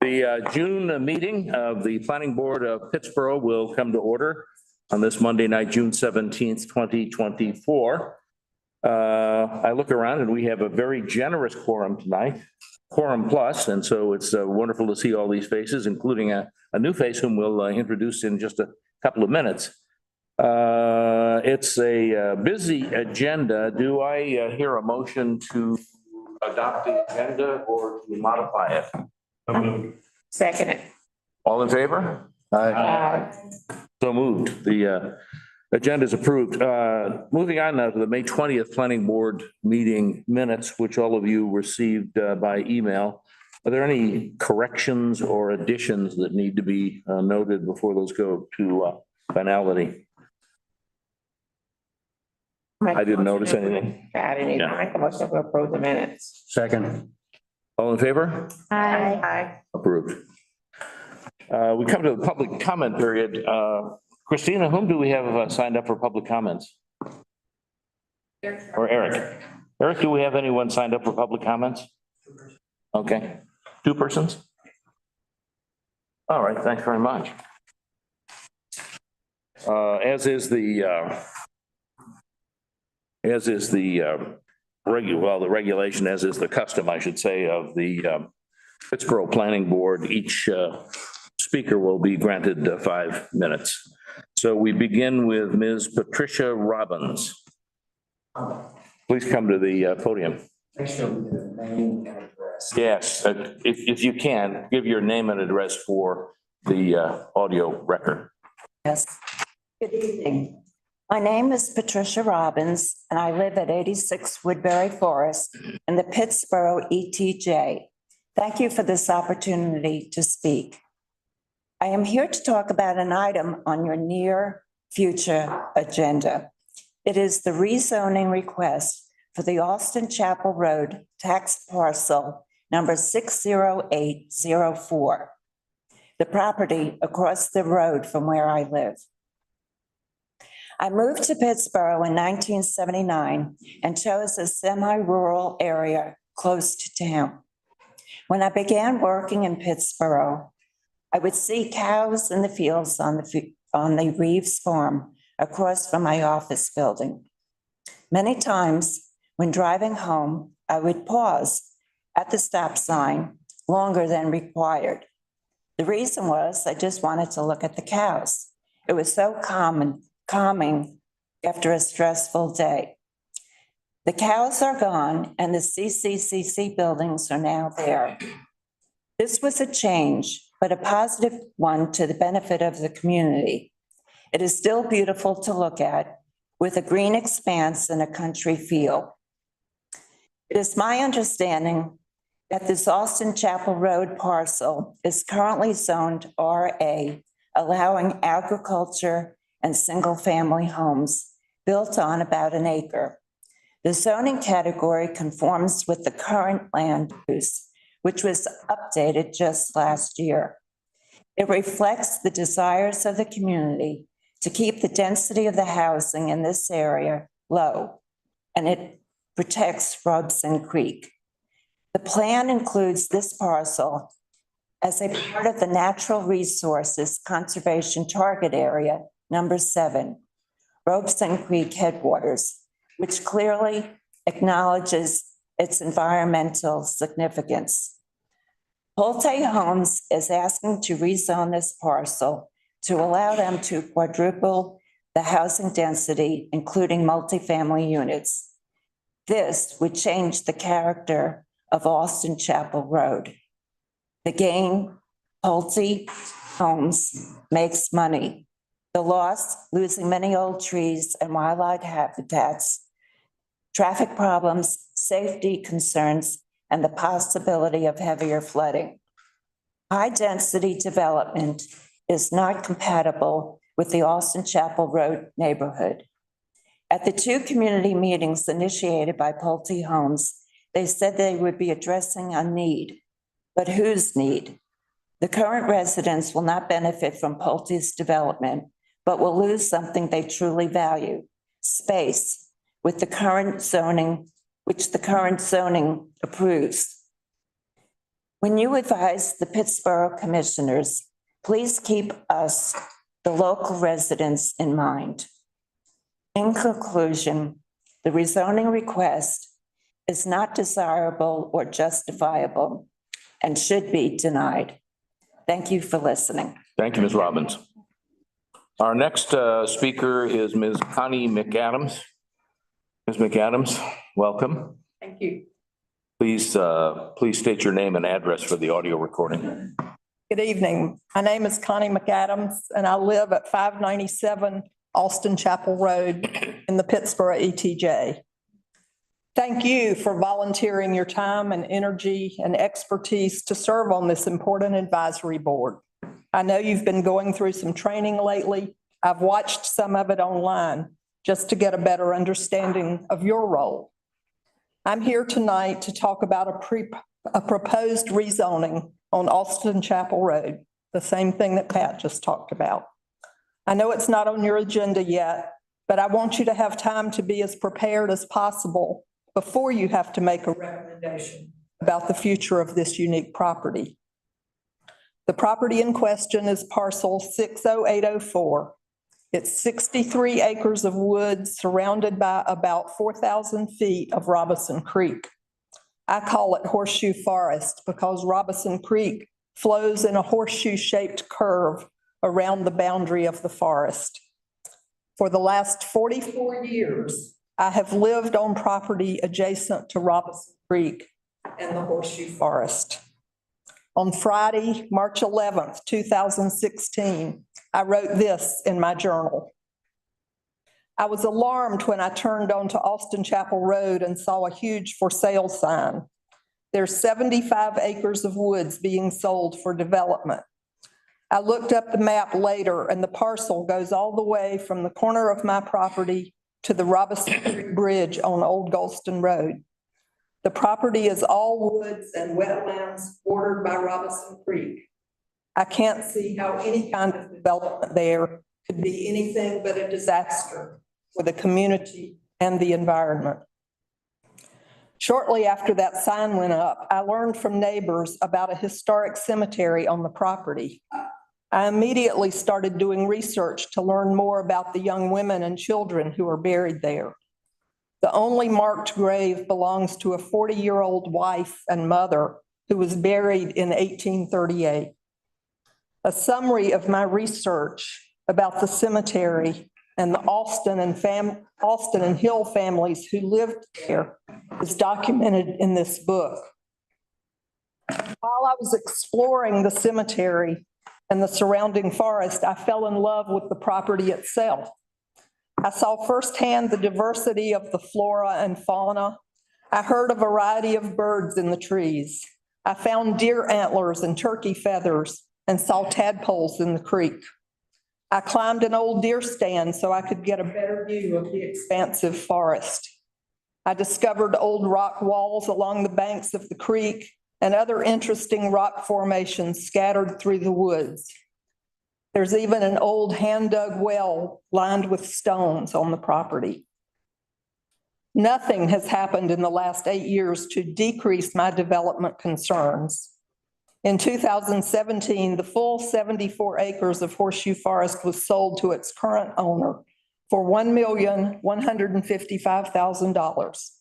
The June meeting of the Planning Board of Pittsboro will come to order on this Monday night, June 17th, 2024. I look around and we have a very generous quorum tonight, quorum plus, and so it's wonderful to see all these faces, including a new face whom we'll introduce in just a couple of minutes. It's a busy agenda. Do I hear a motion to adopt the agenda or to modify it? Second it. All in favor? Aye. So moved. The agenda is approved. Moving on now to the May 20th Planning Board meeting minutes, which all of you received by email. Are there any corrections or additions that need to be noted before those go to finality? I didn't notice anything. I didn't even make a motion to approve the minutes. Second. All in favor? Aye. Approved. We come to the public comment period. Christina, whom do we have signed up for public comments? Or Eric? Eric, do we have anyone signed up for public comments? Okay, 2 persons? All right, thanks very much. As is the regulation, as is the custom, I should say, of the Pittsboro Planning Board, each speaker will be granted 5 minutes. So we begin with Ms. Patricia Robins. Please come to the podium. Yes, if you can, give your name and address for the audio record. Yes. Good evening. My name is Patricia Robins, and I live at 86 Woodbury Forest in the Pittsboro ETJ. Thank you for this opportunity to speak. I am here to talk about an item on your near future agenda. It is the rezoning request for the Austin Chapel Road tax parcel number 60804, the property across the road from where I live. I moved to Pittsboro in 1979 and chose a semi-rural area close to town. When I began working in Pittsboro, I would see cows in the fields on the Reeves farm across from my office building. Many times when driving home, I would pause at the stop sign longer than required. The reason was I just wanted to look at the cows. It was so calming after a stressful day. The cows are gone and the CCCC buildings are now there. This was a change, but a positive one to the benefit of the community. It is still beautiful to look at with a green expanse and a country feel. It is my understanding that this Austin Chapel Road parcel is currently zoned RA, allowing agriculture and single-family homes built on about an acre. The zoning category conforms with the current land use, which was updated just last year. It reflects the desires of the community to keep the density of the housing in this area low, and it protects Robesons Creek. The plan includes this parcel as a part of the Natural Resources Conservation Target Area number 7, Robesons Creek Headwaters, which clearly acknowledges its environmental significance. Pulte Homes is asking to rezone this parcel to allow them to quadruple the housing density, including multifamily units. This would change the character of Austin Chapel Road. The gain, Pulte Homes makes money. The loss, losing many old trees and wildlife habitats, traffic problems, safety concerns, and the possibility of heavier flooding. High-density development is not compatible with the Austin Chapel Road neighborhood. At the 2 community meetings initiated by Pulte Homes, they said they would be addressing a need, but whose need? The current residents will not benefit from Pulte's development, but will lose something they truly value, space, with the current zoning, which the current zoning approves. When you advise the Pittsburgh Commissioners, please keep us, the local residents, in mind. In conclusion, the rezoning request is not desirable or justifiable and should be denied. Thank you for listening. Thank you, Ms. Robbins. Our next speaker is Ms. Connie McAdams. Ms. McAdams, welcome. Thank you. Please state your name and address for the audio recording. Good evening. My name is Connie McAdams, and I live at 597 Austin Chapel Road in the Pittsburgh ETJ. Thank you for volunteering your time and energy and expertise to serve on this important advisory board. I know you've been going through some training lately. I've watched some of it online just to get a better understanding of your role. I'm here tonight to talk about a proposed rezoning on Austin Chapel Road, the same thing that Pat just talked about. I know it's not on your agenda yet, but I want you to have time to be as prepared as possible before you have to make a recommendation about the future of this unique property. The property in question is parcel 60804. It's 63 acres of woods surrounded by about 4,000 feet of Robinson Creek. I call it Horseshoe Forest because Robinson Creek flows in a horseshoe-shaped curve around the boundary of the forest. For the last 44 years, I have lived on property adjacent to Robinson Creek and the Horseshoe Forest. On Friday, March 11th, 2016, I wrote this in my journal. I was alarmed when I turned onto Austin Chapel Road and saw a huge for sale sign. There's 75 acres of woods being sold for development. I looked up the map later and the parcel goes all the way from the corner of my property to the Robinson Creek Bridge on Old Golston Road. The property is all woods and wetlands bordered by Robinson Creek. I can't see how any kind of development there could be anything but a disaster for the community and the environment. Shortly after that sign went up, I learned from neighbors about a historic cemetery on the property. I immediately started doing research to learn more about the young women and children who are buried there. The only marked grave belongs to a 40-year-old wife and mother who was buried in 1838. A summary of my research about the cemetery and the Austin and Hill families who lived there is documented in this book. While I was exploring the cemetery and the surrounding forest, I fell in love with the property itself. I saw firsthand the diversity of the flora and fauna. I heard a variety of birds in the trees. I found deer antlers and turkey feathers and saw tadpoles in the creek. I climbed an old deer stand so I could get a better view of the expansive forest. I discovered old rock walls along the banks of the creek and other interesting rock formations scattered through the woods. There's even an old hand-dug well lined with stones on the property. Nothing has happened in the last 8 years to decrease my development concerns. In 2017, the full 74 acres of Horseshoe Forest was sold to its current owner for $1,155,000.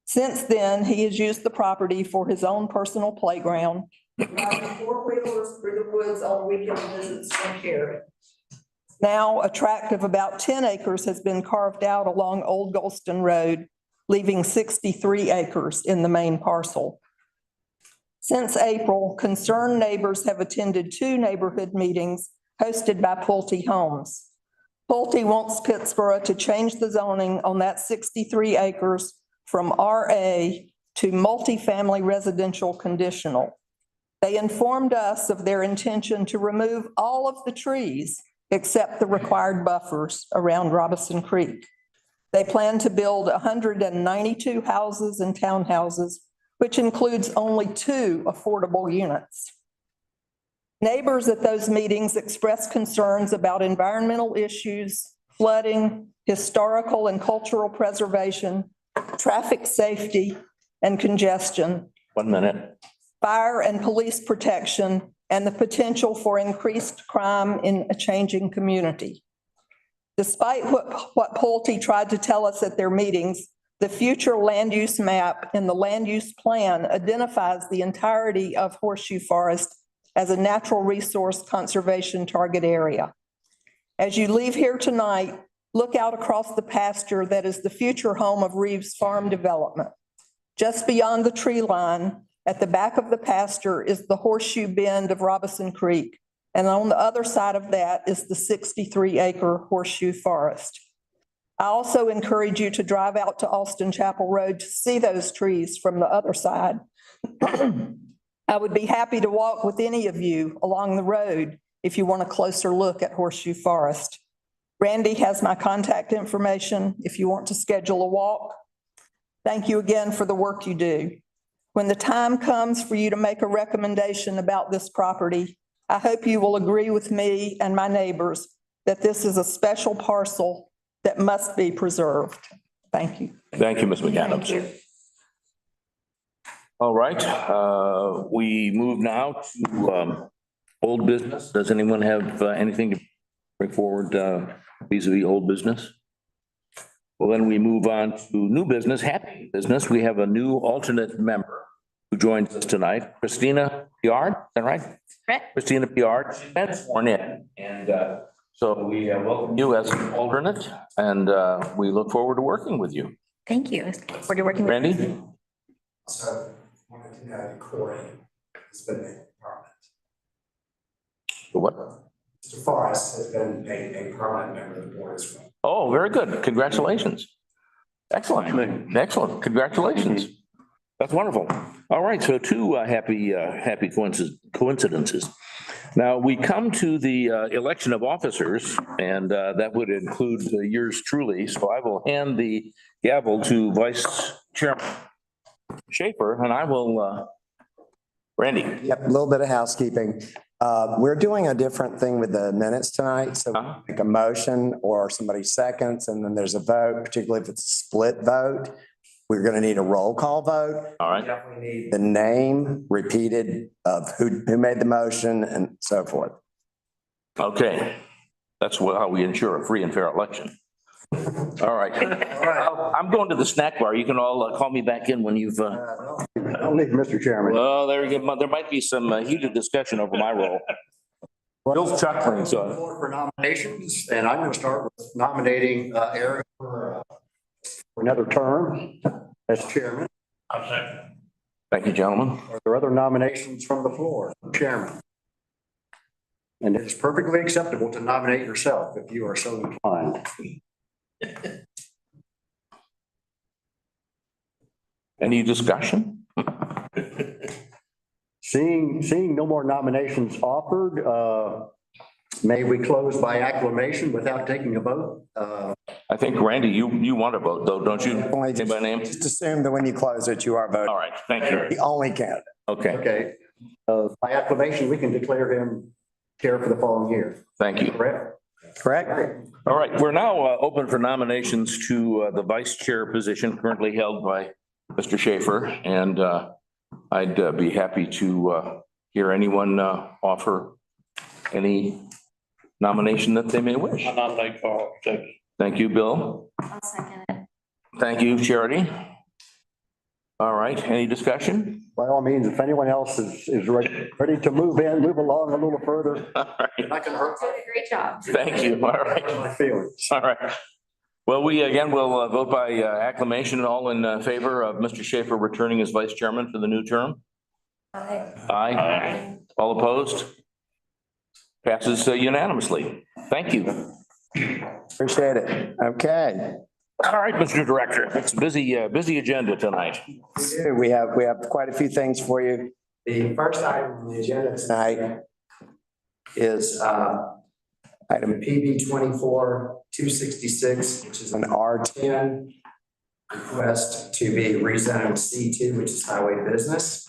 Since then, he has used the property for his own personal playground, driving four-wheelers through the woods on weekend visits from Carrie. Now, a tract of about 10 acres has been carved out along Old Golston Road, leaving 63 acres in the main parcel. Since April, concerned neighbors have attended 2 neighborhood meetings hosted by Pulte Homes. Pulte wants Pittsburgh to change the zoning on that 63 acres from RA to multifamily residential conditional. They informed us of their intention to remove all of the trees except the required buffers around Robinson Creek. They plan to build 192 houses and townhouses, which includes only 2 affordable units. Neighbors at those meetings expressed concerns about environmental issues, flooding, historical and cultural preservation, traffic safety, and congestion. 1 minute. fire and police protection, and the potential for increased crime in a changing community. Despite what Pulte tried to tell us at their meetings, the future land use map in the land use plan identifies the entirety of Horseshoe Forest as a natural resource conservation target area. As you leave here tonight, look out across the pasture that is the future home of Reeves Farm Development. Just beyond the tree line, at the back of the pasture, is the horseshoe bend of Robeson Creek. And on the other side of that is the 63-acre Horseshoe Forest. I also encourage you to drive out to Austin Chapel Road to see those trees from the other side. I would be happy to walk with any of you along the road if you want a closer look at Horseshoe Forest. Randy has my contact information if you want to schedule a walk. Thank you again for the work you do. When the time comes for you to make a recommendation about this property, I hope you will agree with me and my neighbors that this is a special parcel that must be preserved. Thank you. Thank you, Ms. McAdams. Thank you. All right, we move now to old business. Does anyone have anything to bring forward vis-a-vis old business? Well, then we move on to new business, happy business. We have a new alternate member who joins us tonight, Christina Piard, is that right? Correct. Christina Piard, she's been sworn in, and so we welcome you as an alternate, and we look forward to working with you. Thank you. Look forward to working with you. Randy? So wanted to know the Quorum has been a permanent. What? Mr. Forrest has been a permanent member of the board as well. Oh, very good. Congratulations. Excellent. Excellent. Congratulations. That's wonderful. All right. So two happy coincidences. Now we come to the election of officers, and that would include yours truly. So I will hand the gavel to Vice Chairman Schaefer, and I will, Randy. Yep, a little bit of housekeeping. We're doing a different thing with the minutes tonight. So make a motion or somebody seconds, and then there's a vote, particularly if it's a split vote. We're going to need a roll call vote. All right. Definitely need the name repeated of who made the motion and so forth. Okay. That's how we ensure a free and fair election. All right. I'm going to the snack bar. You can all call me back in when you've. I'll leave, Mr. Chairman. Well, there you go. There might be some heated discussion over my role. Bill's chuckling, so. For nominations, and I'm going to start with nominating Eric for another term as chairman. Thank you, gentlemen. Are there other nominations from the floor, Chairman? And it's perfectly acceptable to nominate yourself if you are so inclined. Any discussion? Seeing no more nominations offered, may we close by acclamation without taking a vote? I think, Randy, you want to vote though, don't you? Only Say by name? just assume that when you close it, you are voting. All right, thank you. The only candidate. Okay, Okay, by acclamation, we can declare him chair for the following year, thank you. correct? Correct? All right, we're now open for nominations to the vice chair position currently held by Mr. Schaefer, and I'd be happy to hear anyone offer any nomination that they may wish. I nominate Paul. Thank you, Bill. I'll second it. Thank you, Charity. All right, any discussion? By all means, if anyone else is ready to move along a little further, All right, not gonna hurt Great job. thank you. All right. my feelings. All right. Well, we again will vote by acclamation, all in favor of Mr. Schaefer returning as vice chairman for the new term. Aye. Aye. All opposed? Passes unanimously. Thank you. Appreciate it. Okay. All right, Mr. Director, it's a busy agenda tonight. We have quite a few things for you. The first item on the agenda tonight is item PB 24-266, which is an R10 request to be rezoned C2, which is highway business.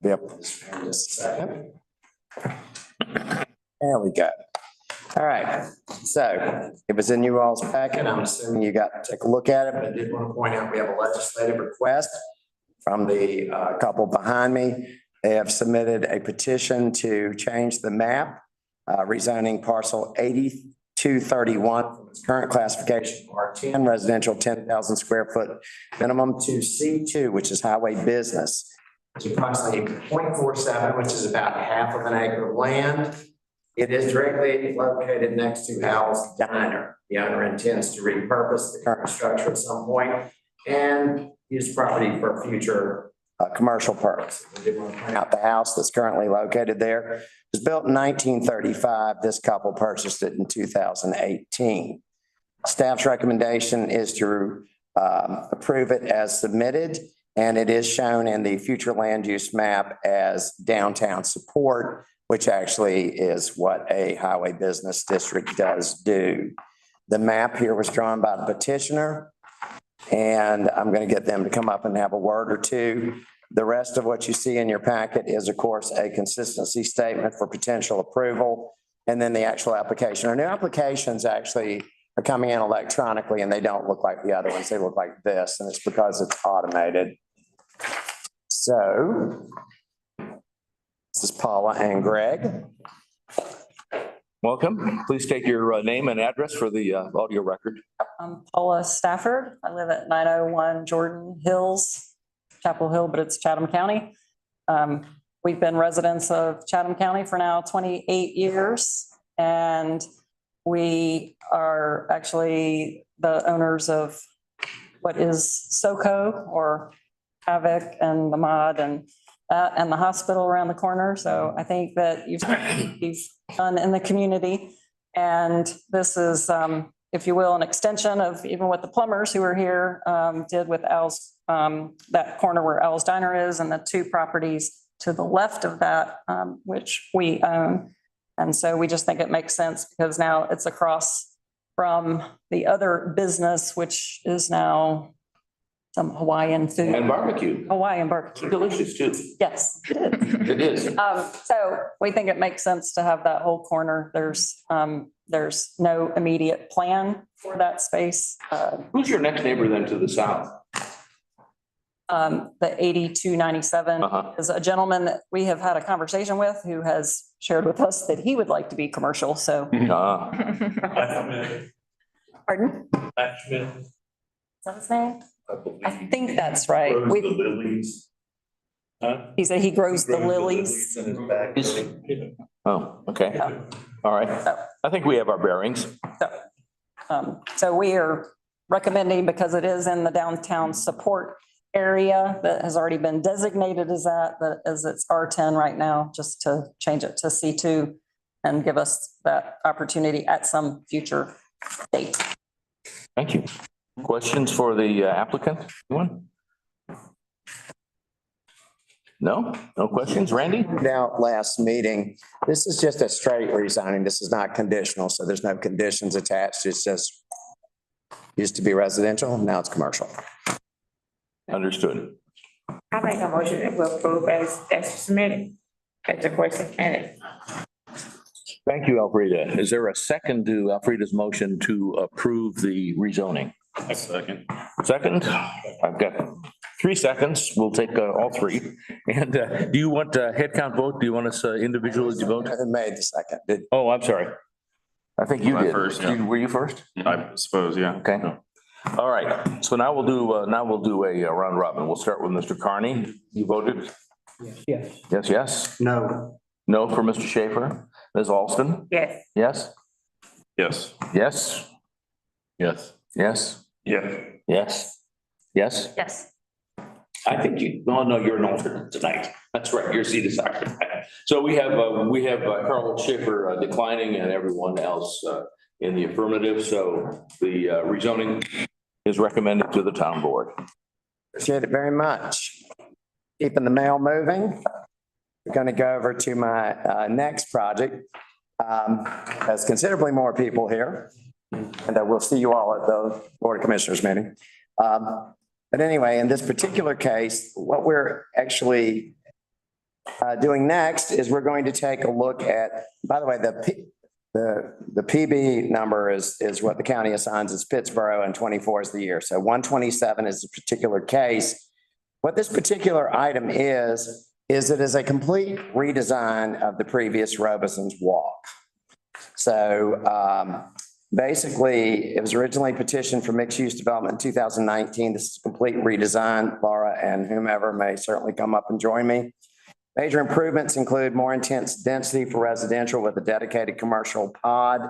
Yep. Just a second. There we go. All right, so it was in you all's packet. I'm assuming you got to take a look at it, but I did want to point out we have a legislative request from the couple behind me. They have submitted a petition to change the map, rezoning parcel 8231 from its current classification R10 residential 10,000 square foot minimum to C2, which is highway business. It's approximately 0.47, which is about half of an acre of land. It is directly located next to Al's Diner. The owner intends to repurpose the current structure at some point and use property for future commercial purpose. We did want to point out the house that's currently located there. It was built in 1935. This couple purchased it in 2018. Staff's recommendation is to approve it as submitted, and it is shown in the future land use map as downtown support, which actually is what a highway business district does do. The map here was drawn by the petitioner, and I'm going to get them to come up and have a word or two. The rest of what you see in your packet is, of course, a consistency statement for potential approval, and then the actual application. Our new applications actually are coming in electronically, and they don't look like the other ones. They look like this, and it's because it's automated. So this is Paula and Greg. Welcome. Please state your name and address for the audio record. I'm Paula Stafford. I live at 901 Jordan Hills, Chapel Hill, but it's Chatham County. We've been residents of Chatham County for now 28 years, and we are actually the owners of what is SoCo or Havoc and the Mod and the hospital around the corner. So I think that you've done in the community. And this is, if you will, an extension of even what the plumbers who were here did with Al's, that corner where Al's Diner is, and the two properties to the left of that, which we own. And so we just think it makes sense because now it's across from the other business, which is now some Hawaiian food. And barbecue. Hawaiian barbecue. Delicious too. Yes, it is. It is. So we think it makes sense to have that whole corner. There's no immediate plan for that space. Who's your next neighbor then to the south? The 8297 Uh-huh. is a gentleman that we have had a conversation with who has shared with us that he would like to be commercial. So, pardon? Is that his name? I think that's right. Grows the lilies. Huh? He said he grows the Grows lilies. in his back. Oh, okay. All right. I think we have our bearings. So we are recommending, because it is in the downtown support area that has already been designated as as it's R10 right now, just to change it to C2 and give us that opportunity at some future date. Thank you. Questions for the applicant? Anyone? No? No questions? Randy? Now, last meeting, this is just a straight rezoning. This is not conditional, so there's no conditions attached. It's just used to be residential, now it's commercial. Understood. I make a motion that we approve as submitted. That's a question. And Thank you, Elfrida. Is there a second to Elfrida's motion to approve the rezoning? A second. Second? I've got 3 seconds. We'll take all 3. And do you want a head count vote? Do you want us individually to vote? I made the second. Oh, I'm sorry. I think you I did. first, yeah. Were you first? I suppose, yeah. Okay. All right. So now we'll do a round robin. We'll start with Mr. Carney. You voted? Yes. Yes, yes. No. No for Mr. Schaefer. Ms. Alston? yes, Yes? Yes. Yes? Yes. Yes? Yeah. Yes? Yes? Yes. I think no, you're an alternate tonight. That's right. Your seat is occupied. So we have Carl Schaefer declining and everyone else in the affirmative. So the rezoning is recommended to the town board. Appreciate it very much. Keeping the mail moving. We're going to go over to my next project. There's considerably more people here, and we'll see you all at the Board of Commissioners meeting. But anyway, in this particular case, what we're actually doing next is we're going to take a look at, by the way, the PB number is what the county assigns as Pittsboro, and 24 is the year. So 127 is a particular case. What this particular item is it is a complete redesign of the previous Robesons walk. So basically, it was originally petitioned for mixed-use development in 2019. This is a complete redesign. Laura and whomever may certainly come up and join me. Major improvements include more intense density for residential with a dedicated commercial pod.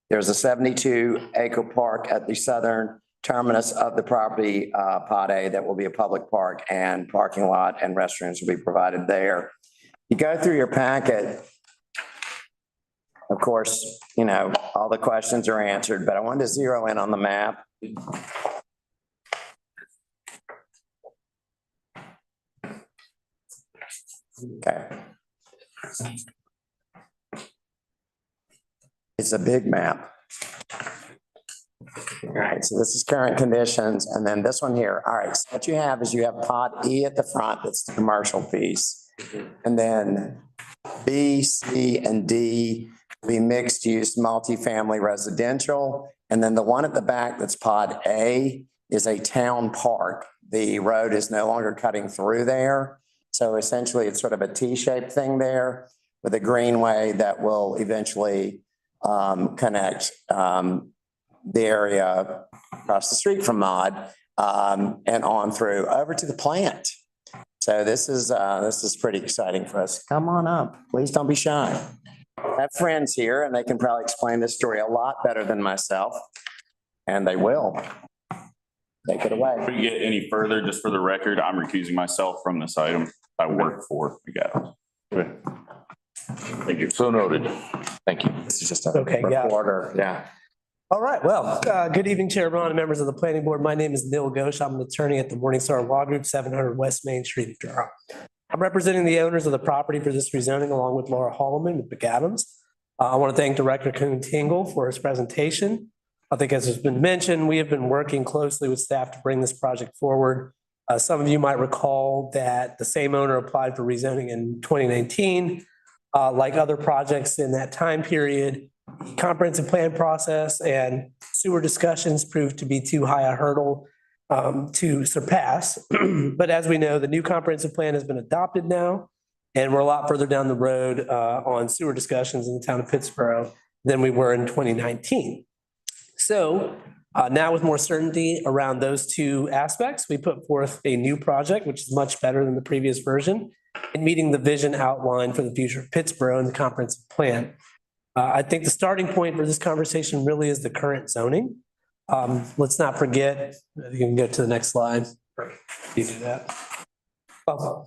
There's a 72-acre park at the southern terminus of the property, Pod A, that will be a public park, and parking lot and restrooms will be provided there. You go through your packet. Of course, you know, all the questions are answered, but I wanted to zero in on the map. Okay. It's a big map. All right, so this is current conditions, and then this one here. All right, so what you have is you have Pod E at the front, that's the commercial piece. And then B, C, and D will be mixed use, multifamily residential. And then the one at the back that's Pod A is a town park. The road is no longer cutting through there. So essentially, it's sort of a T-shaped thing there with a greenway that will eventually connect the area across the street from Mod and on through over to the plant. So this is pretty exciting for us. Come on up. Please don't be shy. I have friends here and they can probably explain this story a lot better than myself, and they will. Take it away. If we get any further, just for the record, I'm recusing myself from this item. I work for Madison. Okay. Thank you. So noted. Thank you. This is just a Okay, yeah. reporter. Yeah. All right, well, good evening, Chair Ron and members of the planning board. My name is Neil Ghosh. I'm an attorney at the Morningstar Law Group, 700 West Main Street, Durham. I'm representing the owners of the property for this rezoning along with Laura Holloman and McAdams. I want to thank Director Tingle for his presentation. I think as has been mentioned, we have been working closely with staff to bring this project forward. Some of you might recall that the same owner applied for rezoning in 2019. Like other projects in that time period, the comprehensive plan process and sewer discussions proved to be too high a hurdle to surpass. But as we know, the new comprehensive plan has been adopted now, and we're a lot further down the road on sewer discussions in the town of Pittsboro than we were in 2019. So now with more certainty around those two aspects, we put forth a new project, which is much better than the previous version, in meeting the vision outlined for the future of Pittsboro in the comprehensive plan. I think the starting point for this conversation really is the current zoning. Let's not forget, you can go to the next slide. You do that. Oh,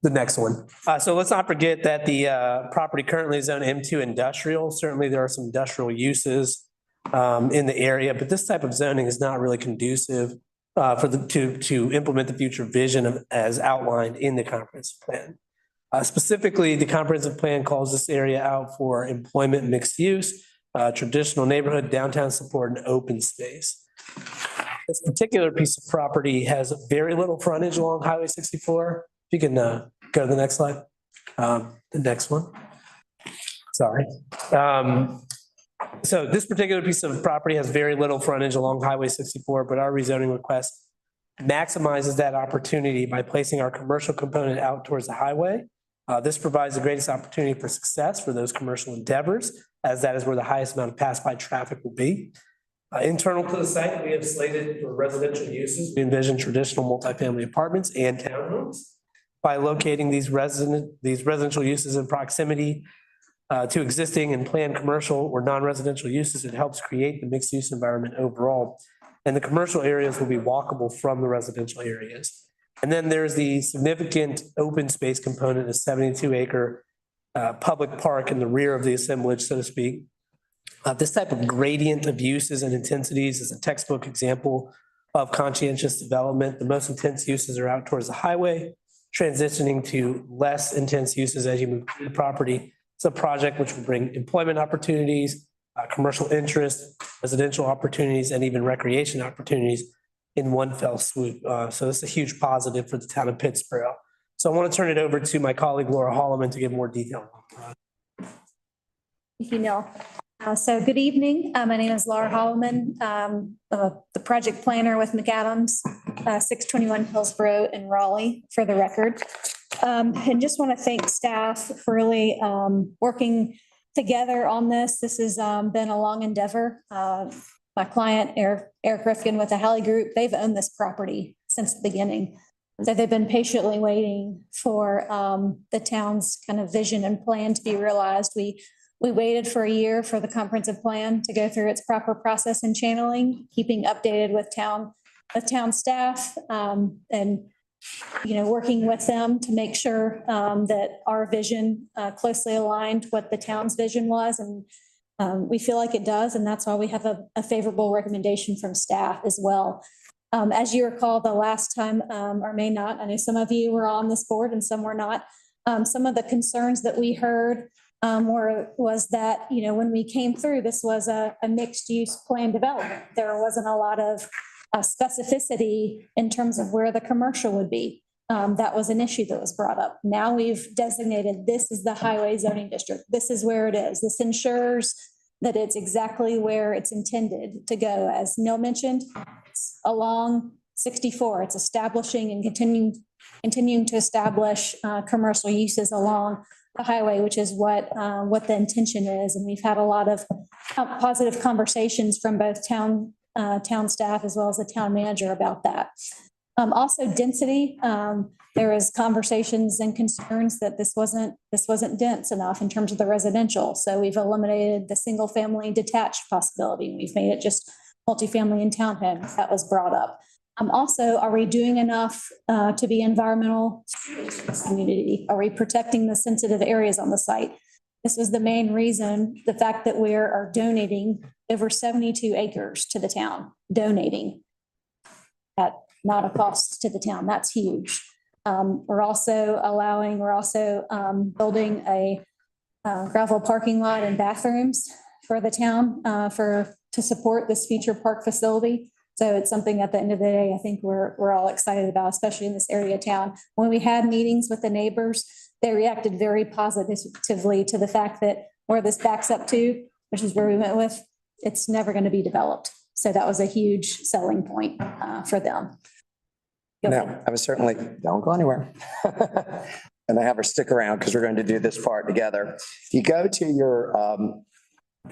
the next one. So let's not forget that the property currently is zoned M2 industrial. Certainly there are some industrial uses in the area, but this type of zoning is not really conducive to implement the future vision as outlined in the comprehensive plan. Specifically, the comprehensive plan calls this area out for employment mixed use, traditional neighborhood, downtown support, and open space. This particular piece of property has very little frontage along Highway 64. If you can go to the next slide. The next one. Sorry. So this particular piece of property has very little frontage along Highway 64, but our rezoning request maximizes that opportunity by placing our commercial component out towards the highway. This provides the greatest opportunity for success for those commercial endeavors, as that is where the highest amount of pass-by traffic will be. Internal to the site, we have slated for residential uses. We envision traditional multifamily apartments and townhomes. By locating these residential uses in proximity to existing and planned commercial or non-residential uses, it helps create the mixed-use environment overall. And the commercial areas will be walkable from the residential areas. And then there's the significant open space component, a 72-acre public park in the rear of the assemblage, so to speak. This type of gradient of uses and intensities is a textbook example of conscientious development. The most intense uses are out towards the highway, transitioning to less intense uses as you move through the property. It's a project which will bring employment opportunities, commercial interest, residential opportunities, and even recreation opportunities in one fell swoop. So this is a huge positive for the town of Pittsboro. So I want to turn it over to my colleague Laura Holloman to give more detail. Thank you, Neil. So good evening. My name is Laura Holloman, the project planner with McAdams, 621 Hillsborough in Raleigh, for the record. And just want to thank staff for really working together on this. This has been a long endeavor. My client, Eric Rifkin with the Halley Group, they've owned this property since the beginning. So they've been patiently waiting for the town's kind of vision and plan to be realized. We waited for a year for the comprehensive plan to go through its proper process and channeling, keeping updated with town staff, and, you know, working with them to make sure that our vision closely aligned what the town's vision was. And we feel like it does, and that's why we have a favorable recommendation from staff as well. As you recall, the last time, or may not, I know some of you were on this board and some were not. Some of the concerns that we heard was that, you know, when we came through, this was a mixed use plan development. There wasn't a lot of specificity in terms of where the commercial would be. That was an issue that was brought up. Now we've designated this is the highway zoning district. This is where it is. This ensures that it's exactly where it's intended to go. As Neil mentioned, it's along 64. It's establishing and continuing to establish commercial uses along the highway, which is what the intention is. And we've had a lot of positive conversations from both town staff as well as the town manager about that. Also density, there is conversations and concerns that this wasn't dense enough in terms of the residential. So we've eliminated the single family detached possibility. We've made it just multifamily and townhomes. That was brought up. Also, are we doing enough to be environmental community? Are we protecting the sensitive areas on the site? This was the main reason, the fact that we are donating over 72 acres to the town, donating at not a cost to the town. That's huge. We're also building a gravel parking lot and bathrooms for the town to support this future park facility. So it's something at the end of the day, I think we're all excited about, especially in this area of town. When we had meetings with the neighbors, they reacted very positively to the fact that where this backs up to, which is where we went with, it's never going to be developed. So that was a huge selling point for them. No, I was certainly, don't go anywhere. And I have her stick around because we're going to do this part together. If you go to your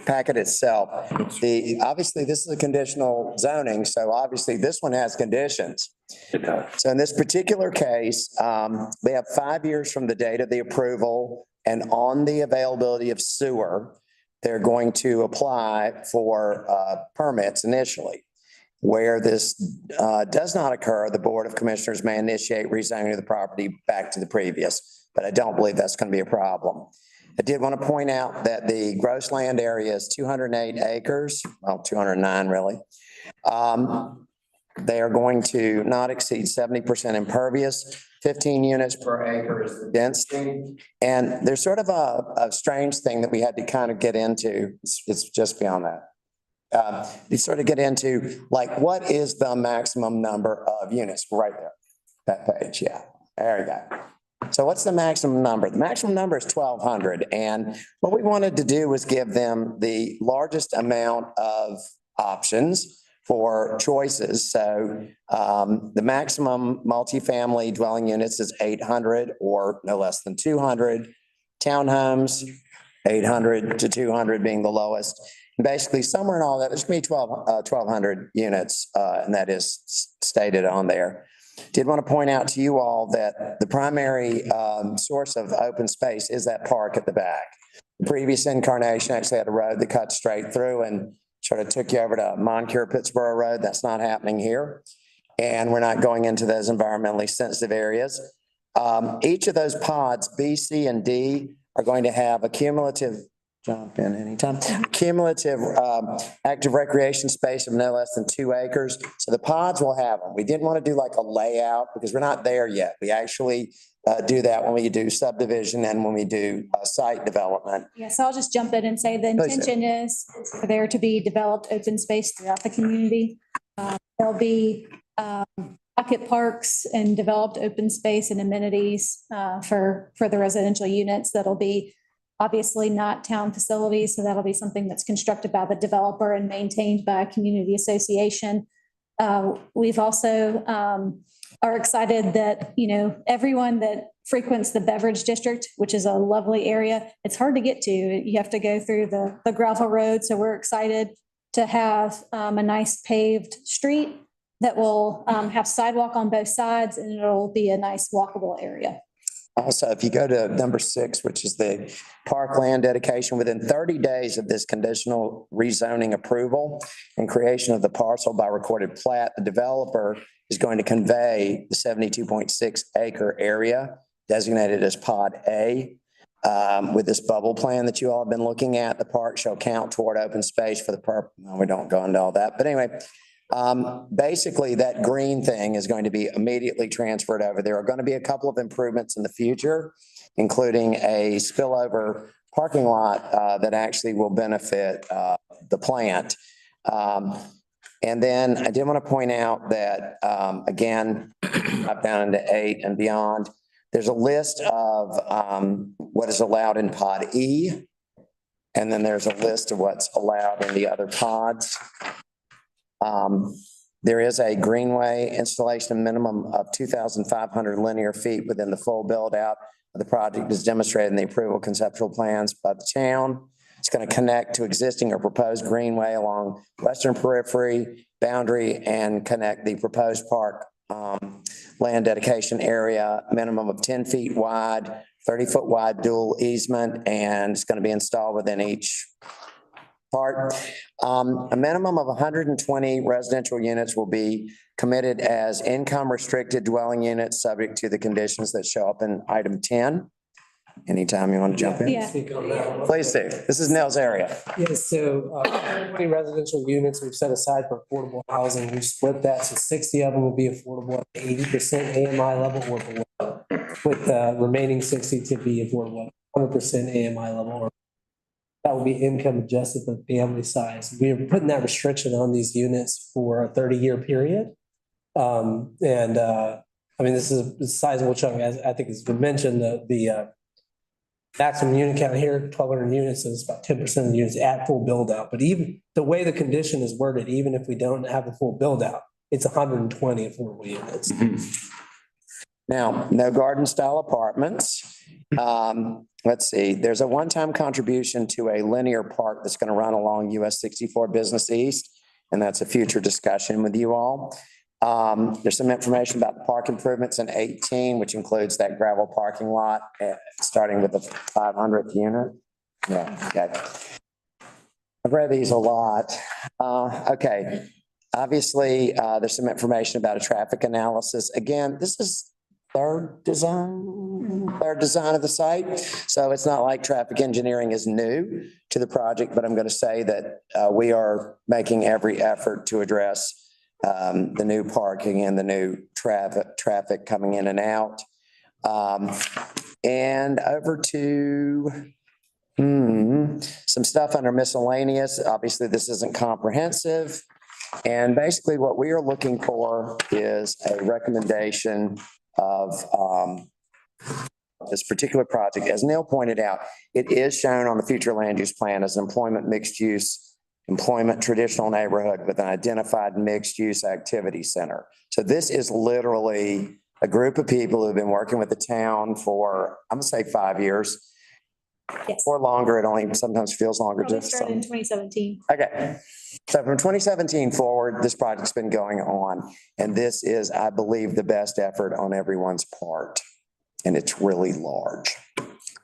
packet itself, obviously this is a conditional zoning, so obviously this one has conditions. So in this particular case, they have 5 years from the date of the approval, and on the availability of sewer, they're going to apply for permits initially. Where this does not occur, the Board of Commissioners may initiate rezoning of the property back to the previous, but I don't believe that's going to be a problem. I did want to point out that the gross land area is 208 acres, well, 209 really. They are going to not exceed 70% impervious, 15 units per acre is the density. And there's sort of a strange thing that we had to kind of get into. It's just beyond that. You sort of get into like, what is the maximum number of units? Right there, that page, yeah, there you go. So what's the maximum number? The maximum number is 1,200. And what we wanted to do was give them the largest amount of options for choices. So the maximum multifamily dwelling units is 800 or no less than 200. Townhomes, 800 to 200 being the lowest. And basically somewhere in all that, there's going to be 1,200 units, and that is stated on there. Did want to point out to you all that the primary source of open space is that park at the back. The previous incarnation actually had a road that cut straight through and sort of took you over to Moncure Pittsburgh Road. That's not happening here. And we're not going into those environmentally sensitive areas. Each of those pods, B, C, and D, are going to have a cumulative, jump in anytime, cumulative active recreation space of no less than 2 acres. So the pods will have them. We didn't want to do like a layout because we're not there yet. We actually do that when we do subdivision and when we do site development. Yeah, so I'll just jump in and say the intention is for there to be developed open space throughout the community. There'll be pocket parks and developed open space and amenities for the residential units that'll be obviously not town facilities, so that'll be something that's constructed by the developer and maintained by a community association. We've also are excited that, you know, everyone that frequents the Beverage District, which is a lovely area, it's hard to get to. You have to go through the gravel road. So we're excited to have a nice paved street that will have sidewalk on both sides, and it'll be a nice walkable area. Also, if you go to number 6, which is the parkland dedication, within 30 days of this conditional rezoning approval and creation of the parcel by recorded plat, the developer is going to convey the 72.6 acre area designated as Pod A. With this bubble plan that you all have been looking at, the park shall count toward open space for the no, we don't go into all that. But anyway, basically that green thing is going to be immediately transferred over. There are going to be a couple of improvements in the future, including a spillover parking lot that actually will benefit the plant. And then I did want to point out that, again, I've down into 8 and beyond. There's a list of what is allowed in Pod E, and then there's a list of what's allowed in the other pods. There is a greenway installation minimum of 2,500 linear feet within the full build out of the project is demonstrated in the approval conceptual plans by the town. It's going to connect to existing or proposed greenway along western periphery boundary and connect the proposed park land dedication area, minimum of 10 feet wide, 30-foot wide dual easement, and it's going to be installed within each part. A minimum of 120 residential units will be committed as income restricted dwelling units subject to the conditions that show up in item 10. Anytime you want to jump in. Yeah. Speak on that one. Please do. This is Nell's area. Yes, so 20 residential units we've set aside for affordable housing. We've split that, so 60 of them will be affordable at 80% AMI level or below, with the remaining 60 to be affordable at 100% AMI level or that will be income adjusted for family size. We are putting that restriction on these units for a 30-year period. I mean, this is a sizable chunk, as I think it's been mentioned, the maximum unit count here, 1,200 units, is about 10% of the units at full build out. But even the way the condition is worded, even if we don't have a full build out, it's 120 affordable units. Now, no garden style apartments. Let's see, there's a one-time contribution to a linear park that's going to run along US 64 Business East, and that's a future discussion with you all. There's some information about the park improvements in 18, which includes that gravel parking lot, starting with the 500th unit. Yeah, okay. I've read these a lot. Okay, obviously, there's some information about a traffic analysis. Again, this is third design of the site. So it's not like traffic engineering is new to the project, but I'm going to say that we are making every effort to address the new parking and the new traffic coming in and out. And over to some stuff under miscellaneous. Obviously, this isn't comprehensive. And basically what we are looking for is a recommendation of this particular project. As Neil pointed out, it is shown on the future land use plan as an employment mixed use, employment traditional neighborhood with an identified mixed use activity center. So this is literally a group of people who have been working with the town for, I'm gonna say 5 years. Yes. Or longer. It only sometimes feels longer. Probably Just started in 2017. Okay. So from 2017 forward, this project's been going on, and this is, I believe, the best effort on everyone's part, and it's really large.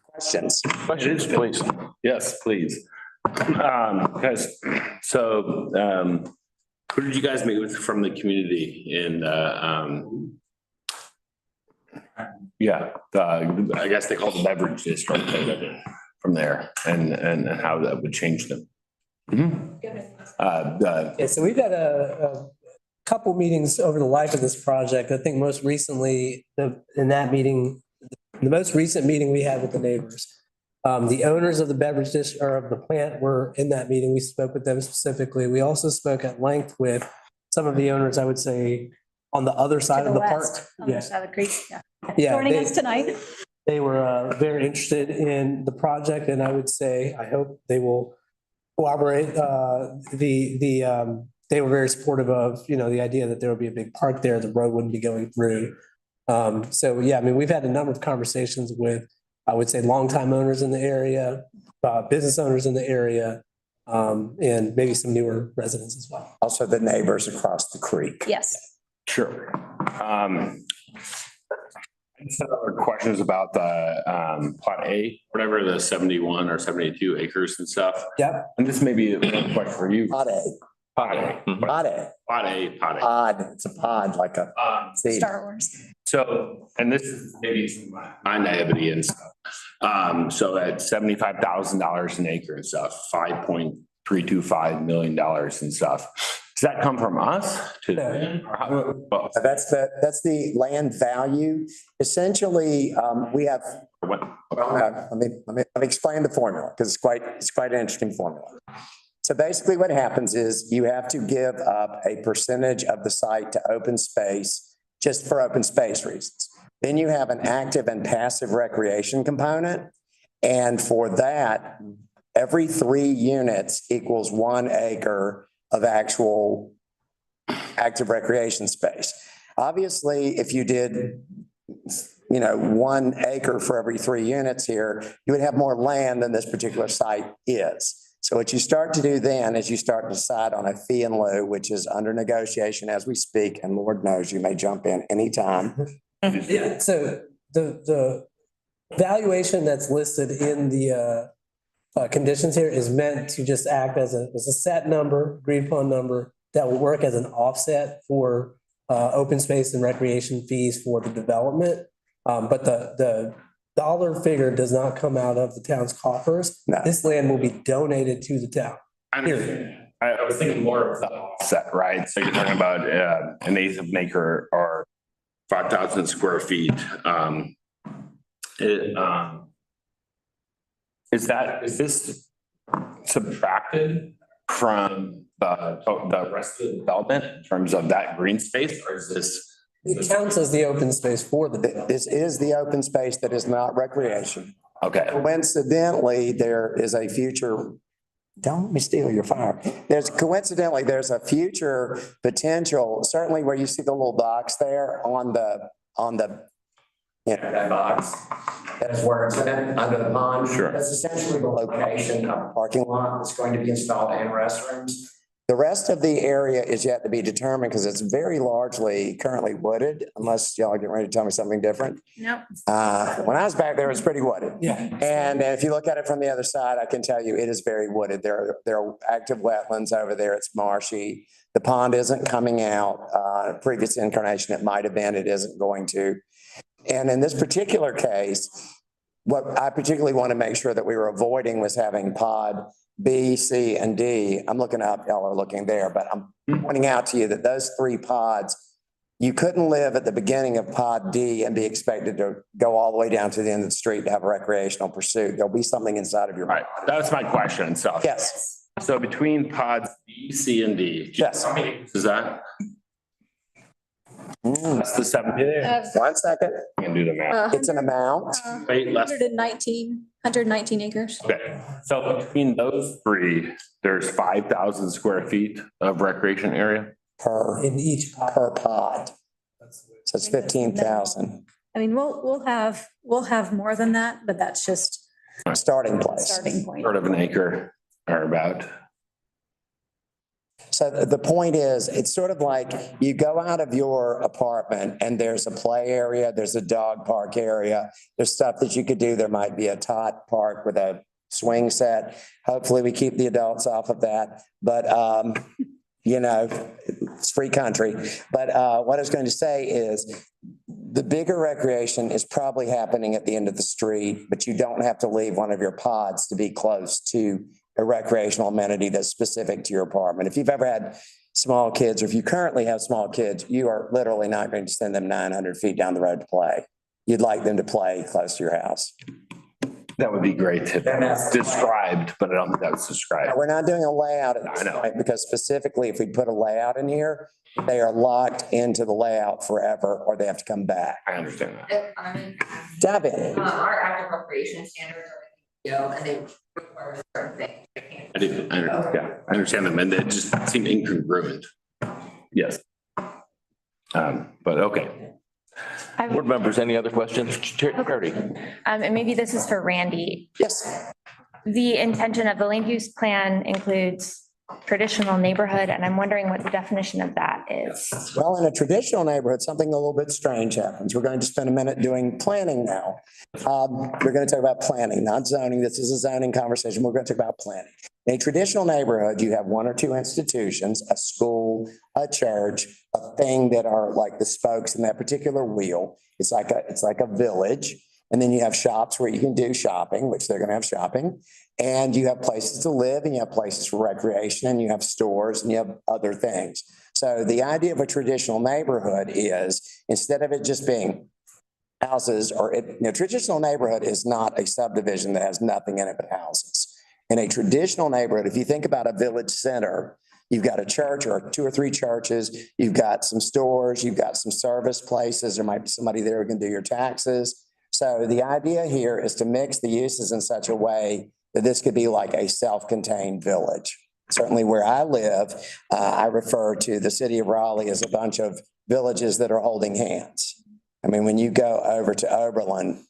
Questions? Questions, please. Yes, please. Guys, so who did you guys meet with from the community in I guess they call it the beverage district from there and how that would change them? Yeah, so we've had a couple meetings over the life of this project. I think most recently, in that meeting, the most recent meeting we had with the neighbors, the owners of the beverage district or of the plant were in that meeting. We spoke with them specifically. We also spoke at length with some of the owners, I would say, on the other side of the park. On the other side of the creek, yeah. Yeah, Joining us tonight. They were very interested in the project, and I would say, I hope they will cooperate. They were very supportive of, the idea that there would be a big park there, the road wouldn't be going through. So, yeah, I mean, we've had a number of conversations with, I would say, longtime owners in the area, business owners in the area, and maybe some newer residents as well. Also the neighbors across the creek. Yes. Sure. I just have other questions about the Plat A, whatever, the 71 or 72 acres and stuff. Yeah. And this may be a question for you. Pod A, Plat A. pod A, Plat A, Plat A. pod, it's a pod, like a seed. Star Wars. So, and this is maybe some of my naivety and stuff. So at $75,000 an acre and stuff, $5.325 million and stuff. Does that come from us to them? Or how- well, That's the land value. Essentially, we have, what- well, no, let me explain the formula because it's quite an interesting formula. So basically what happens is you have to give up a percentage of the site to open space just for open space reasons. Then you have an active and passive recreation component. And for that, every 3 units equals 1 acre of actual active recreation space. Obviously, if you did, 1 acre for every 3 units here, you would have more land than this particular site is. So what you start to do then is you start to decide on a fee in lieu, which is under negotiation as we speak, and Lord knows you may jump in anytime. Yeah, so the valuation that's listed in the conditions here is meant to just act as a set number, agreed upon number that will work as an offset for open space and recreation fees for the development. But the dollar figure does not come out of the town's coffers. No. This land will be donated to the town. I was thinking more of the offset, right? So you're talking about an eighth of an acre or 5,000 square feet. Is this subtracted from the rest of the development in terms of that green space, or is this? It counts as the open space for the development. This is the open space that is not recreation. Okay, Coincidentally, there is a future, don't let me steal your fire. There's a future potential, certainly where you see the little box there on the, that box. That's where it's under the pond. Sure. That's essentially the location of the parking lot that's going to be installed and restrooms. The rest of the area is yet to be determined because it's very largely currently wooded, unless y'all are getting ready to tell me something different. Nope. When I was back there, it was pretty wooded. Yeah. And if you look at it from the other side, I can tell you it is very wooded. There are active wetlands over there. It's marshy. The pond isn't coming out. Previous incarnation, it might have been, it isn't going to. And in this particular case, what I particularly want to make sure that we were avoiding was having pod B, C, and D. I'm looking up, y'all are looking there, but I'm pointing out to you that those 3 pods, you couldn't live at the beginning of pod D and be expected to go all the way down to the end of the street to have a recreational pursuit. There'll be something inside of your. right. That was my question. So, Yes. so between pods B, C, and D. Yes. How many acres is that? That's the 7. 1 second. I can do the math. It's an amount. Wait, less. 119 acres. Okay, so between those 3, there's 5,000 square feet of recreation area? In each pod. Per pod. So it's 15,000 I mean, we'll have more than that, but that's just starting the place. starting point. Sort of an acre or about. So the point is, it's sort of like you go out of your apartment and there's a play area, there's a dog park area, there's stuff that you could do. There might be a tot park with a swing set. Hopefully we keep the adults off of that, but it's free country. But what I was going to say is the bigger recreation is probably happening at the end of the street, but you don't have to leave one of your pods to be close to a recreational amenity that's specific to your apartment. If you've ever had small kids, or if you currently have small kids, you are literally not going to send them 900 feet down the road to play. You'd like them to play close to your house. That would be great if that's described, but I don't think that's described. We're not doing a layout at this I know. point, because specifically if we put a layout in here, they are locked into the layout forever, or they have to come back. I understand that. Dive in. Our appropriation standards are, and they require a certain thing. I understand them, and they just seem incongruent. Yes. But okay. Board members, any other questions? Charity? And maybe this is for Randy. Yes. The intention of the land use plan includes traditional neighborhood, and I'm wondering what the definition of that is. Well, in a traditional neighborhood, something a little bit strange happens. We're going to spend a minute doing planning now. We're going to talk about planning, not zoning. This is a zoning conversation. We're going to talk about planning. In a traditional neighborhood, you have one or two institutions, a school, a church, a thing that are like the spokes in that particular wheel. It's like a village. And then you have shops where you can do shopping, which they're going to have shopping. And you have places to live, and you have places for recreation, and you have stores, and you have other things. So the idea of a traditional neighborhood is, instead of it just being houses, or traditional neighborhood is not a subdivision that has nothing in it but houses. In a traditional neighborhood, if you think about a village center, you've got a church or two or three churches, you've got some stores, you've got some service places, there might be somebody there who can do your taxes. So the idea here is to mix the uses in such a way that this could be like a self-contained village. Certainly where I live, I refer to the city of Raleigh as a bunch of villages that are holding hands. I mean, when you go over to Oberlin,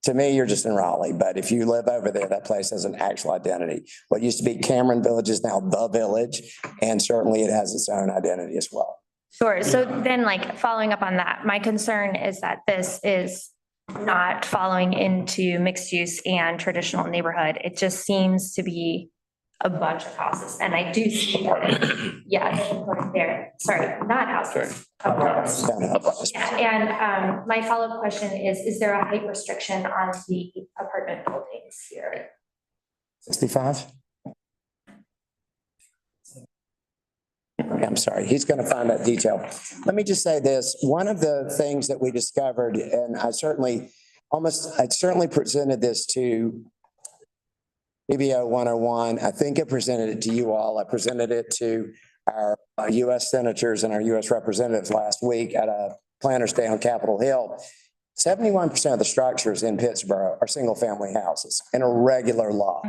to me, you're just in Raleigh, but if you live over there, that place has an actual identity. What used to be Cameron Village is now the village, and certainly it has its own identity as well. Sure. So then, like, following up on that, my concern is that this is not following into mixed use and traditional neighborhood. It just seems to be a bunch of houses, and I do see that. Yeah, there. Sorry, not houses. Yeah, and my follow-up question is there a height restriction on the apartment buildings here? 65? I'm sorry, he's going to find that detail. Let me just say this. One of the things that we discovered, and I certainly presented this to BBO 101. I think I presented it to you all. I presented it to our U.S. senators and our U.S. representatives last week at a Planners Day on Capitol Hill. 71% of the structures in Pittsburgh are single-family houses in a regular law.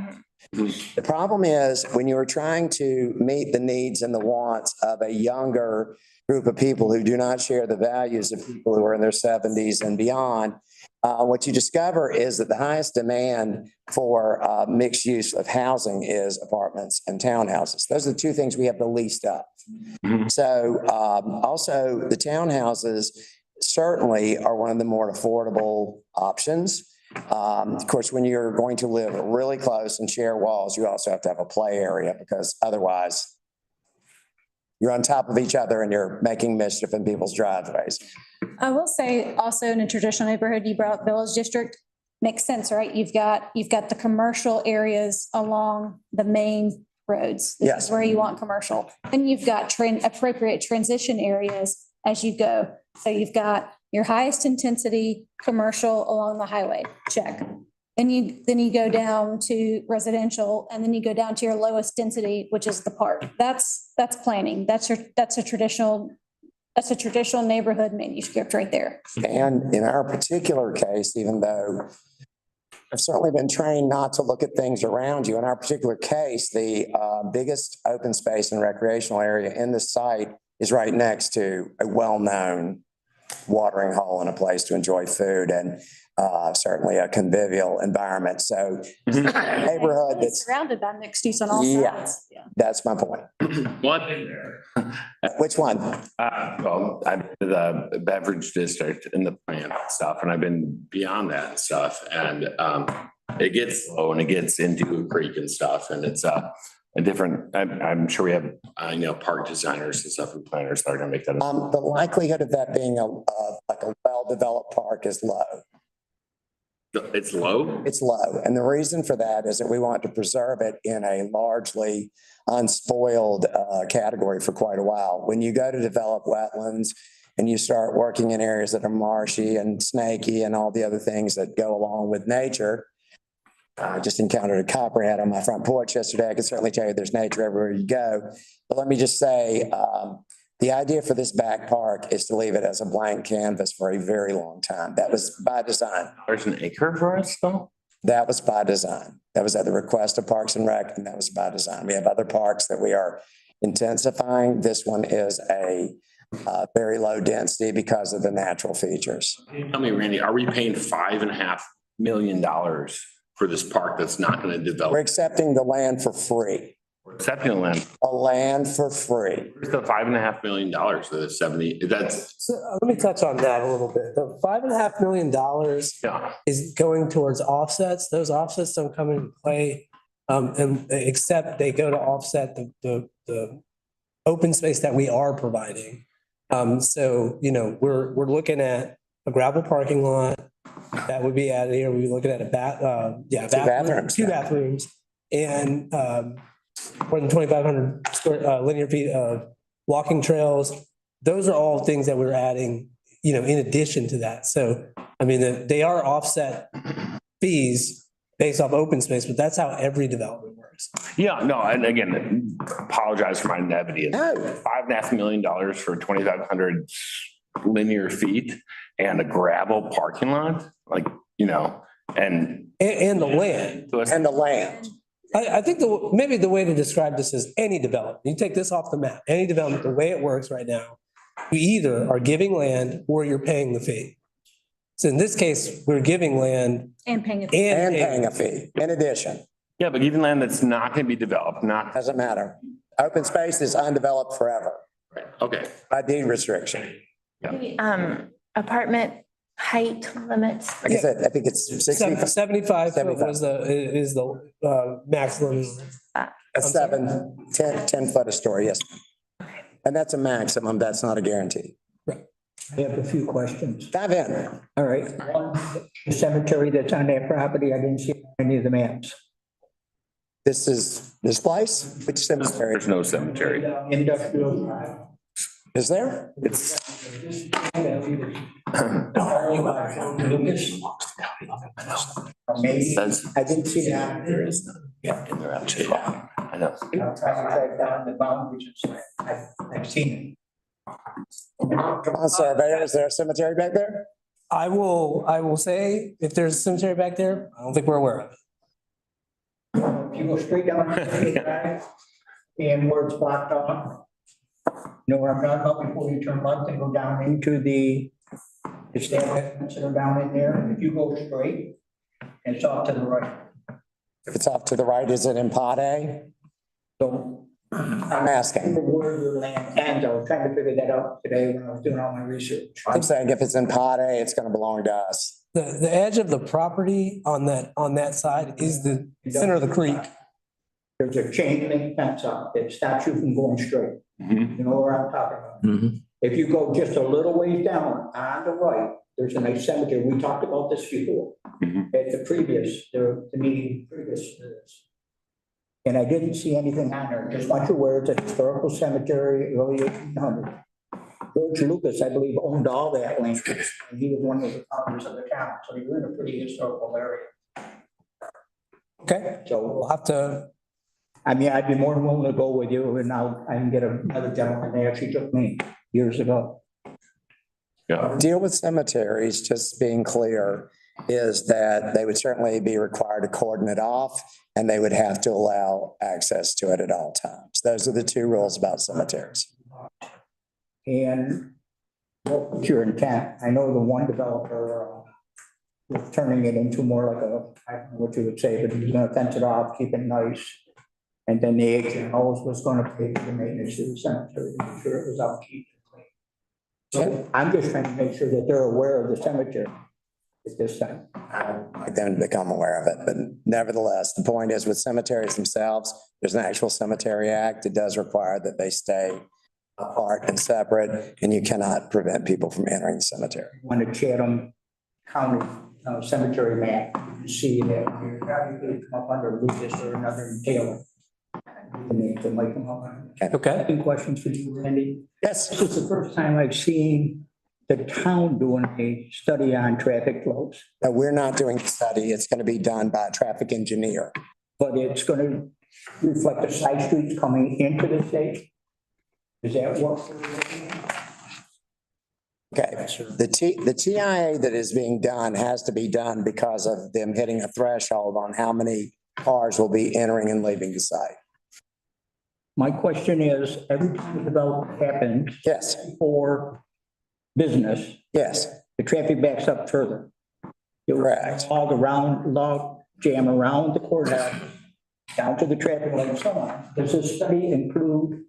The problem is when you are trying to meet the needs and the wants of a younger group of people who do not share the values of people who are in their 70s and beyond, what you discover is that the highest demand for mixed use of housing is apartments and townhouses. Those are the two things we have the least of. So also the townhouses certainly are one of the more affordable options. Of course, when you're going to live really close and share walls, you also have to have a play area, because otherwise you're on top of each other and you're making mischief in people's driveways. I will say also, in a traditional neighborhood, you brought up Village District, makes sense, right? You've got the commercial areas along the main roads. This Yes. is where you want commercial. Then you've got appropriate transition areas as you go. So you've got your highest intensity commercial along the highway, check. Then you go down to residential, and then you go down to your lowest density, which is the park. That's planning. That's a traditional neighborhood manuscript right there. And in our particular case, even though I've certainly been trained not to look at things around you, in our particular case, the biggest open space and recreational area in the site is right next to a well-known watering hole and a place to enjoy food, and certainly a convivial environment. So neighborhood that's surrounded by mixed use on all sides. Yeah. That's my point. One in there. Which one? Well, I'm in the beverage district in the plant stuff, and I've been beyond that stuff, and it gets low and it gets into a creek and stuff, and it's a different, I'm sure we have, park designers and stuff and planners that are gonna make that. The likelihood of that being like a well-developed park is low. It's low? It's low. And the reason for that is that we want to preserve it in a largely unspoiled category for quite a while. When you go to develop wetlands and you start working in areas that are marshy and snaky and all the other things that go along with nature, I just encountered a copperhead on my front porch yesterday. I can certainly tell you there's nature everywhere you go. But let me just say, the idea for this back park is to leave it as a blank canvas for a very long time. That was by design. There's an acre for us though? That was by design. That was at the request of Parks and Rec, and that was by design. We have other parks that we are intensifying. This one is a very low density because of the natural features. Tell me, Randy, are we paying $5.5 million for this park that's not going to We're develop? accepting the land for free. We're accepting the land. A land for free. Where's the $5.5 million for the 70? That's, So let me touch on that a little bit. The $5.5 million yeah. is going towards offsets. Those offsets don't come into play. And except they go to offset the open space that we are providing. So, you know, we're looking at a gravel parking lot that would be added here. We'd be looking at two bathrooms and more than 2,500 square linear feet of walking trails. Those are all things that we're adding, you know, in addition to that. So, I mean, they are offset fees based off open space, but that's how every development works. Yeah, no, and again, apologize for my naivety. No. $5.5 million for 2,500 linear feet and a gravel parking lot, like, you know, And the land. And the land. I think maybe the way to describe this is any development. You take this off the map, any development, the way it works right now, you either are giving land or you're paying the fee. So in this case, we're giving land And paying it. And paying a fee in addition. yeah, but even land that's not going to be developed, not, Doesn't matter. Open space is undeveloped forever okay. by deed restriction. Apartment height limits. Like I said, I think it's 60, 75 foot is the maximum. a 10 foot a story, yes. And that's a maximum. That's not a guarantee. I have a few questions. Dive in. All right, one, the cemetery that's on that property, I didn't see any of the maps. This is this place? Which cemetery? There's no cemetery. Industrial. Is there? It's, Maybe, says, I didn't see that. there is none. Yeah, and they're actually, I know. I'm trying to track down the boundaries, I've seen Come on, surveyor. Is there a cemetery back there? I will say, if there's a cemetery back there, I don't think we're aware of it. it. If you go straight down the drive and where it's blocked off, you know where I'm talking about before you turn left and go down into the establishments that are down in there, and if you go straight, it's off to the right. If it's off to the right, is it in pot A? So I'm asking. where your land ends, I was trying to figure that out today when I was doing all my research. I'm saying if it's in pot A, it's going to belong to us. The edge of the property on that side is the center of the creek. There's a chain link fence up that stops you from going straight. Mhm. You know where I'm talking about? If you go just a little ways down on the right, there's a nice cemetery. We talked about this before. Mhm. At the meeting previous to this. And I didn't see anything on there. Just want you aware it's a historical cemetery, early 1800. George Lucas, I believe, owned all that land. And he was one of the founders of the town. So you're in a pretty historical area. Okay, So we'll have to, I mean, I'd be more than willing to go with you, and I can get another gentleman, they actually took me years ago. Yeah. Deal with cemeteries, just being clear, is that they would certainly be required to cordon it off and they would have to allow access to it at all times. Those are the two rules about cemeteries. And what's your intent? I know the one developer was turning it into more like I don't know what you would say, but he was gonna fence it off, keep it nice. And then the HMOs was gonna pay for the maintenance of the cemetery, to make sure it was upkeep. So I'm just trying to make sure that they're aware of the cemetery at this time. I'd like them to become aware of it, but nevertheless, the point is with cemeteries themselves, there's an actual cemetery act. It does require that they stay apart and separate, and you cannot prevent people from entering the cemetery. When the Chatham County cemetery map, you can see that you're probably come up under Lucas or another Taylor. The names that might come up. okay. Any questions for you, Randy? Yes. This is the first time I've seen the town doing a study on traffic flows? We're not doing the study. It's going to be done by a traffic engineer. But it's gonna reflect the side streets coming into the state? Is that what? Okay, the TIA that is being done has to be done because of them hitting a threshold on how many cars will be entering and leaving the site. My question is, every time a development happens. Yes. For business, Yes, the traffic backs up further. correct. Log jam around the courthouse, down to the traffic light and so on. Does this study include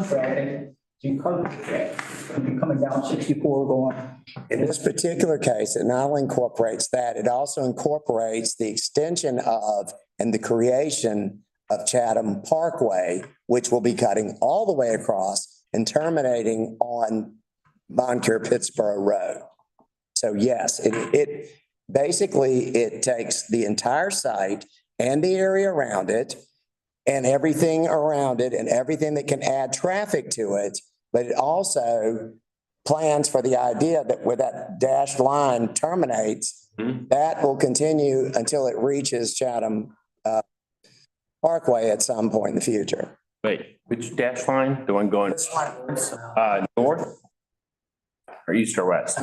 traffic? Because the traffic is gonna be coming down 64 going. In this particular case, it not only incorporates that, it also incorporates the extension of and the creation of Chatham Parkway, which will be cutting all the way across and terminating on Moncure Pittsboro Road. So yes, it basically, it takes the entire site and the area around it and everything around it and everything that can add traffic to it. But it also plans for the idea that where that dashed line terminates, that will continue until it reaches Chatham Parkway at some point in the future. Wait, which dash line? The one going north? Or east or west?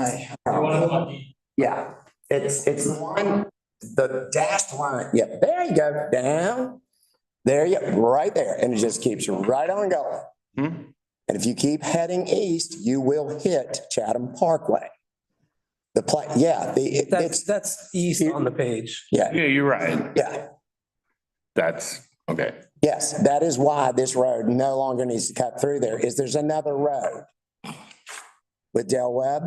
Yeah, it's the one, the dashed line. Yeah, there you go, down. There you, right there. And it just keeps right on going. And if you keep heading east, you will hit Chatham Parkway. The Plat, yeah, That's east on the page. yeah, Yeah, you're right. yeah. That's, okay. Yes, that is why this road no longer needs to cut through there, is there's another road with Del Webb.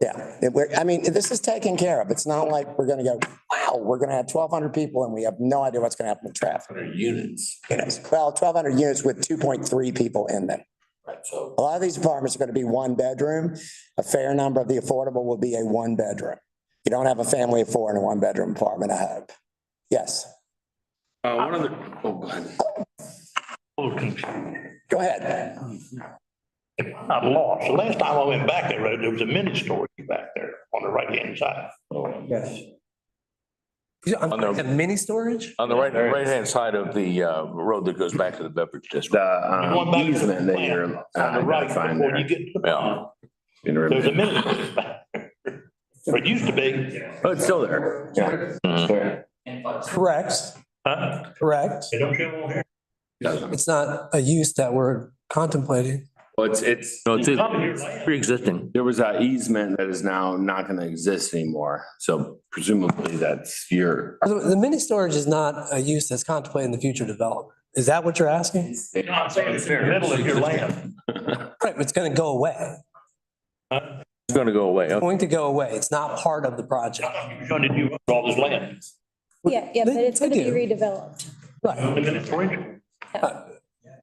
Yeah, I mean, this is taken care of. It's not like we're gonna go, wow, we're gonna have 1,200 people and we have no idea what's gonna happen with traffic. Units. Well, 1,200 units with 2.3 people in them. Right, so. A lot of these apartments are gonna be one bedroom. A fair number of the affordable will be a one bedroom. You don't have a family of four in a one bedroom apartment, I hope. Yes, One of the, oh, go ahead. go ahead. I'm lost. The last time I went back that road, there was a mini storage back there on the right-hand side. Yes. On the- The mini storage? On the right-hand side of the road that goes back to the beverage district. Going back to the Easement that you're On the right, identifying before there. you get to the Yeah. there's a mini storage back there. Or it used to be. Oh, it's still there. Yeah. Correct, Huh? correct. They don't show on here. It's not a use that we're contemplating. Well, it's, No, it's pre-existing. there was an easement that is now not gonna exist anymore. So presumably that's your, The mini storage is not a use that's contemplated in the future development. Is that what you're asking? You know, I'm saying it's in the middle of your land. Right, it's gonna go away. It's gonna go away. It's going to go away. It's not part of the project. You're trying to do all this land. Yeah, but it's They gonna be do. redeveloped. Right. The mini storage.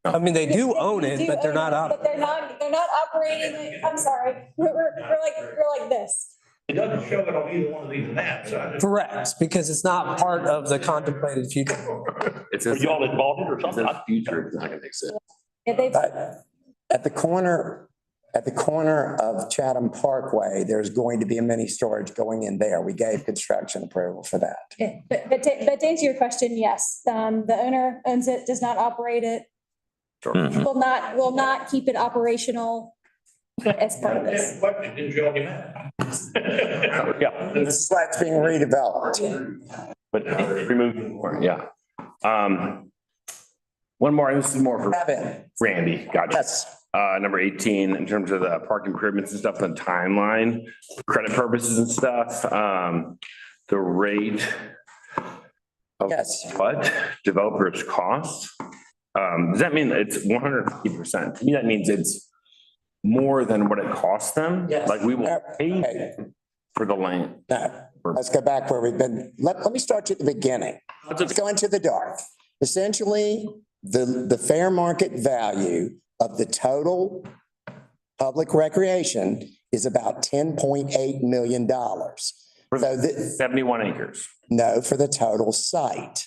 I mean, they do own it, but they're not But up. they're not operating it. I'm sorry. We're like this. It doesn't show it on either one of these maps. Correct, because it's not part of the contemplated future. it's Or y'all had bought it or something. a future, it's not gonna exist. Yeah, they've, But at the corner of Chatham Parkway, there's going to be a mini storage going in there. We gave construction approval for that. yeah, but to answer your question, yes, the owner owns it, does not operate it. Mhm. Will not keep it operational as part of this. Question, didn't show on your map. Yeah, This is why it's being redeveloped. but remove more, yeah. One more, this is more for Evan, Randy, gotcha. yes, Number 18, in terms of the park improvements and stuff, the timeline, credit purposes and stuff, the rate of yes. what developers cost? Does that mean it's 150%? To me, that means it's more than what it costs them? Yes. Like we will Okay. pay for the land. No, let's go back where we've been. Let me start you at the beginning. Let's go into the dark. Essentially, the fair market value of the total public recreation is about $10.8 million. For So 71 acres. no, for the total site.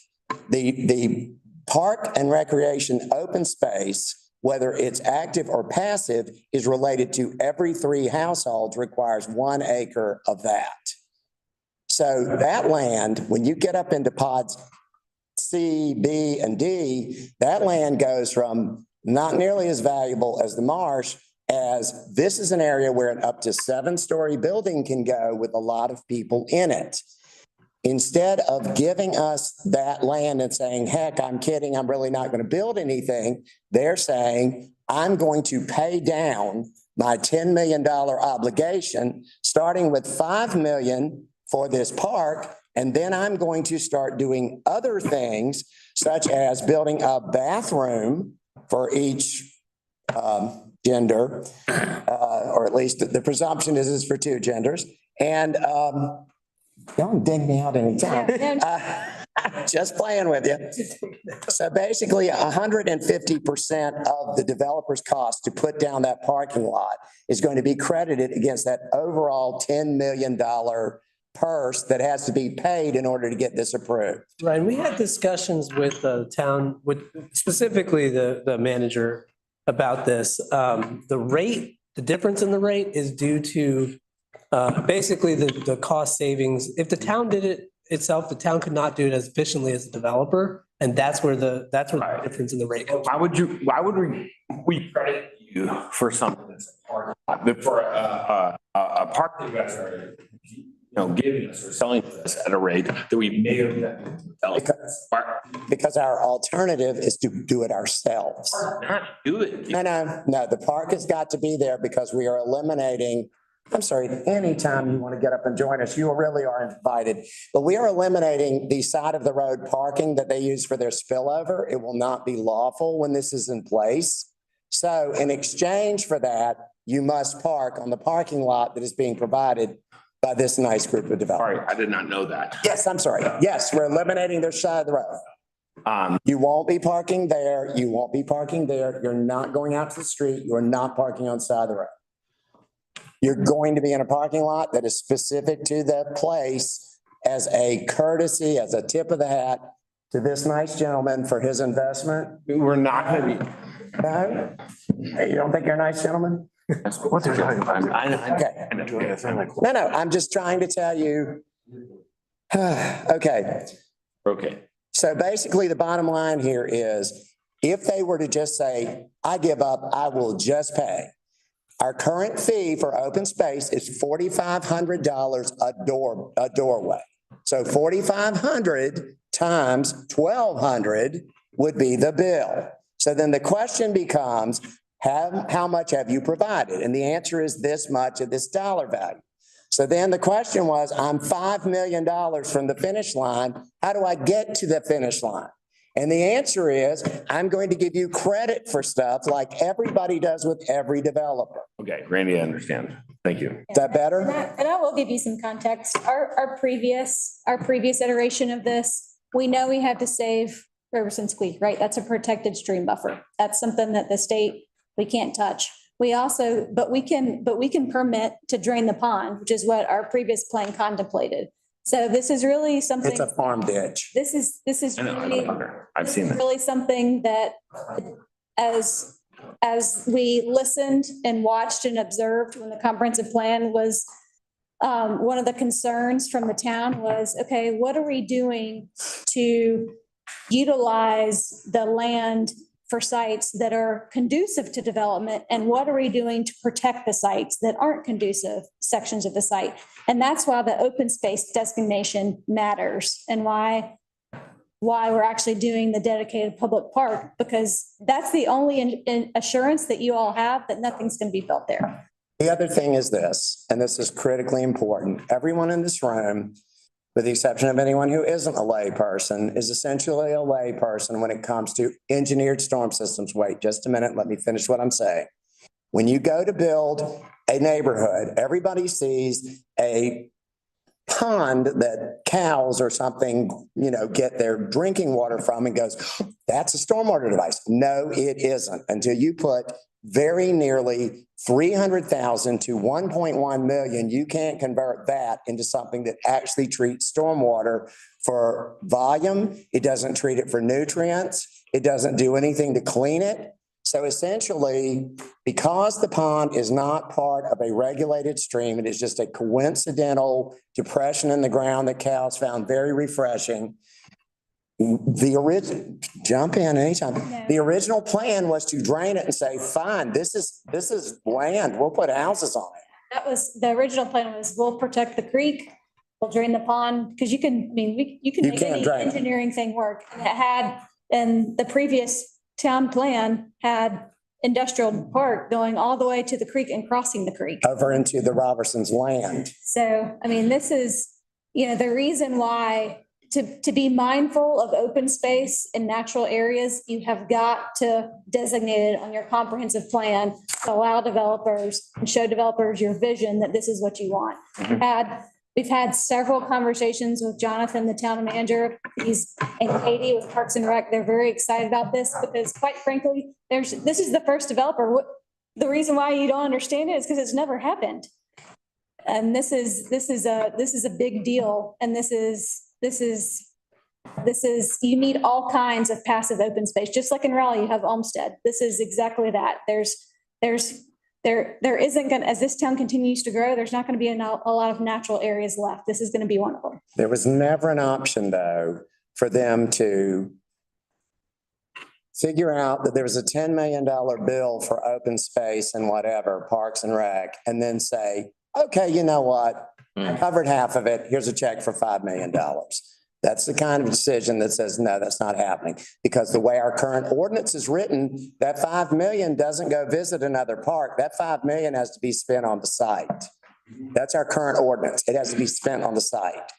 The park and recreation open space whether it's active or passive, is related to every 3 households requires 1 acre of that. So that land, when you get up into pods C, B, and D, that land goes from not nearly as valuable as the marsh, as this is an area where an up to 7-story building can go with a lot of people in it. Instead of giving us that land and saying, heck, I'm kidding, I'm really not going to build anything, they're saying, I'm going to pay down my $10 million obligation, starting with $5 million for this park, and then I'm going to start doing other things, such as building a bathroom for each gender, or at least the presumption is for 2 genders. And don't dig me out anytime. Just playing with you. So basically 150% of the developer's cost to put down that parking lot is going to be credited against that overall $10 million purse that has to be paid in order to get this approved. Right, and we had discussions with the town, with specifically the manager about this. The rate, the difference in the rate is due to basically the cost savings. If the town did it itself, the town could not do it as efficiently as a developer. And that's where the difference in the rate comes. Why would we credit you for something that's a parking lot, for a park that you guys are, giving us or selling us at a rate that we may have because our alternative is to do it ourselves. not do it. No, the park has got to be there because we are eliminating, I'm sorry, anytime you want to get up and join us, you really are invited. But we are eliminating the side of the road parking that they use for their spillover. It will not be lawful when this is in place. So in exchange for that, you must park on the parking lot that is being provided by this nice group of developers. Sorry, I did not know that. Yes, I'm sorry. Yes, we're eliminating their side of the road. You won't be parking there. You won't be parking there. You're not going out to the street. You're not parking on the side of the road. You're going to be in a parking lot that is specific to the place as a courtesy, as a tip of the hat to this nice gentleman for his investment. We're not going to be. No? Hey, you don't think you're a nice gentleman? What they're talking about. Okay. No, I'm just trying to tell you. Okay. Okay. So basically the bottom line here is if they were to just say, I give up, I will just pay. Our current fee for open space is $4,500 a doorway. So 4,500 times 1,200 would be the bill. So then the question becomes, how much have you provided? And the answer is this much of this dollar value. So then the question was, I'm $5 million from the finish line. How do I get to the finish line? And the answer is, I'm going to give you credit for stuff like everybody does with every developer. Okay, Randy, I understand. Thank you. Is that better? And I will give you some context. Our previous iteration of this, we know we had to save Robesons Creek, right? That's a protected stream buffer. That's something that the state, we can't touch. We also, but we can permit to drain the pond, which is what our previous plan contemplated. So this is really something. It's a farm ditch. This is really, I've seen that. really something that as we listened and watched and observed when the comprehensive plan was, one of the concerns from the town was, okay, what are we doing to utilize the land for sites that are conducive to development? And what are we doing to protect the sites that aren't conducive sections of the site? And that's why the open space designation matters and why we're actually doing the dedicated public park, because that's the only assurance that you all have that nothing's going to be built there. The other thing is this, and this is critically important. Everyone in this room, with the exception of anyone who isn't a lay person, is essentially a lay person when it comes to engineered storm systems. Wait just a minute. Let me finish what I'm saying. When you go to build a neighborhood, everybody sees a pond that cows or something, get their drinking water from and goes, that's a stormwater device. No, it isn't, until you put very nearly 300,000 to 1.1 million. You can't convert that into something that actually treats stormwater for volume. It doesn't treat it for nutrients. It doesn't do anything to clean it. So essentially, because the pond is not part of a regulated stream, it is just a coincidental depression in the ground that cows found very refreshing. Jump in anytime. No. The original plan was to drain it and say, fine, this is land. We'll put houses on it. That was, the original plan was we'll protect the creek, we'll drain the pond, because you can, I mean, you can You make can't any drain it. engineering thing work. And it had, and the previous town plan had industrial park going all the way to the creek and crossing the creek. Over into the Robertsons land. So, I mean, this is, the reason why to be mindful of open space in natural areas, you have got to designate it on your comprehensive plan to allow developers and show developers your vision that this is what you want. We've had several conversations with Jonathan, the town manager, and Katie with Parks and Rec. They're very excited about this because quite frankly, this is the first developer. The reason why you don't understand it is because it's never happened. And this is a big deal. And this is, you need all kinds of passive open space, just like in Raleigh, you have Olmsted. This is exactly that. There isn't gonna, as this town continues to grow, there's not gonna be a lot of natural areas left. This is gonna be one of them. There was never an option, though, for them to figure out that there was a $10 million bill for open space and whatever, Parks and Rec, and then say, okay, you know what? I covered half of it. Here's a check for $5 million. That's the kind of decision that says, no, that's not happening. Because the way our current ordinance is written, that 5 million doesn't go visit another park. That 5 million has to be spent on the site. That's our current ordinance. It has to be spent on the site.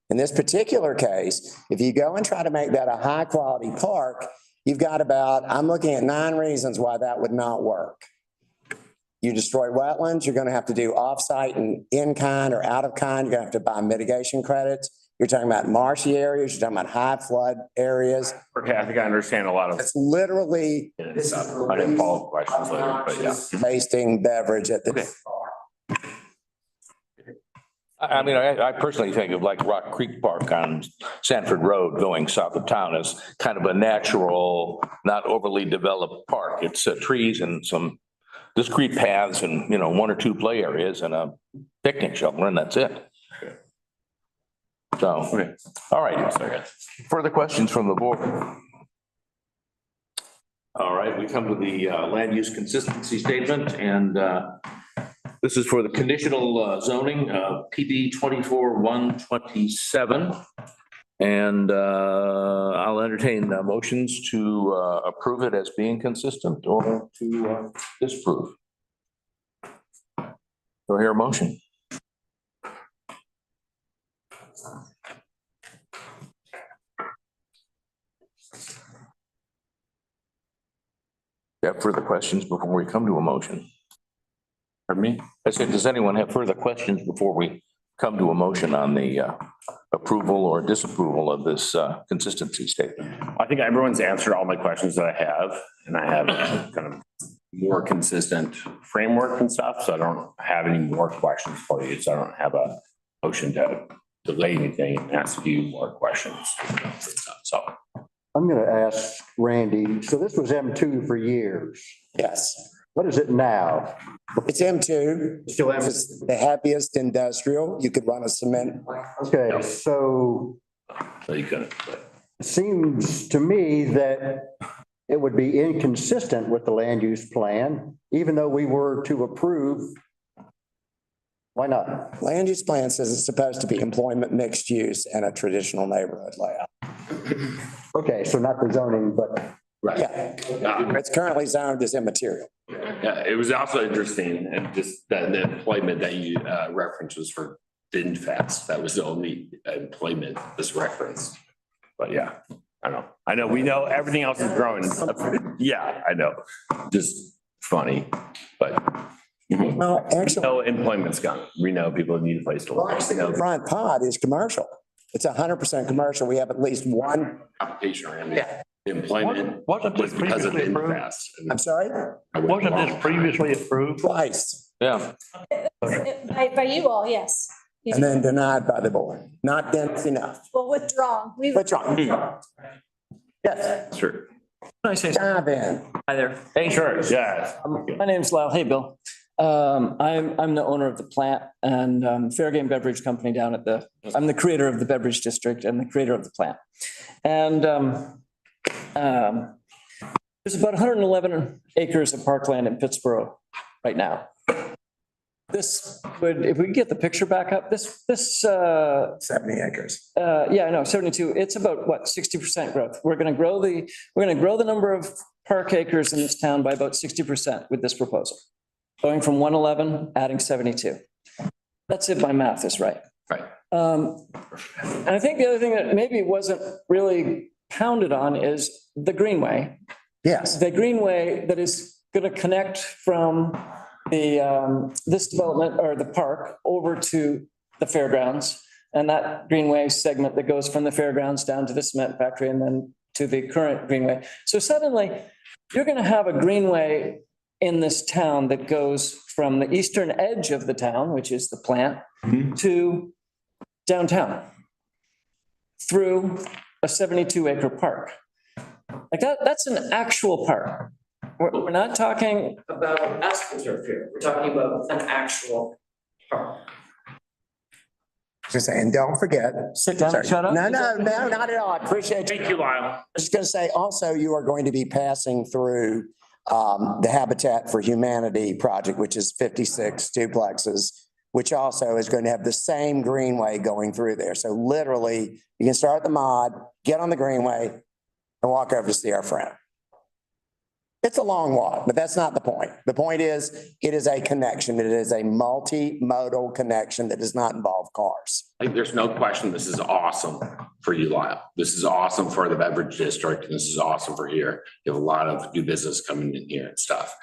In this particular case, if you go and try to make that a high quality park, you've got I'm looking at 9 reasons why that would not work. You destroy wetlands, you're going to have to do off-site and in-kind or out-of-kind. You're going to have to buy mitigation credits. You're talking about marshy areas, you're talking about high flood areas. Okay, I think I understand a lot of. It's literally. I didn't follow questions later, but yeah. Tasting beverage at the. I mean, I personally think of like Rock Creek Park on Sanford Road going south of town as kind of a natural, not overly developed park. It's trees and some discrete paths and, 1 or 2 play areas and a picnic shelter, and that's it. So, Okay. all right. Further questions from the board? All right, we come to the land use consistency statement, and this is for the conditional zoning, PB 24-127. And I'll entertain motions to approve it as being consistent or to disapprove. Do I hear a motion? You have further questions before we come to a motion? Pardon me? I said, does anyone have further questions before we come to a motion on the approval or disapproval of this consistency statement? I think everyone's answered all my questions that I have, and I have kind of more consistent framework and stuff, so I don't have any more questions for you. So I don't have a motion to delay anything and ask you more questions. So I'm going to ask Randy, so this was M2 for years. Yes. What is it now? It's M2. Still M2. It's the happiest industrial. You could run a cement. Okay, so you couldn't. it seems to me that it would be inconsistent with the land use plan, even though we were to approve. Why not? Land use plan says it's supposed to be employment mixed use and a traditional neighborhood layout. Okay, so not the zoning, but. Right. Yeah, it's currently zoned as immaterial. Yeah, it was also interesting, and just that the employment that you referenced was for VinFast. That was the only employment this referenced. But yeah, I know, we know everything else is growing and stuff. Yeah, I know. Just funny, but. Well, actually. No employment's gone. We know people need a place to live. The front pod is commercial. It's 100% commercial. We have at least one. Application around it. Employment. Wasn't this because of previously approved? VinFast. I'm sorry? Wasn't this previously approved? Twice. Yeah. By you all, yes. And then denied by the board. Not dense enough. Well, withdrawn. Withdrawn. Yes. Sure. I say Dive in. hi there? Hey, sure. Yes. My name's Lyle. Hey, Bill. I'm the owner of the Plat and Fair Game Beverage Company down at I'm the creator of the beverage district and the creator of the Plat. And there's about 111 acres of parkland in Pittsburgh right now. This would, if we could get the picture back up, 70 acres. Yeah, I know, 72. It's about what, 60% growth. We're gonna grow the number of park acres in this town by about 60% with this proposal. Going from 111, adding 72. That's if my math is right. Right. And I think the other thing that maybe wasn't really pounded on is the greenway. Yes. The greenway that is gonna connect from this development or the park over to the fairgrounds. And that greenway segment that goes from the fairgrounds down to the cement factory and then to the current greenway. So suddenly you're going to have a greenway in this town that goes from the eastern edge of the town, which is the plant, to downtown through a 72-acre park. Like that's an actual park. We're not talking about astroturf here. We're talking about an actual park. Just saying, don't forget. Sit down and shut up. No, not at all. I appreciate you. Thank you, Lyle. I was just going to say, also, you are going to be passing through the Habitat for Humanity project, which is 56 duplexes, which also is going to have the same greenway going through there. So literally, you can start the mod, get on the greenway, and walk over to see our friend. It's a long walk, but that's not the point. The point is, it is a connection. It is a multimodal connection that does not involve cars. I think there's no question this is awesome for you, Lyle. This is awesome for the beverage district, and this is awesome for here. You have a lot of new business coming in here and stuff.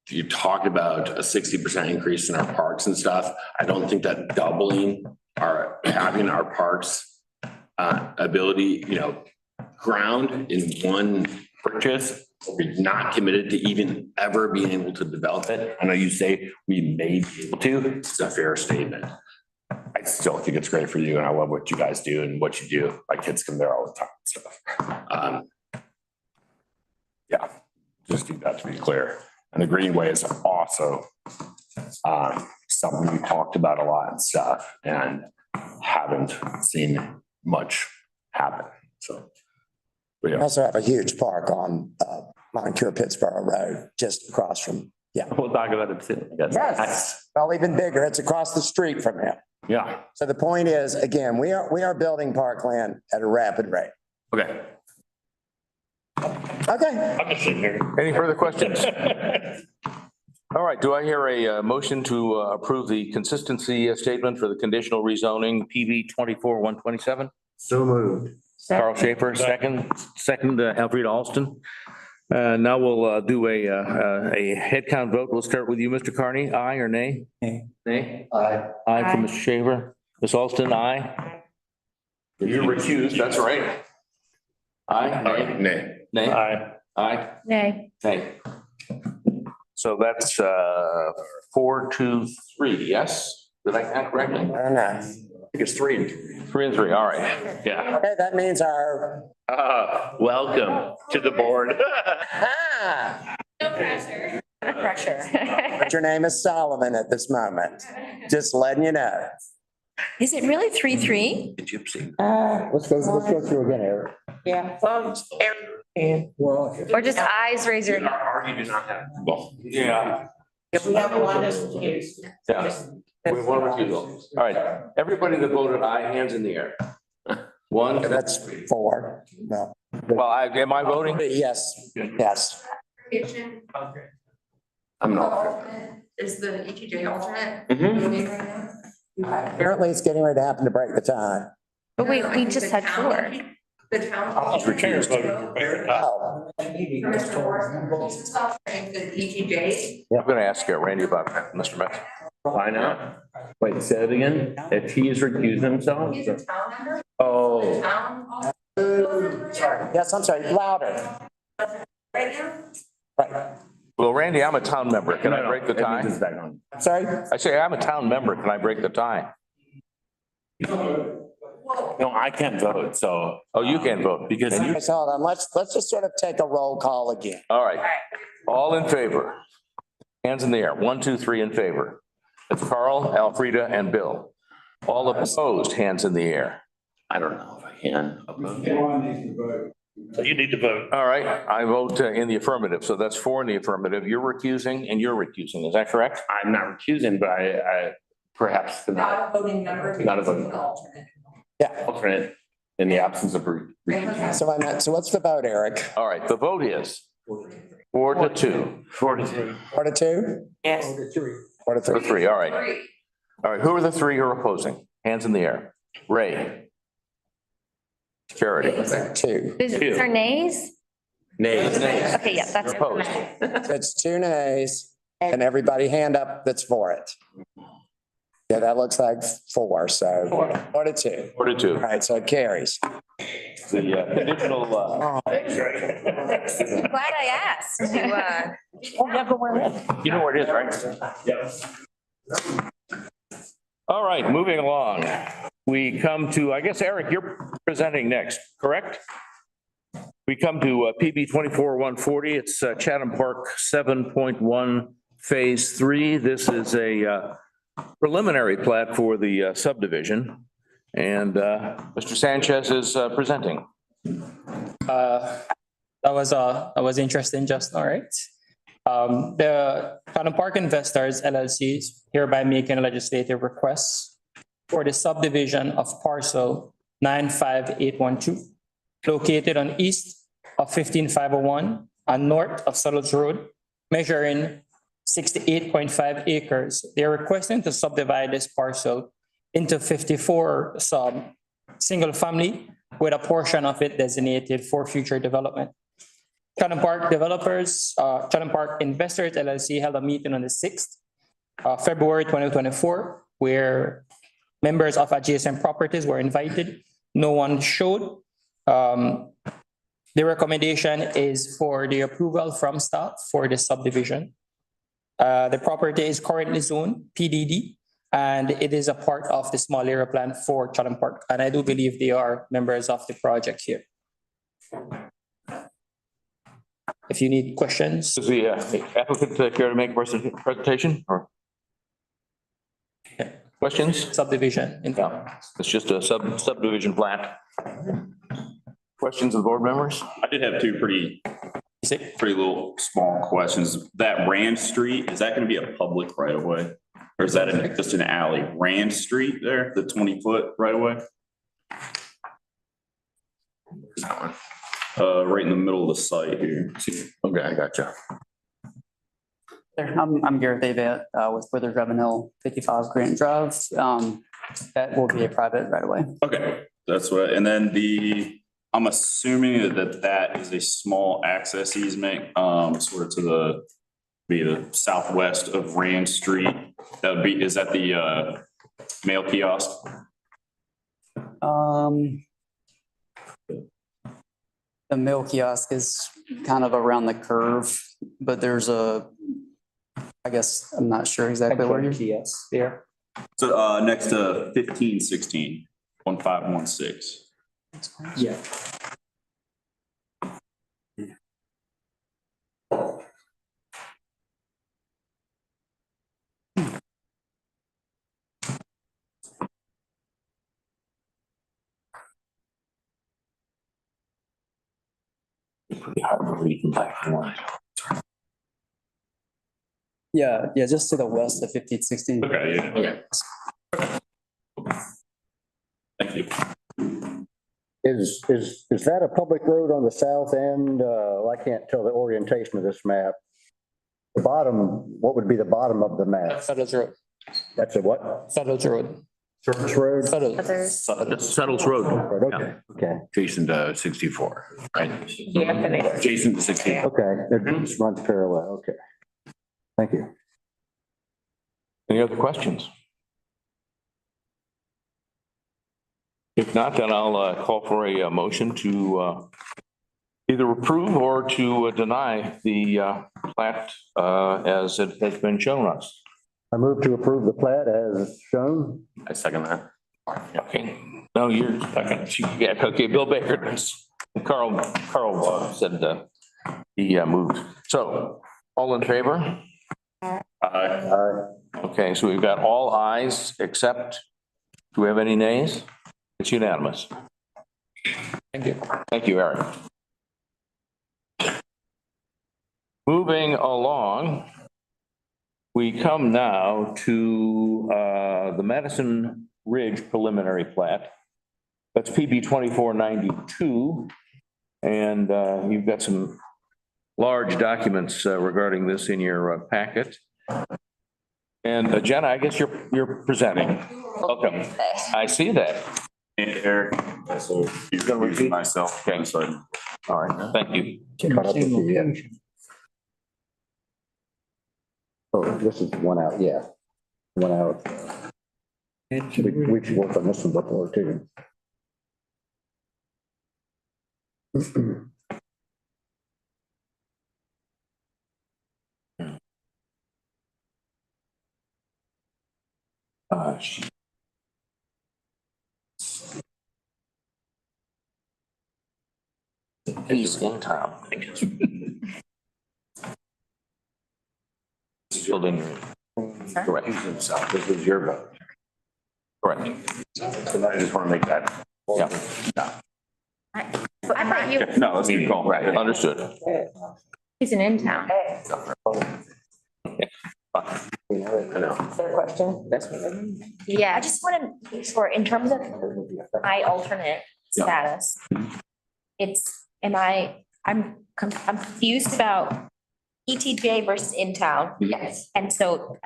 You talked about a 60% increase in our parks and stuff. I don't think that doubling having our parks ability, ground in one purchase. We're not committed to even ever being able to develop it. I know you say we may be able to. It's a fair statement. I still think it's great for you, and I love what you guys do and what you do. My kids come there all the time and stuff. Yeah, just need that to be clear. And the greenway is also something we talked about a lot and stuff, and haven't seen much happen. So. We also have a huge park on Moncure Pittsburgh Road, just across from, We'll talk about it soon. Yes. Well, even bigger. It's across the street from him. Yeah. So the point is, again, we are building parkland at a rapid rate. Okay. Okay. I'm just sitting here. Any further questions? All right, do I hear a motion to approve the consistency statement for the conditional rezoning PV 24-127? So moved. Carl Schaefer, second, Alfreda Alston. Now we'll do a head count vote. We'll start with you, Mr. Carney. Aye or nay? Nay? Aye. Aye from Mr. Schaefer. Ms. Alston, aye. You're recused, that's right. Aye? Nay. Nay? Aye. Aye? Nay. Nay. So that's 4-2-3, yes? Did I count correctly? I don't know. I think it's 3-3. 3-3, all right, yeah. Okay, that means our. Welcome to the board. No pressure. No pressure. But your name is Solomon at this moment. Just letting you know. Is it really 3-3? Gypsy. Let's go through again, Eric. Yeah. And we're all here. Or just eyes, raise your. You do not have. Well, yeah. We have a lot of years. Yeah. We have one recusal. All right, everybody that voted aye, hands in the air. One. That's 4. No. Well, am I voting? Yes, yes. I'm not. Is the ETJ alternate? Mhm. Right now? Apparently it's getting ready to happen to break the tie. But wait, we just had 4. The town. I'll just return voted for Barrett. Oh, Mr. Morrison's alternate, the ETJ. I'm gonna ask Randy about that, Mr. Metz. Why not? Wait, say it again. If he's recused himself? He's a town member. Oh, Town. yes, I'm sorry, louder. Right now? Right. well, Randy, I'm a town member. Can I break the tie? Sorry? I say I'm a town member. Can I break the tie? Well, No, I can't vote, so. Oh, you can't vote because you, Hold on, let's just sort of take a roll call again. all right. All in favor? Hands in the air. 1, 2, 3 in favor. It's Carl, Alfreda, and Bill. All opposed, hands in the air. I don't know if I can. So you need to vote. All right, I vote in the affirmative. So that's 4 in the affirmative. You're recusing and you're recusing. Is that correct? I'm not recusing, but I perhaps Not a voting member. Not a voting An alternate. Yeah, alternate in the absence of recusing. so what's the vote, Eric? All right, the vote is 4 to 2. 4 to 3. 4 to 2? Yes. 4 to 3. 3, all right. All right, who are the 3 who are opposing? Hands in the air. Ray. Charity. 2. Is there nays? Nays. Okay, yeah, that's. You're opposed. It's 2 nays and everybody hand up that's for it. Yeah, that looks like 4, so 4 to 2. 4 to 2. All right, so it carries. The conditional, Glad I asked. you know where it is, right? All right, moving along. We come to, I guess, Eric, you're presenting next, correct? We come to PB 24-140. It's Chatham Park 7.1 Phase 3. This is a preliminary plat for the subdivision. And Mr. Sanchez is presenting. That was interesting just now, right? The Chatham Park Investors LLC is hereby making a legislative request for the subdivision of parcel 95812, located on east of 15501 and north of Suttles Road, measuring 68.5 acres. They're requesting to subdivide this parcel into 54 single family with a portion of it designated for future development. Chatham Park Developers, Chatham Park Investors LLC held a meeting on the 6th of February 2024, where members of adjacent properties were invited. No one showed. The recommendation is for the approval from staff for the subdivision. The property is currently zoned PDD, and it is a part of the small area plan for Chatham Park. And I do believe they are members of the project here. If you need questions. Does the applicant care to make a presentation or? Questions? Subdivision. It's just a subdivision plat. Questions of the board members? I did have 2 pretty little small questions. That Rand Street, is that going to be a public right of way? Or is that just an alley? Rand Street there, the 20-foot right of way? Right in the middle of the site here. Okay, I gotcha. I'm Garrett David with Withers Revenue, 55 Grant Drive. That will be a private right away. Okay, that's what, and then I'm assuming that is a small access easement, sort of to the southwest of Rand Street. Is that the mail kiosk? The mail kiosk is kind of around the curve, but there's I guess, I'm not sure exactly where you're. Yes, there. So next to 1516, 1516. Yeah. Pretty hard to read in black and white. Yeah, just to the west of 1516. Okay, yeah, okay. Thank you. Is that a public road on the south end? I can't tell the orientation of this map. The bottom, what would be the bottom of the map? Suttles Road. That's a what? Suttles Road. Church Road? Settles Road. Okay. Jason to 64, right? Yeah. Jason to 64. Okay, it just runs parallel. Okay. Thank you. Any other questions? If not, then I'll call for a motion to either approve or to deny the plat as it has been shown us. I move to approve the plat as shown. I second that. Okay, No, you're second. Yeah, okay, Bill Baker. Carl said he moved. So all in favor? Okay, so we've got all ayes except, do we have any nays? It's unanimous. Thank you. Thank you, Eric. Moving along, we come now to the Madison Ridge preliminary plat. That's PB 2492. And you've got some large documents regarding this in your packet. And Jenna, I guess you're presenting. Welcome. I see that. And Eric, also using myself. Okay, sorry. All right, thank you. Oh, this is one out, yeah. One out. We should work on this one before too. He's in town. Building. Correct. This is your vote. Correct. So I just want to make that. Yeah. I thought you, No, let's keep going. Right, understood. he's an in-town. Fair question. Yeah, I just want to make sure in terms of my alternate status. I'm confused about ETJ versus in-town. Yes. And so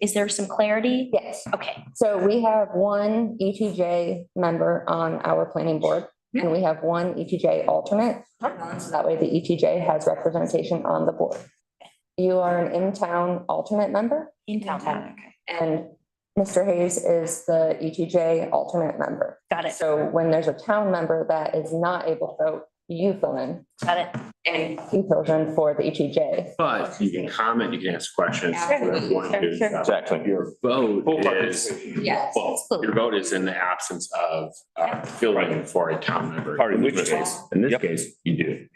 is there some clarity? Yes. Okay. So we have one ETJ member on our planning board and we have one ETJ alternate. So that way the ETJ has representation on the board. You are an in-town alternate member. In-town. And Mr. Hayes is the ETJ alternate member. Got it. So when there's a town member that is not able to vote, you fill in. Got it. And he fills in for the ETJ. But you can comment, you can ask questions. whatever you want to do. Sure. Exactly. Your vote is, Yes. well, your vote is in the absence of filling for a town member. Part of In which which case, in this case, you do.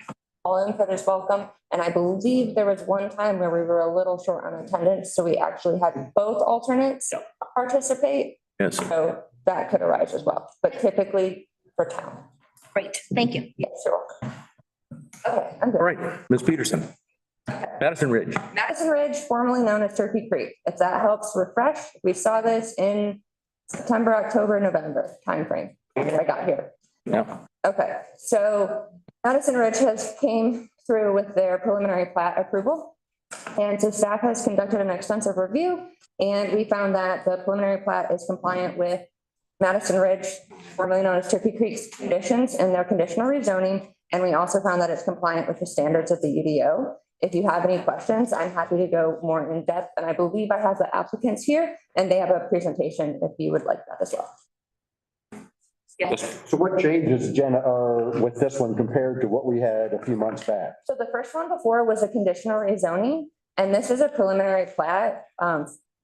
All input is welcome. And I believe there was one time where we were a little short on attendance, so we actually had both alternates participate. Yes. So that could arise as well, but typically for town. Great. Thank you. Yes, you're welcome. Okay, I'm good. All right, Ms. Peterson. Madison Ridge. Madison Ridge, formerly known as Turkey Creek. If that helps refresh, we saw this in September, October, November timeframe when I got here. Yeah. Okay, so Madison Ridge has came through with their preliminary plat approval. And so staff has conducted an extensive review and we found that the preliminary plat is compliant with Madison Ridge, formerly known as Turkey Creek's conditions and their conditional rezoning. And we also found that it's compliant with the standards of the UDO. If you have any questions, I'm happy to go more in depth. And I believe I have the applicants here and they have a presentation if you would like that as well. Yes. So what changes, Jenna, are with this one compared to what we had a few months back? So the first one before was a conditional rezoning, and this is a preliminary plat.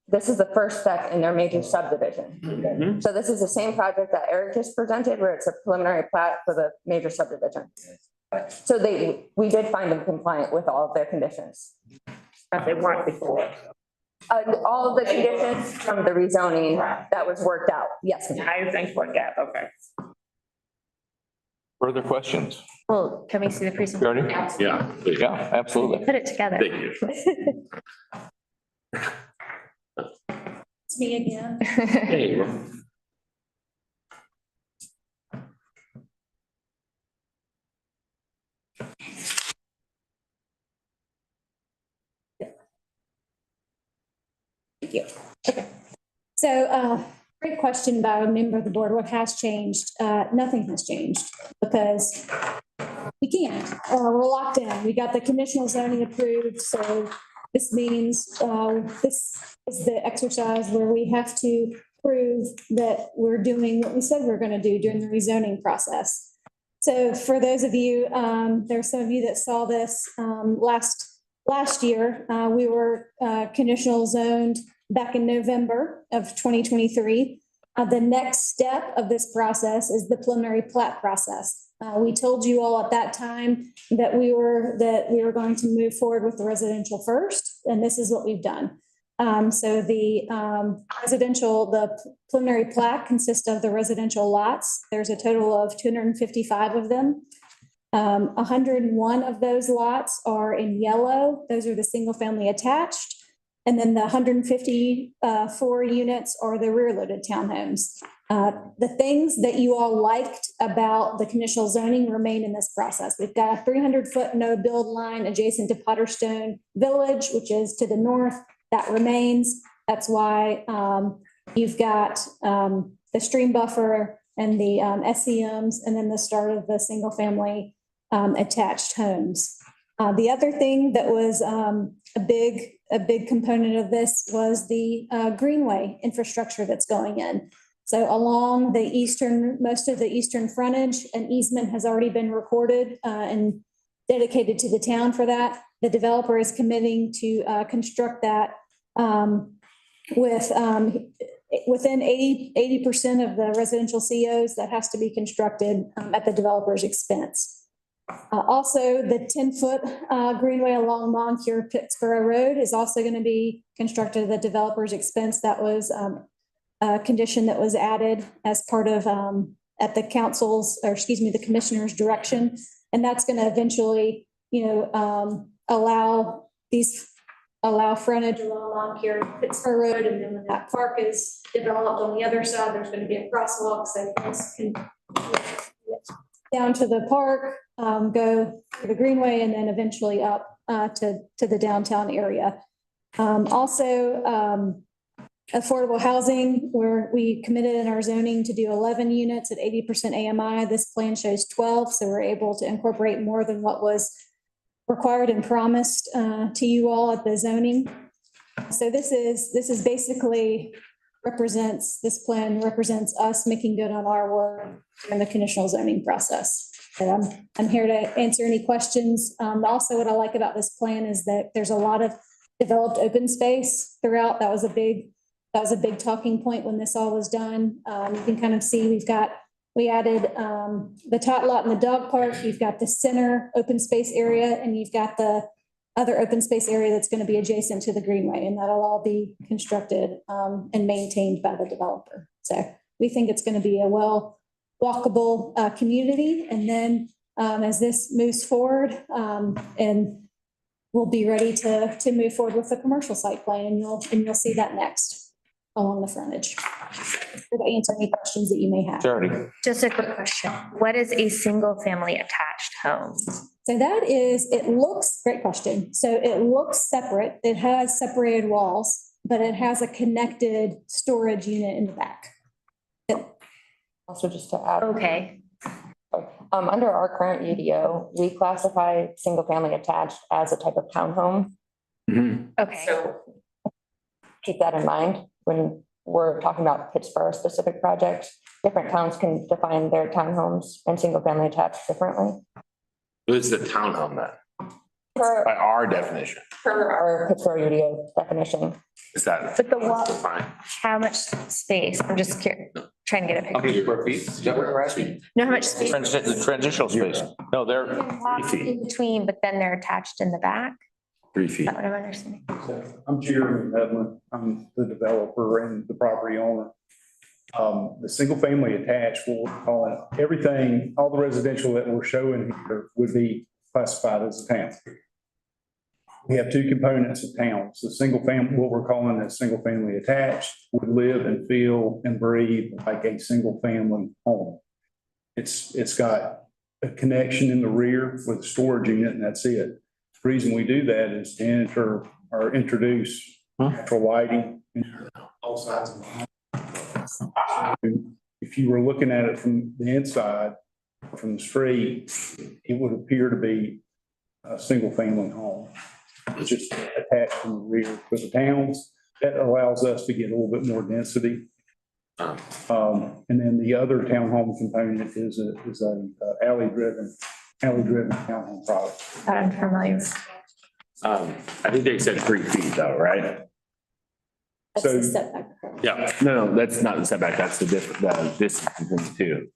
This is the first step in their major subdivision. So this is the same project that Eric just presented, where it's a preliminary plat for the major subdivision. So we did find them compliant with all of their conditions. But they weren't before. All of the conditions from the rezoning that was worked out. Yes, ma'am. How do things work out? Okay. Further questions? Well, can we see the presentation? Yeah. Yeah, absolutely. Put it together. Thank you. It's me again. Hey, Thank you. Okay. So, great question by a member of the board. What has changed? Nothing has changed because we can't. We're locked in. We got the conditional zoning approved. So this means this is the exercise where we have to prove that we're doing what we said we're going to do during the rezoning process. So for those of you, there are some of you that saw this last year. We were conditional zoned back in November of 2023. The next step of this process is the preliminary plat process. We told you all at that time that we were going to move forward with the residential first, and this is what we've done. So the preliminary plat consists of the residential lots. There's a total of 255 of them. 101 of those lots are in yellow. Those are the single family attached. And then the 154 units are the rear loaded townhomes. The things that you all liked about the conditional zoning remain in this process. We've got a 300-foot no build line adjacent to Potterstone Village, which is to the north. That remains. That's why you've got the stream buffer and the SEMs, and then the start of the single family attached homes. The other thing that was a big component of this was the greenway infrastructure that's going in. So along the most of the eastern frontage, an easement has already been recorded and dedicated to the town for that. The developer is committing to construct that within 80% of the residential COs that has to be constructed at the developer's expense. Also, the 10-foot greenway along Moncure Pittsboro Road is also going to be constructed at the developer's expense. That was a condition that was added as part of at the the commissioner's direction. And that's going to eventually, allow frontage along Moncure Pittsboro Road. And then when that park is developed on the other side, there's going to be a crosswalk so folks can down to the park, go to the greenway, and then eventually up to the downtown area. Also, affordable housing, where we committed in our zoning to do 11 units at 80% AMI. This plan shows 12, so we're able to incorporate more than what was required and promised to you all at the zoning. So this is basically this plan represents us making good on our word in the conditional zoning process. And I'm here to answer any questions. Also, what I like about this plan is that there's a lot of developed open space throughout. That was a big talking point when this all was done. You can kind of see we added the tot lot and the dog park. You've got the center open space area, and you've got the other open space area that's going to be adjacent to the greenway, and that'll all be constructed and maintained by the developer. So we think it's going to be a walkable community. And then as this moves forward, and we'll be ready to move forward with the commercial site plan, and you'll see that next along the frontage. To answer any questions that you may have. Charity. Just a quick question. What is a single family attached home? So great question. So it looks separate. It has separated walls, but it has a connected storage unit in the back. Also, just to add. Okay. Under our current UDO, we classify single family attached as a type of townhome. Okay. So keep that in mind when we're talking about Pittsboro specific projects. Different towns can define their townhomes and single family attached differently. It's the townhome then, Per by our definition. our Pittsboro UDO definition. Is that? But the wall, fine? how much space? I'm just curious, trying to get a How many picture. square feet? Is that what we're asking? Know how much space? The transitional space. No, You can walk 3 feet. in between, but then they're attached in the back. 3 Is feet. that what I'm understanding? I'm Jeremy Medlin. I'm the developer and the property owner. The single family attached, what we're calling everything, all the residential that we're showing here would be classified as a town. We have two components of towns. The single family, what we're calling a single family attached, would live and feel and breathe like a single family home. It's got a connection in the rear with a storage unit, and that's it. The reason we do that is to enter or introduce natural lighting in all sides of the home. If you were looking at it from the inside, from the street, it would appear to be a single family home. It's just attached from the rear. For the towns, that allows us to get a little bit more density. And then the other townhome component is a alley-driven townhome product. That I'm familiar with. I think they said 3 feet though, right? That's So the setback. Yeah, no, that's not the setback, that's the distance between the two,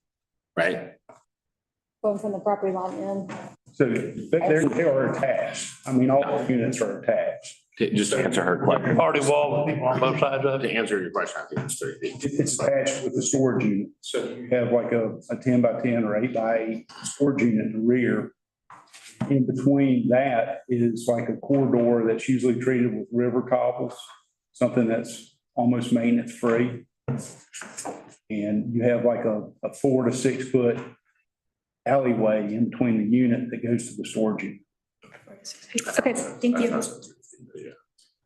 right? Going from the property line in. So they are attached. I mean, all the units are attached. Just to answer her question. Party wall with people on both sides of To it. answer your question, I think it's 30 feet. It's attached with the storage unit. So you have like a 10 by 10 or 8 by 8 storage unit in the rear. In between that is like a corridor that's usually treated with river cobbles, something that's almost maintenance free. And you have like a 4 to 6 foot alleyway in between the unit that goes to the storage unit. Okay, thank you.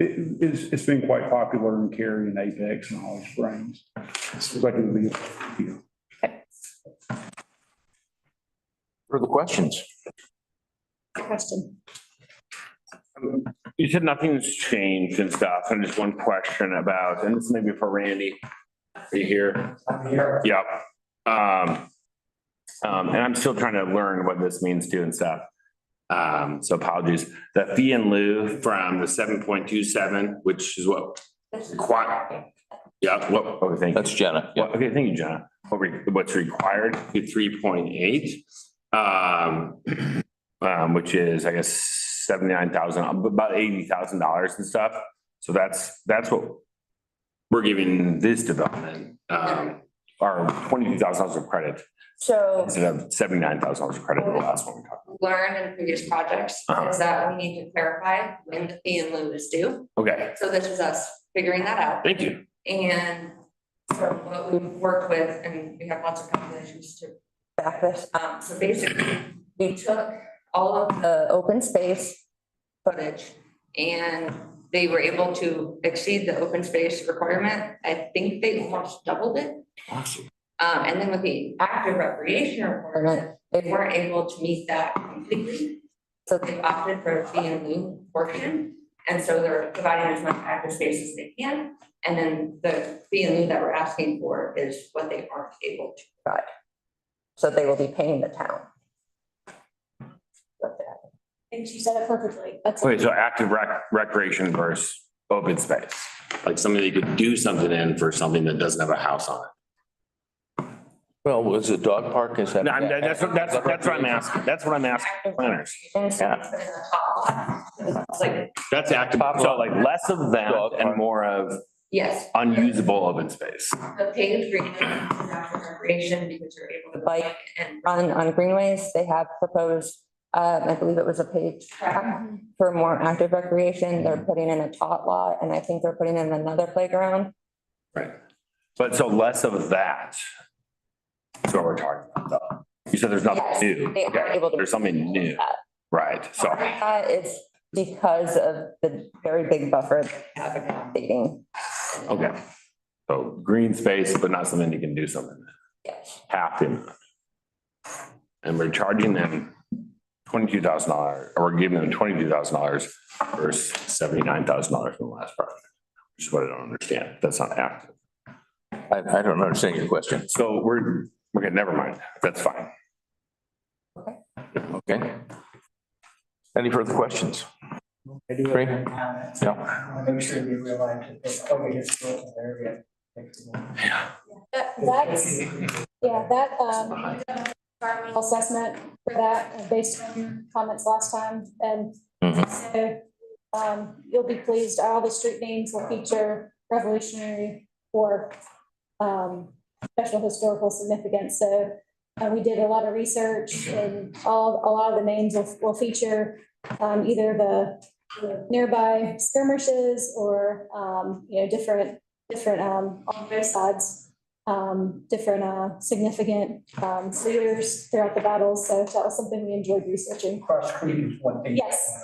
It's been quite popular in Cary and Apex and Holly Springs. It's like it would be. Further questions? Question. You said nothing's changed and stuff, and just one question about, and this may be for Randy. Are you here? I'm here. Yep. And I'm still trying to learn what this means too and stuff. So apologies. The fee in lieu from the 7.27, which is what? Yeah, what, okay, thank you. That's Jenna. Well, okay, thank you, Jenna. What's required, 3.8. Which is, I guess, 79,000, about $80,000 and stuff. So that's what we're giving this development, our $22,000 of credit. So Instead of $79,000 of credit, the last one we talked about. learned in previous projects is that we need to clarify when the fee in lieu is due. Okay, So this is us figuring that out. thank you. And so what we've worked with, and we have lots of calculations to back this up. So basically, we took all of the open space footage and they were able to exceed the open space requirement. I think they almost doubled it. Awesome. And then with the active recreation requirement, they weren't able to meet that completely. So they opted for a fee in lieu portion. And so they're providing as much active space as they can. And then the fee in lieu that we're asking for is what they aren't able to provide. So they will be paying the town. And she said it perfectly. That's. Okay, so active recreation versus open space, like something you could do something in for something that doesn't have a house on it. Well, was it dog park? Is that? No, that's what I'm asking. That's what I'm asking planners. Yeah. That's active, so like less of that and more of Yes. unusable open space. The paved greenway is active recreation because you're able to bike and run on greenways. They have proposed, I believe it was a paved track for more active recreation. They're putting in a tot lot and I think they're putting in another playground. Right. But so less of that. That's what we're talking about though. You said there's nothing Yes, new. they are Okay, able to there's something new. that. Right, so. It's because of the very big buffer they have accommodating. Okay. So green space, but not something you can do something. Yes. Half in. And we're charging them $22,000, or we're giving them $22,000 versus $79,000 from the last project. Which is what I don't understand. That's not active. I don't understand your question. So okay, never mind. That's fine. Okay. Any further questions? I do have Great. one comment. Yeah. I want to make sure we realize that it's probably just built in area. That's, yeah, that, environmental assessment for that, based on your comments last time, and so, you'll be pleased, all the street names will feature revolutionary or, special historical significance, so, we did a lot of research, and a lot of the names will feature, either the nearby skirmishes or, different, on both sides, different, significant, leaders throughout the battles. So that was something we enjoyed researching. Cross Creek is one thing. Yes.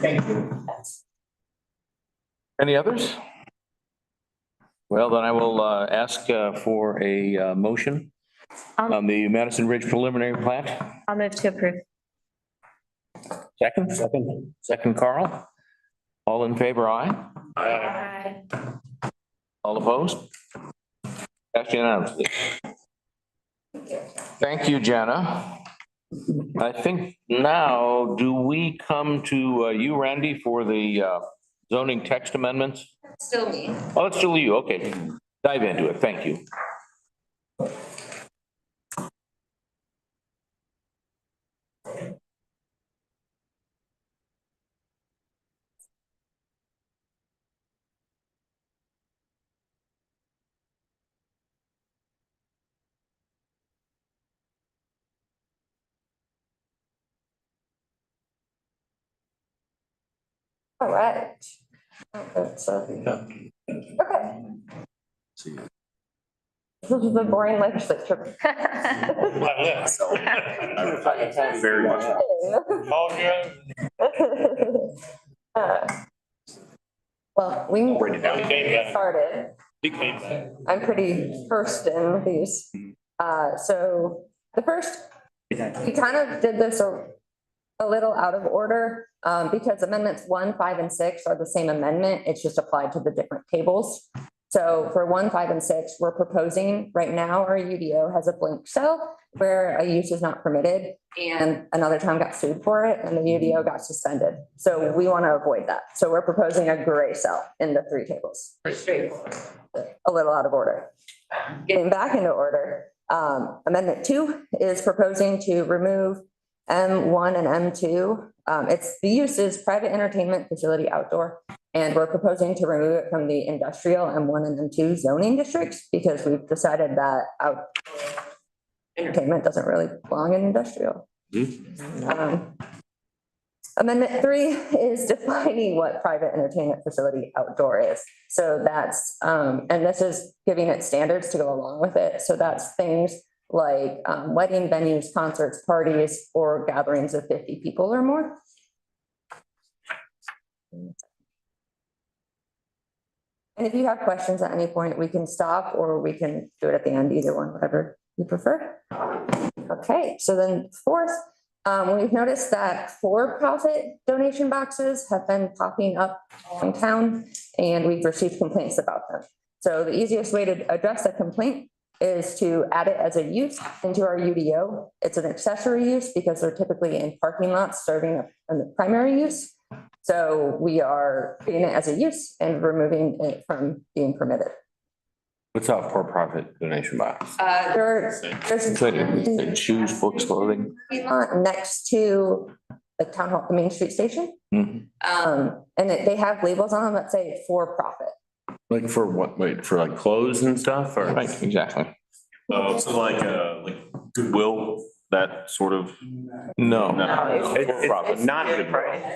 Thank you. Any others? Well, then I will ask for a motion on the Madison Ridge preliminary plat. I'll move to approve. Second, Carl. All in favor, aye? Aye. All opposed? That's unanimous. Thank you, Jenna. I think now, do we come to you, Randy, for the zoning text amendments? Still me. Oh, it's still you. Okay. Dive into it. Thank you. All right. Okay. This is a boring legislature. Very much. Well, we can get started. I'm pretty versed in these. So the first, we kind of did this a little out of order because amendments 1, 5, and 6 are the same amendment. It's just applied to the different tables. So for 1, 5, and 6, we're proposing right now our UDO has a blank cell where a use is not permitted, and another town got sued for it and the UDO got suspended. So we want to avoid that. So we're proposing a gray cell in the 3 tables. Straightforward. A little out of order. Getting back into order, amendment 2 is proposing to remove M1 and M2. It's the use is private entertainment facility outdoor. And we're proposing to remove it from the industrial M1 and M2 zoning districts because we've decided that entertainment doesn't really belong in industrial. Amendment 3 is defining what private entertainment facility outdoor is. So that's, and this is giving it standards to go along with it. So that's things like wedding venues, concerts, parties, or gatherings of 50 people or more. And if you have questions at any point, we can stop or we can do it at the end, either one, whatever you prefer. Okay, so then 4th, we've noticed that for-profit donation boxes have been popping up in town and we've received complaints about them. So the easiest way to address a complaint is to add it as a use into our UDO. It's an accessory use because they're typically in parking lots serving a primary use. So we are treating it as a use and removing it from being permitted. What's a for-profit donation box? There's shoes, books, clothing. next to the town hall, the Main Street station. And they have labels on them that say for profit. Like for what, wait, for like clothes and stuff or? Right, exactly. So like Goodwill, that sort of. No. For profit, not good. I'm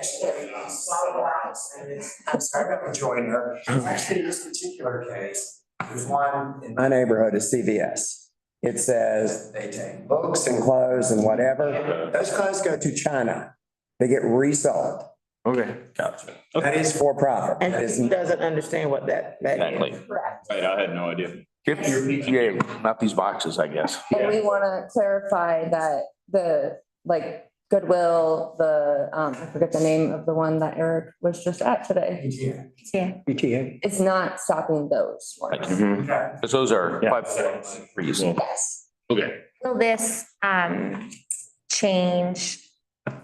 sorry about joining her. Actually, in this particular case, there's one in my neighborhood is CVS. It says they take books and clothes and whatever. Those clothes go to China. They get resold. Okay, gotcha. That is for profit. And That is he doesn't understand what that Exactly. is. Right, I had no idea. If your PTA, not these boxes, I guess. And we want to clarify that the, like Goodwill, I forget the name of the one that Eric was just at today. PTA. It's not stopping those ones. Because those are 5 reasons. Yes. Okay. Will this change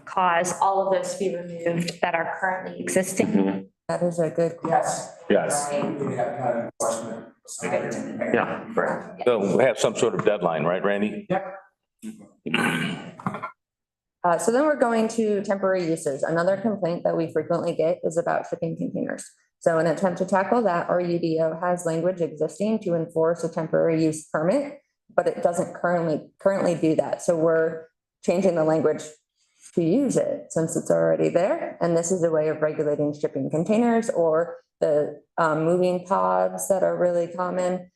cause all of those to be removed that are currently existing? That is a good question. Yes. Yeah, right. So we have some sort of deadline, right, Randy? So then we're going to temporary uses. Another complaint that we frequently get is about shipping containers. So in an attempt to tackle that, our UDO has language existing to enforce a temporary use permit, but it doesn't currently do that. So we're changing the language to use it since it's already there. And this is a way of regulating shipping containers or the moving pods that are really common.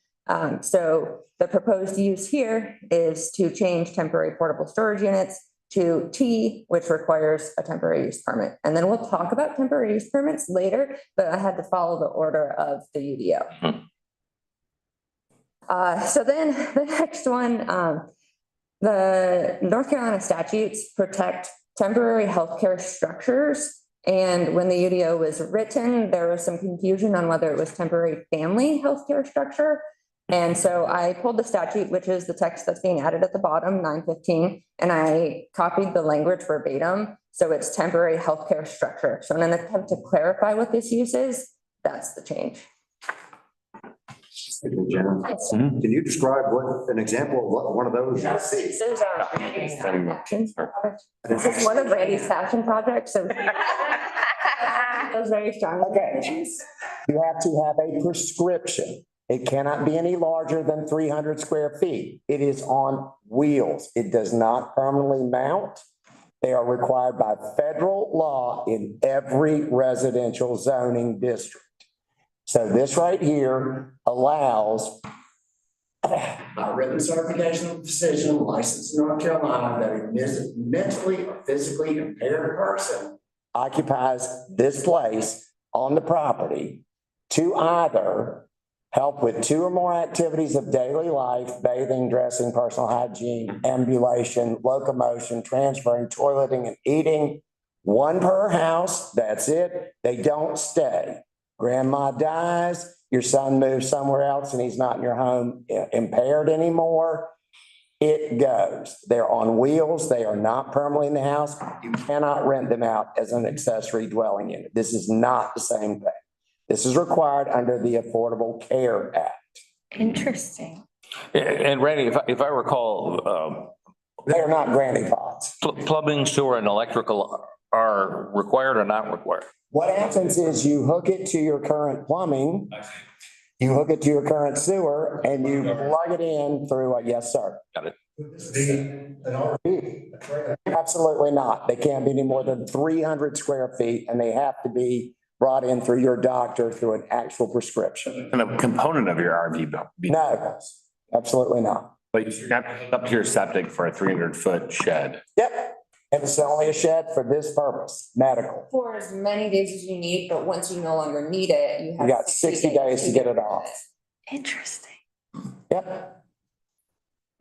So the proposed use here is to change temporary portable storage units to T, which requires a temporary use permit. And then we'll talk about temporary use permits later, but I had to follow the order of the UDO. So then the next one, the North Carolina statutes protect temporary healthcare structures. And when the UDO was written, there was some confusion on whether it was temporary family healthcare structure. And so I pulled the statute, which is the text that's being added at the bottom, 915, and I copied the language verbatim. So it's temporary healthcare structure. So in an attempt to clarify what this use is, that's the change. Can you describe what, an example of what one of those is? This is one of Randy's fashion projects, so. Those very strong. Okay. You have to have a prescription. It cannot be any larger than 300 square feet. It is on wheels. It does not permanently mount. They are required by federal law in every residential zoning district. So this right here allows a written certification of physician licensed in North Carolina that a mentally or physically impaired person occupies this place on the property to either help with 2 or more activities of daily life, bathing, dressing, personal hygiene, ambulation, locomotion, transferring, toileting, and eating. 1 per house, that's it. They don't stay. Grandma dies, your son moves somewhere else and he's not in your home impaired anymore. It goes. They're on wheels. They are not permanently in the house. You cannot rent them out as an accessory dwelling unit. This is not the same thing. This is required under the Affordable Care Act. Interesting. And Randy, if I recall, they are not granny pots. Plumbing, sewer, and electrical are required or not required? What happens is you hook it to your current plumbing, you hook it to your current sewer, and you plug it in through a, yes, sir. Got it. Absolutely not. They can't be any more than 300 square feet, and they have to be brought in through your doctor through an actual prescription. And a component of your RV bill. No, absolutely not. But you're not up to your septic for a 300-foot shed. Yep. And it's only a shed for this purpose, medical. For as many days as you need, but once you no longer need it, you have. You got 60 days to get it off. Interesting. Yep.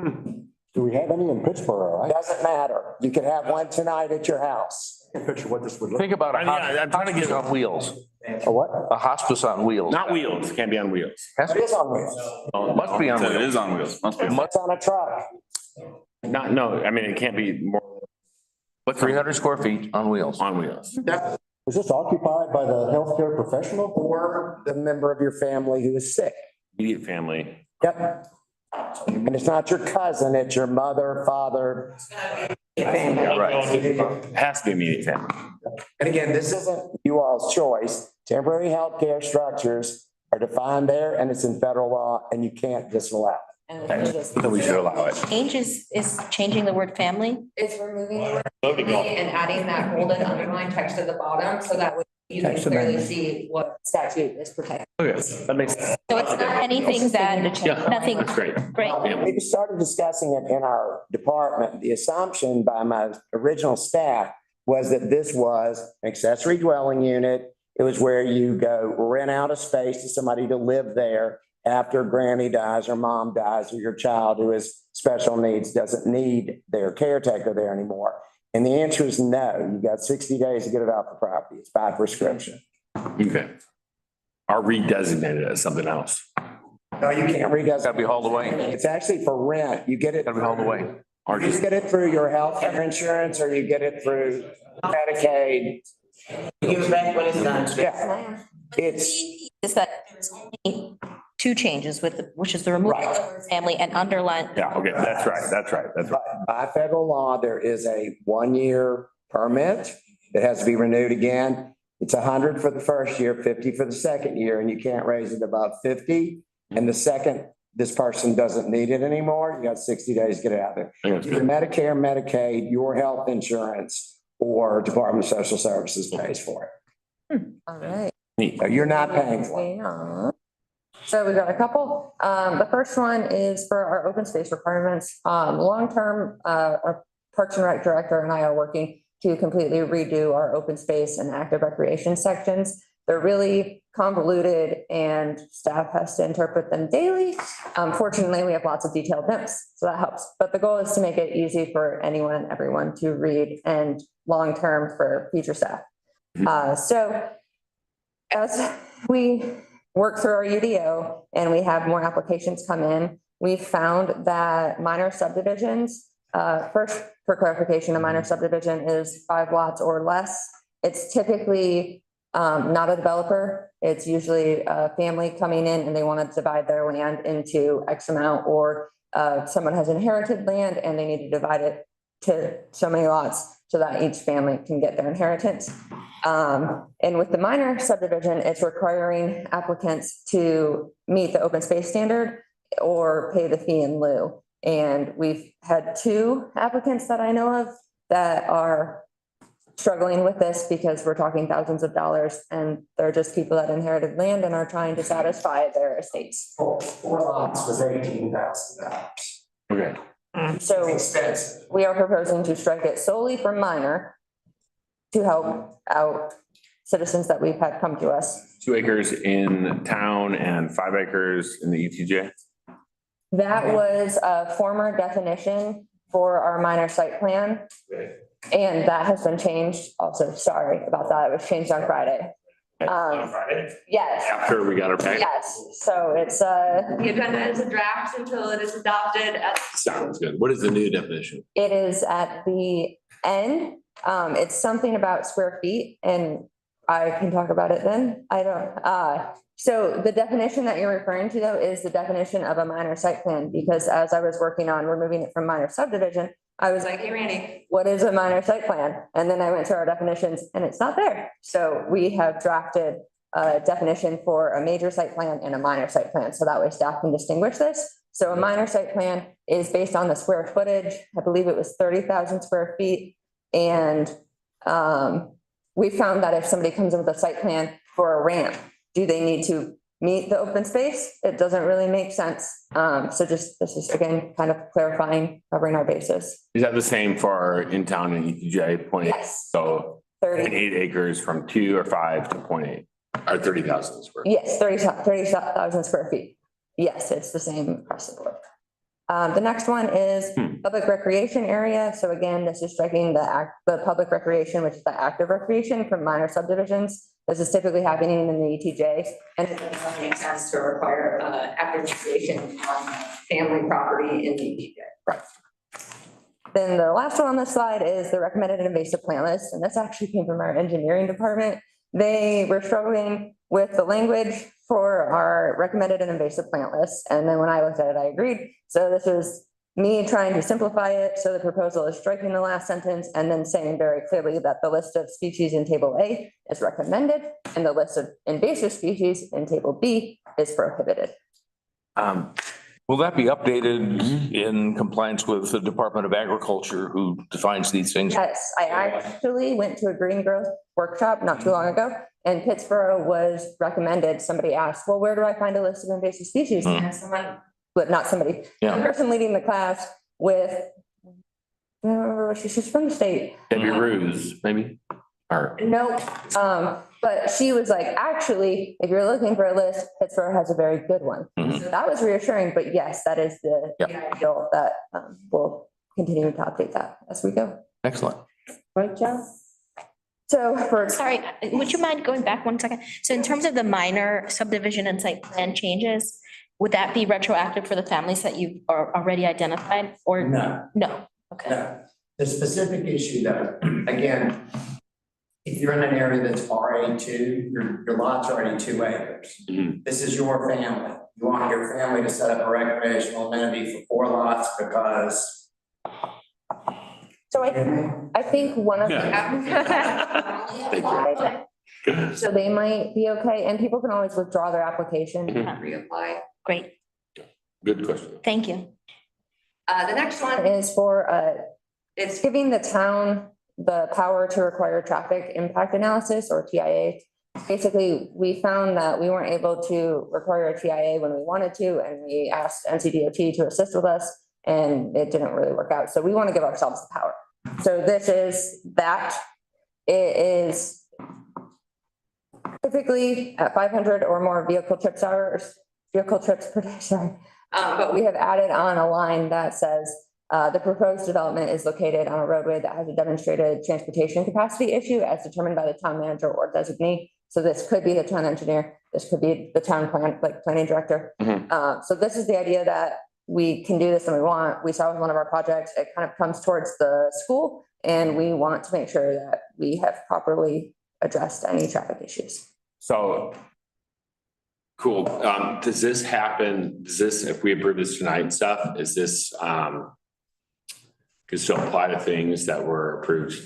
Do we have any in Pittsburgh, right? Doesn't matter. You can have one tonight at your house. I can picture what this would look. Think about a I'm trying to hospice get on wheels. A what? A hospice on wheels. Not wheels, can't be on wheels. Has It to- is on wheels. Oh, it must be on It wheels. is on wheels. Must be. It's on a truck. Not, no, I mean, it can't be more. But 300 square feet on wheels. On wheels. Was this occupied by the healthcare professional? Or the member of your family who is sick. Immediate family. Yep. And it's not your cousin, it's your mother, father. Right. It has to be immediate family. And again, this isn't you all's choice. Temporary healthcare structures are defined there and it's in federal law and you can't disallow it. Then we should allow it. Change is changing the word family. It's removing the word family and adding that golden underline text at the bottom, so that way you can clearly see what statute is protecting. Okay, that makes sense. So it's not anything that, Yeah, nothing, that's great. great. We started discussing it in our department. The assumption by my original staff was that this was an accessory dwelling unit. It was where you go rent out a space to somebody to live there after granny dies or mom dies or your child who has special needs doesn't need their caretaker there anymore. And the answer is no. You've got 60 days to get it off the property. It's by prescription. Okay. Are redesignated as something else. No, you can't read that. Gotta be hauled away. It's actually for rent. You get it. Gotta be hauled away. Or You just, get it through your health care insurance or you get it through Medicaid. Give it back when it's done. Yeah, it's Is that there's only 2 changes with, which is the removal of the word family and underline. yeah, okay, that's right, that's right, that's right. by federal law, there is a 1-year permit that has to be renewed again. It's 100 for the first year, 50 for the second year, and you can't raise it above 50. And the second, this person doesn't need it anymore, you got 60 days to get it out there. Either Medicare, Medicaid, your health insurance, or Department of Social Services pays for it. All right. So you're not paying for it. So we got a couple. The first one is for our open space requirements. Long-term, our Parks and Rec director and I are working to completely redo our open space and active recreation sections. They're really convoluted and staff has to interpret them daily. Fortunately, we have lots of detailed notes, so that helps. But the goal is to make it easy for anyone and everyone to read and long-term for future staff. So as we work through our UDO and we have more applications come in, we've found that minor subdivisions, first, for clarification, a minor subdivision is 5 lots or less. It's typically not a developer. It's usually a family coming in and they want to divide their land into X amount, or someone has inherited land and they need to divide it to so many lots so that each family can get their inheritance. And with the minor subdivision, it's requiring applicants to meet the open space standard or pay the fee in lieu. And we've had 2 applicants that I know of that are struggling with this because we're talking thousands of dollars, and they're just people that inherited land and are trying to satisfy their estates. 4 lots was $18,000. Okay. So we are proposing to strike it solely for minor to help out citizens that we've had come to us. 2 acres in town and 5 acres in the ETJ? That was a former definition for our minor site plan. And that has been changed also. Sorry about that. It was changed on Friday. On Friday? Yes. After we got our back? Yes. So it's the agenda is a draft until it is adopted. Sounds good. What is the new definition? It is at the end. It's something about square feet, and I can talk about it then. I don't, so the definition that you're referring to though is the definition of a minor site plan, because as I was working on removing it from minor subdivision, I was like, hey, Randy, what is a minor site plan? And then I went to our definitions and it's not there. So we have drafted a definition for a major site plan and a minor site plan. So that way staff can distinguish this. So a minor site plan is based on the square footage. I believe it was 30,000 square feet. And we found that if somebody comes in with a site plan for a ramp, do they need to meet the open space? It doesn't really make sense. So just, this is again, kind of clarifying, covering our bases. Is that the same for in town and ETJ point? Yes. So 30. 8 acres from 2 or 5 to 0.8 or 30,000 square? Yes, 30,000 square feet. Yes, it's the same across the board. The next one is public recreation area. So again, this is striking the public recreation, which is the active recreation from minor subdivisions. This is typically happening in the ETJ, and it doesn't make sense to require active recreation on family property in the ETJ. Right. Then the last one on this slide is the recommended invasive plant list, and this actually came from our engineering department. They were struggling with the language for our recommended and invasive plant list, and then when I looked at it, I agreed. So this is me trying to simplify it. So the proposal is striking the last sentence and then saying very clearly that the list of species in table A is recommended and the list of invasive species in table B is prohibited. Will that be updated in compliance with the Department of Agriculture, who defines these things? Yes, I actually went to a green growth workshop not too long ago, and Pittsburgh was recommended. Somebody asked, well, where do I find a list of invasive species? And someone, but not somebody, the person leading the class with, I don't remember what she's from the state. Debbie Ruse, maybe? Or No, but she was like, actually, if you're looking for a list, Pittsburgh has a very good one. So that was reassuring, but yes, that is the ideal that we'll continue to update that as we go. Excellent. Right, Joe? So for. Sorry, would you mind going back 1 second? So in terms of the minor subdivision and site plan changes, would that be retroactive for the families that you are already identified or? No. No, okay. No. The specific issue though, again, if you're in an area that's RA2, your lot's already 2 acres. This is your family. You want your family to set up a recreational amenity for 4 lots because. So I think one of so they might be okay, and people can always withdraw their application and reapply. Great. Good question. Thank you. The next one is for, it's giving the town the power to require traffic impact analysis or TIA. Basically, we found that we weren't able to require a TIA when we wanted to, and we asked NCDOT to assist with us, and it didn't really work out. So we want to give ourselves the power. So this is that. It is typically at 500 or more vehicle trips per day, sorry. But we have added on a line that says, the proposed development is located on a roadway that has a demonstrated transportation capacity issue as determined by the town manager or designee. So this could be the town engineer, this could be the town planning director. So this is the idea that we can do this and we want. We saw with one of our projects, it kind of comes towards the school, and we want to make sure that we have properly addressed any traffic issues. So. Cool. Does this happen, if we approve this tonight and stuff, is this, could still apply to things that were approved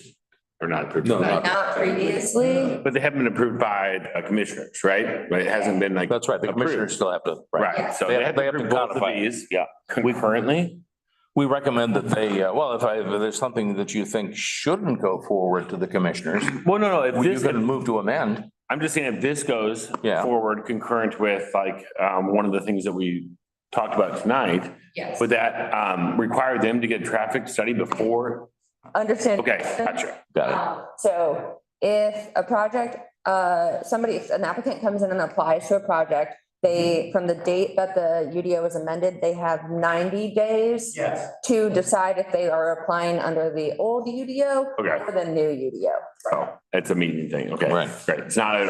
or not approved tonight? Not previously. But they haven't been approved by commissioners, right? Right, it hasn't been like. That's right. The commissioners still have to. Right, so They have to codify it. these, yeah, concurrently. We recommend that they, well, if there's something that you think shouldn't go forward to the commissioners, Well, no, if you this, can move to amend. I'm just saying if this goes Yeah. forward concurrent with like, one of the things that we talked about tonight, Yes. would that, require them to get a traffic study before? Understand. Okay, gotcha. Got it. So if a project, an applicant comes in and applies to a project, from the date that the UDO is amended, they have 90 days to decide if they are applying under the old UDO Okay. or the new UDO. Oh, it's a meeting thing. Okay. Right. Great. It's not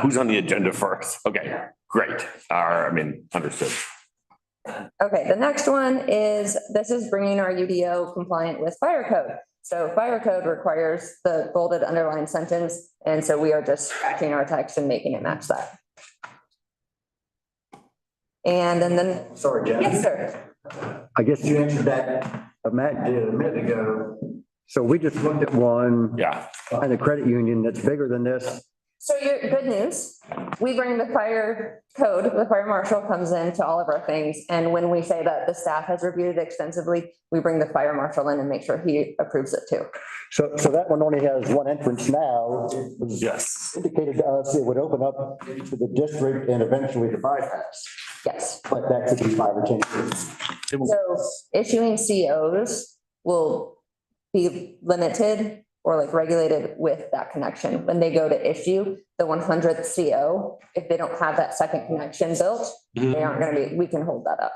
who's on the agenda first. Okay, great. Understood. Okay, the next one is, this is bringing our UDO compliant with fire code. So fire code requires the bolded underlined sentence, and so we are just scratching our text and making it match that. And then, Sorry, Jen. yes, sir. I guess you answered that, Matt did a minute ago. So we just looked at one. Yeah. And a credit union that's bigger than this. So good news, we bring the fire code, the fire marshal comes in to all of our things. And when we say that the staff has reviewed it extensively, we bring the fire marshal in and make sure he approves it too. So that one only has one entrance now. It was indicated to us it would open up into the district and eventually the bypass. Yes. But that could be 5 or 10 years. So issuing COs will be limited or like regulated with that connection. When they go to issue the 100th CO, if they don't have that second connection built, they aren't going to be, we can hold that up.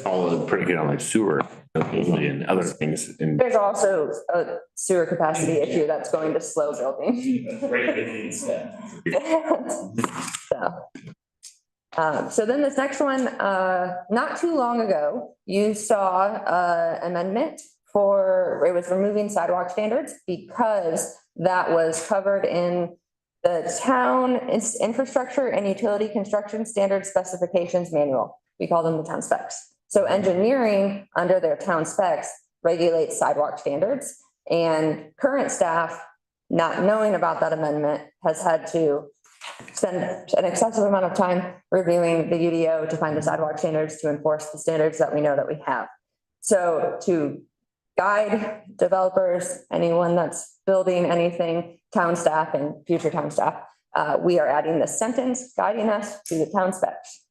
All predicated on like sewer and other things. There's also a sewer capacity issue that's going to slow building. So then this next one, not too long ago, you saw amendment it was removing sidewalk standards because that was covered in the town infrastructure and utility construction standard specifications manual. We call them the town specs. So engineering under their town specs regulates sidewalk standards, and current staff, not knowing about that amendment, has had to spend an excessive amount of time reviewing the UDO to find the sidewalk standards to enforce the standards that we know that we have. So to guide developers, anyone that's building anything, town staff and future town staff, we are adding this sentence guiding us to the town specs.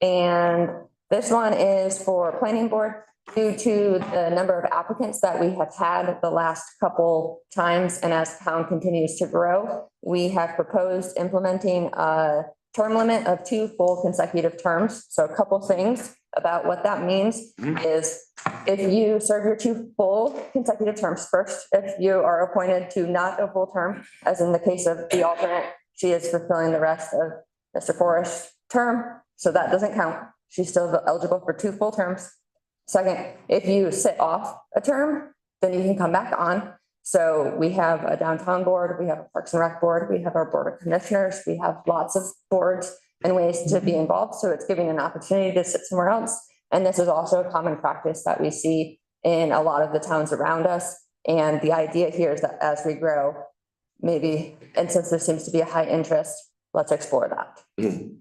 And this one is for planning board. Due to the number of applicants that we have had the last couple times, and as town continues to grow, we have proposed implementing a term limit of 2 full consecutive terms. So a couple things about what that means is if you serve your 2 full consecutive terms first, if you are appointed to not a full term, as in the case of the alternate, she is fulfilling the rest of Mr. Forrest's term. So that doesn't count. She's still eligible for 2 full terms. Second, if you sit off a term, then you can come back on. So we have a downtown board, we have a Parks and Rec board, we have our board of commissioners, we have lots of boards and ways to be involved. So it's giving an opportunity to sit somewhere else. And this is also a common practice that we see in a lot of the towns around us. And the idea here is that as we grow, maybe, and since there seems to be a high interest, let's explore that.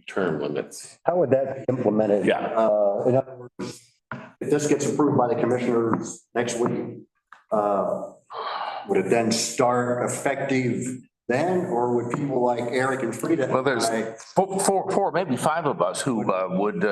Term limits. How would that be implemented? Yeah. In other words, if this gets approved by the commissioners next week, would it then start effective then, or would people like Eric and Frida? Well, there's four, maybe 5 of us who would be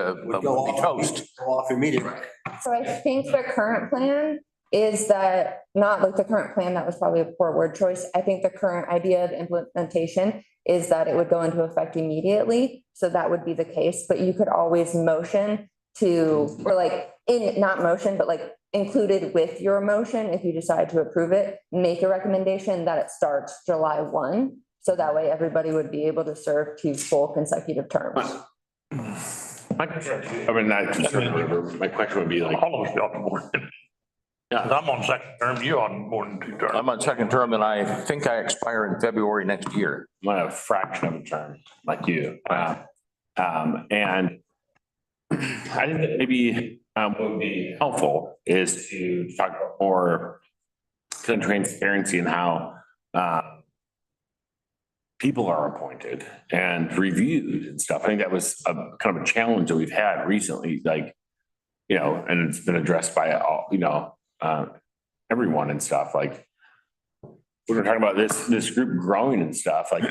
toast. Go off immediately. So I think the current plan is that, not like the current plan, that was probably a poor word choice. I think the current idea of implementation is that it would go into effect immediately. So that would be the case, but you could always motion to, or like not motion, but like included with your motion, if you decide to approve it, make a recommendation that it starts July 1. So that way everybody would be able to serve 2 full consecutive terms. My question would be like, 'Cause I'm on second term, you're on more than 2 terms. I'm on second term and I think I expire in February next year. I'm on a fraction of a term like you. And I think that maybe what would be helpful is to talk about more kind of transparency in how people are appointed and reviewed and stuff. I think that was a kind of a challenge that we've had recently, like, you know, and it's been addressed by all, you know, everyone and stuff. Like, we were talking about this group growing and stuff, like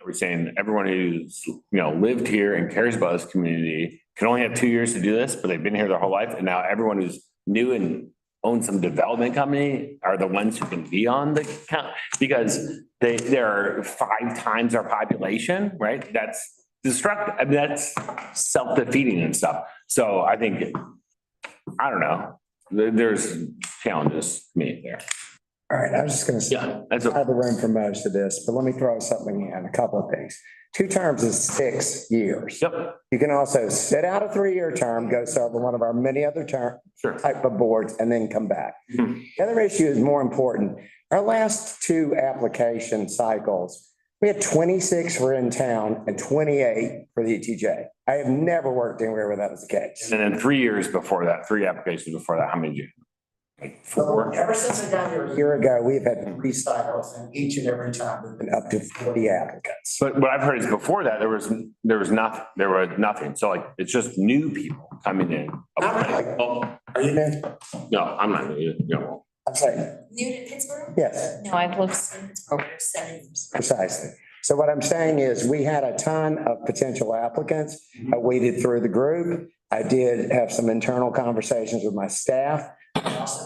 we're saying, everyone who's, you know, lived here and cares about this community can only have 2 years to do this, but they've been here their whole life. And now everyone who's new and owns some development company are the ones who can be on the count, because they're 5 times our population, right? That's destructive. I mean, that's self-defeating and stuff. So I think, I don't know, there's challenges to me there. All right, I was just gonna say, I have the room for most of this, but let me throw something in, a couple of things. 2 terms is 6 years. Yep. You can also sit out a 3-year term, go serve on one of our many other type of boards, and then come back. The other issue is more important. Our last 2 application cycles, we had 26 for in town and 28 for the ETJ. I have never worked anywhere where that was the case. And then 3 years before that, 3 applications before that, how many did you? Like 4? Ever since I got here a year ago, we've had 3 cycles, and each and every time we've been up to 40 applicants. But what I've heard is before that, there was nothing. So like, it's just new people coming in. Are you new? No, I'm not new, no. I'm saying, New to Pittsburgh? yes. No, I've lived in Pittsburgh for 7 years. Precisely. So what I'm saying is we had a ton of potential applicants. I weeded through the group. I did have some internal conversations with my staff.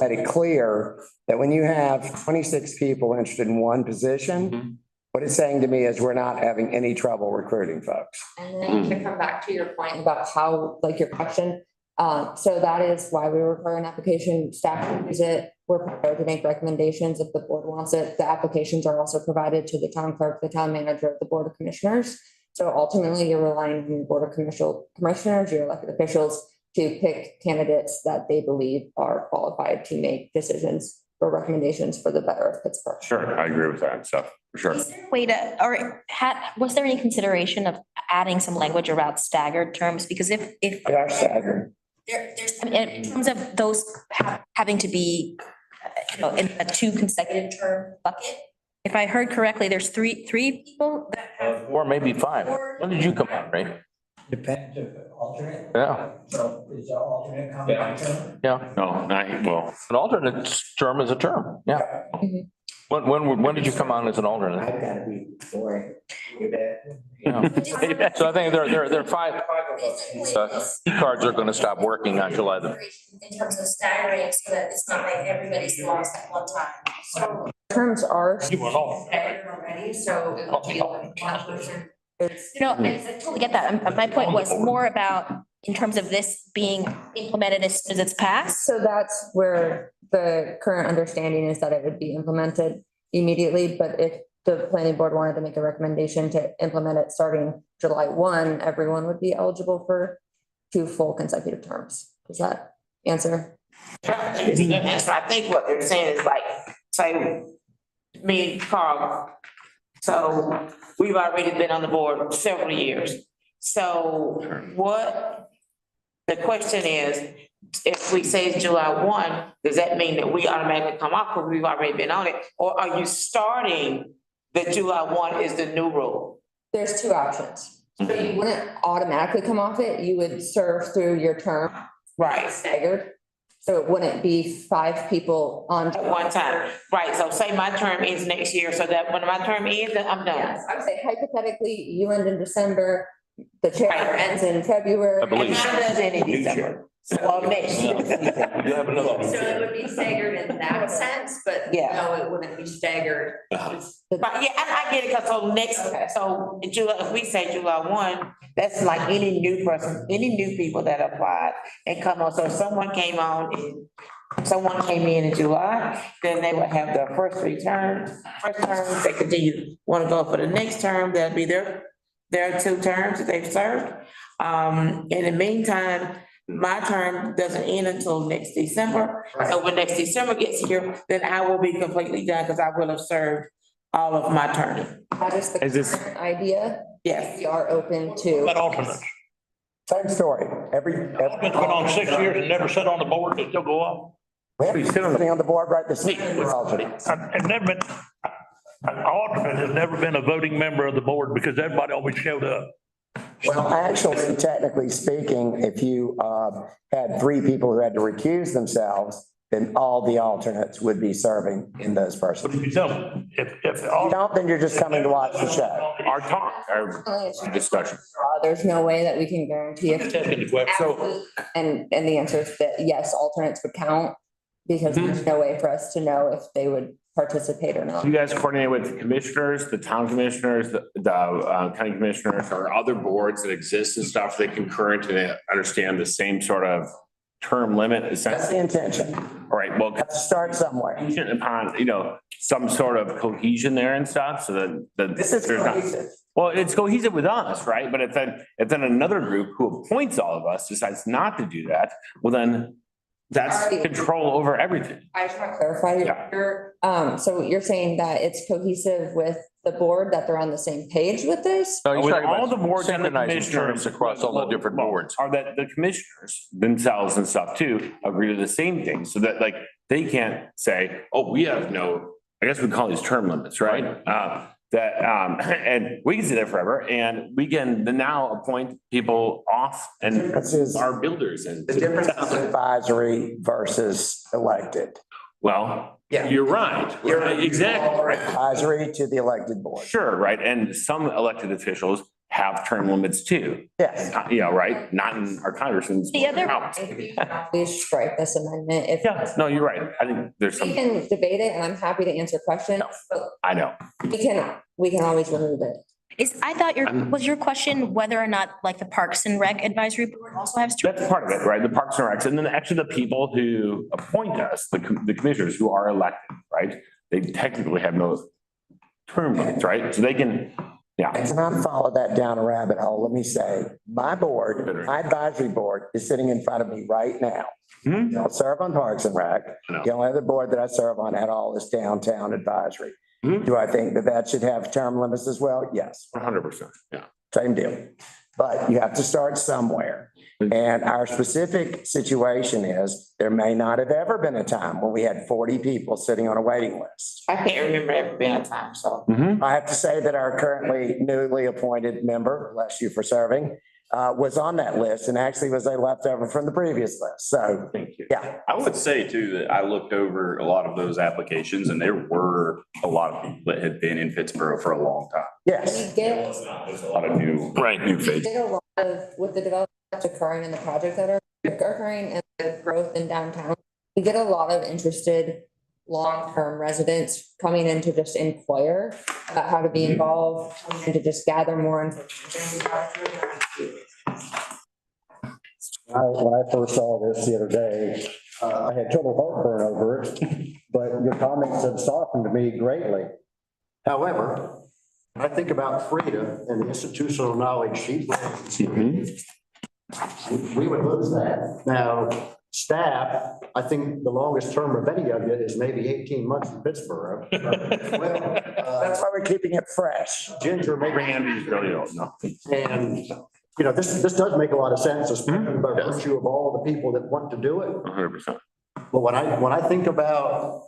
Made it clear that when you have 26 people interested in one position, what it's saying to me is we're not having any trouble recruiting folks. And then to come back to your point about how, like your question, so that is why we require an application, staff can use it. We're prepared to make recommendations if the board wants it. The applications are also provided to the town clerk, the town manager, the board of commissioners. So ultimately, you're relying on your board of commissioners, your elected officials to pick candidates that they believe are qualified to make decisions or recommendations for the better of Pittsburgh. Sure, I agree with that and stuff, for sure. Is there a way to, or was there any consideration of adding some language about staggered terms? Because if They are staggered. there's, I mean, in terms of those having to be, you know, in a 2 consecutive term bucket, if I heard correctly, there's three people that Or maybe 5. When did you come on, right? Depends if the alternate. Yeah. So is the alternate coming on term? Yeah. No, well. An alternate term is a term, yeah. When did you come on as an alternate? I've got to be boring. Yeah. So I think there are 5 cards are going to stop working on July the. In terms of staggering, so that it's not like everybody's lost at one time. So Terms are. staggered already, so it will be like one person. No, I totally get that. My point was more about in terms of this being implemented as soon as it's passed. So that's where the current understanding is that it would be implemented immediately, but if the planning board wanted to make a recommendation to implement it starting July 1, everyone would be eligible for 2 full consecutive terms. Does that answer? That's what I think what they're saying is like, say, me and Carl. So we've already been on the board several years. So what the question is, if we say it's July 1, does that mean that we automatically come off because we've already been on it? Or are you starting that July 1 is the new rule? There's 2 options. So you wouldn't automatically come off it. You would serve through your term. Right. Staggered. So it wouldn't be 5 people on. At one time, right? So say my term ends next year, so that when my term ends, then I'm done. Yes, I would say hypothetically, you end in December, the chair ends in February. I believe. And mine does end in December. Well, next year. You have another. So it would be staggered in that sense, but Yeah. no, it wouldn't be staggered. Right, yeah, I get it, cause so next, so July, if we say July 1, that's like any new person, any new people that applied and come on. So if someone came on and someone came in July, then they would have their first 3 terms. First term, they continue, want to go for the next term, that'd be their 2 terms that they've served. In the meantime, My term doesn't end until next December. So when next December gets here, then I will be completely done because I will have served all of my term. That is the current idea. Yes. We are open to. But alternates. Same story. It's been on 6 years and never sat on the board, they still go off. We have sitting on the board right this week. I've never been, an alternate has never been a voting member of the board because everybody always showed up. Well, actually, technically speaking, if you had three people who had to recuse themselves, then all the alternates would be serving in those persons. If you don't, if If you don't, then you're just coming to watch the show. Our discussion. There's no way that we can guarantee if. And the answer is that yes, alternates would count because there's no way for us to know if they would participate or not. You guys coordinate with the commissioners, the town commissioners, the county commissioners, or other boards that exist and stuff, they concurrent and they understand the same sort of term limit. That's the intention. All right, well. Have to start somewhere. Upon, some sort of cohesion there and stuff, so that. This is there's not- cohesive. Well, it's cohesive with us, right? But if then another group who appoints all of us decides not to do that, well, then that's control over everything. I just want to clarify, so you're saying that it's cohesive with the board, that they're on the same page with this? With all the boards and the commissioners across all the different boards. Are that the commissioners themselves and stuff too agree to the same thing, so that like they can't say, oh, we have no, I guess we call these term limits, right? And we can sit there forever and we can then now appoint people off and our builders and. The difference is advisory versus elected. Well, you're right. Exactly. Right. Advisory to the elected board. Sure, right. And some elected officials have term limits too. Yes. Right. Not in our congressman's. The other, please strike this amendment if. Yeah, no, you're right. I think there's some. We can debate it and I'm happy to answer questions, but I know. we can always remove it. I thought was your question whether or not like the Parks and Rec Advisory Board also has. That's part of it, right? The Parks and Recs, and then actually the people who appoint us, the commissioners who are elected, right? They technically have no term limits, right? So they can, And to not follow that down a rabbit hole, let me say, my board, my advisory board is sitting in front of me right now. I'll serve on Parks and Rec. The only other board that I serve on at all is Downtown Advisory. Do I think that should have term limits as well? Yes. 100%. Yeah. Same deal. But you have to start somewhere. And our specific situation is there may not have ever been a time when we had 40 people sitting on a waiting list. I can't remember ever being a time, so. I have to say that our currently newly appointed member, bless you for serving, was on that list and actually was a leftover from the previous list. So, thank you. Yeah. I would say too, that I looked over a lot of those applications and there were a lot of people that had been in Pittsburgh for a long time. Yes. We get There's a lot of new We faces. did a lot of, with the developments occurring in the projects that are occurring and the growth in downtown, we get a lot of interested long-term residents coming in to just inquire about how to be involved and to just gather more information. When I first saw this the other day, I had total heartburn over it, but your comments have softened me greatly. However, when I think about Frida and the institutional knowledge she brings, we would lose that. Now, staff, I think the longest term of any of you is maybe 18 months in Pittsburgh. That's why we're keeping it fresh. Ginger, maybe. Randy's really old, no. And, this does make a lot of sense, especially by virtue of all the people that want to do it. 100%. But when I think about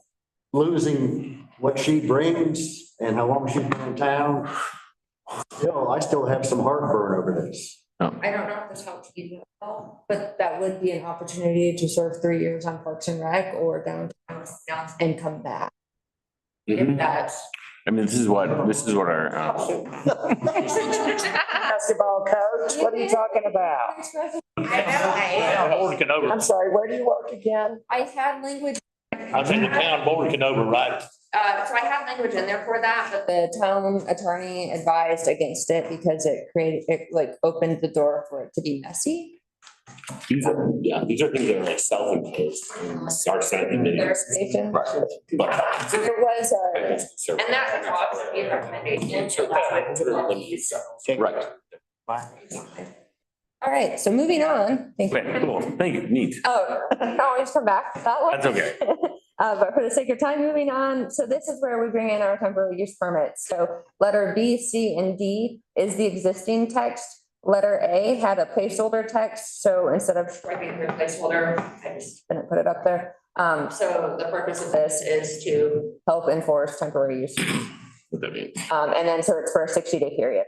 losing what she brings and how long she's been in town, I still have some heartburn over this. I don't know if this helps you, but that would be an opportunity to serve 3 years on Parks and Rec or downtown and come back. If that's. I mean, this is what our. Basketball coach, what are you talking about? I'm sorry, where do you work again? I had language. I think the town board can override. So I have language in there for that, but the town attorney advised against it because it opened the door for it to be messy. These are things that are like self-imposed. Our Senate committee. Verification. Right. But. So there was and that caused a recommendation. Right. All right, so moving on. Thank you. Okay, cool. Thank you. Neat. Oh, I can always come back to that one. That's okay. But for the sake of time, moving on. So this is where we bring in our temporary use permits. So letter B, C, and D is the existing text. Letter A had a placeholder text. So instead of striking the placeholder, I just didn't put it up there. So the purpose of this is to help enforce temporary use. What that means. And then so it's for a 60-day period.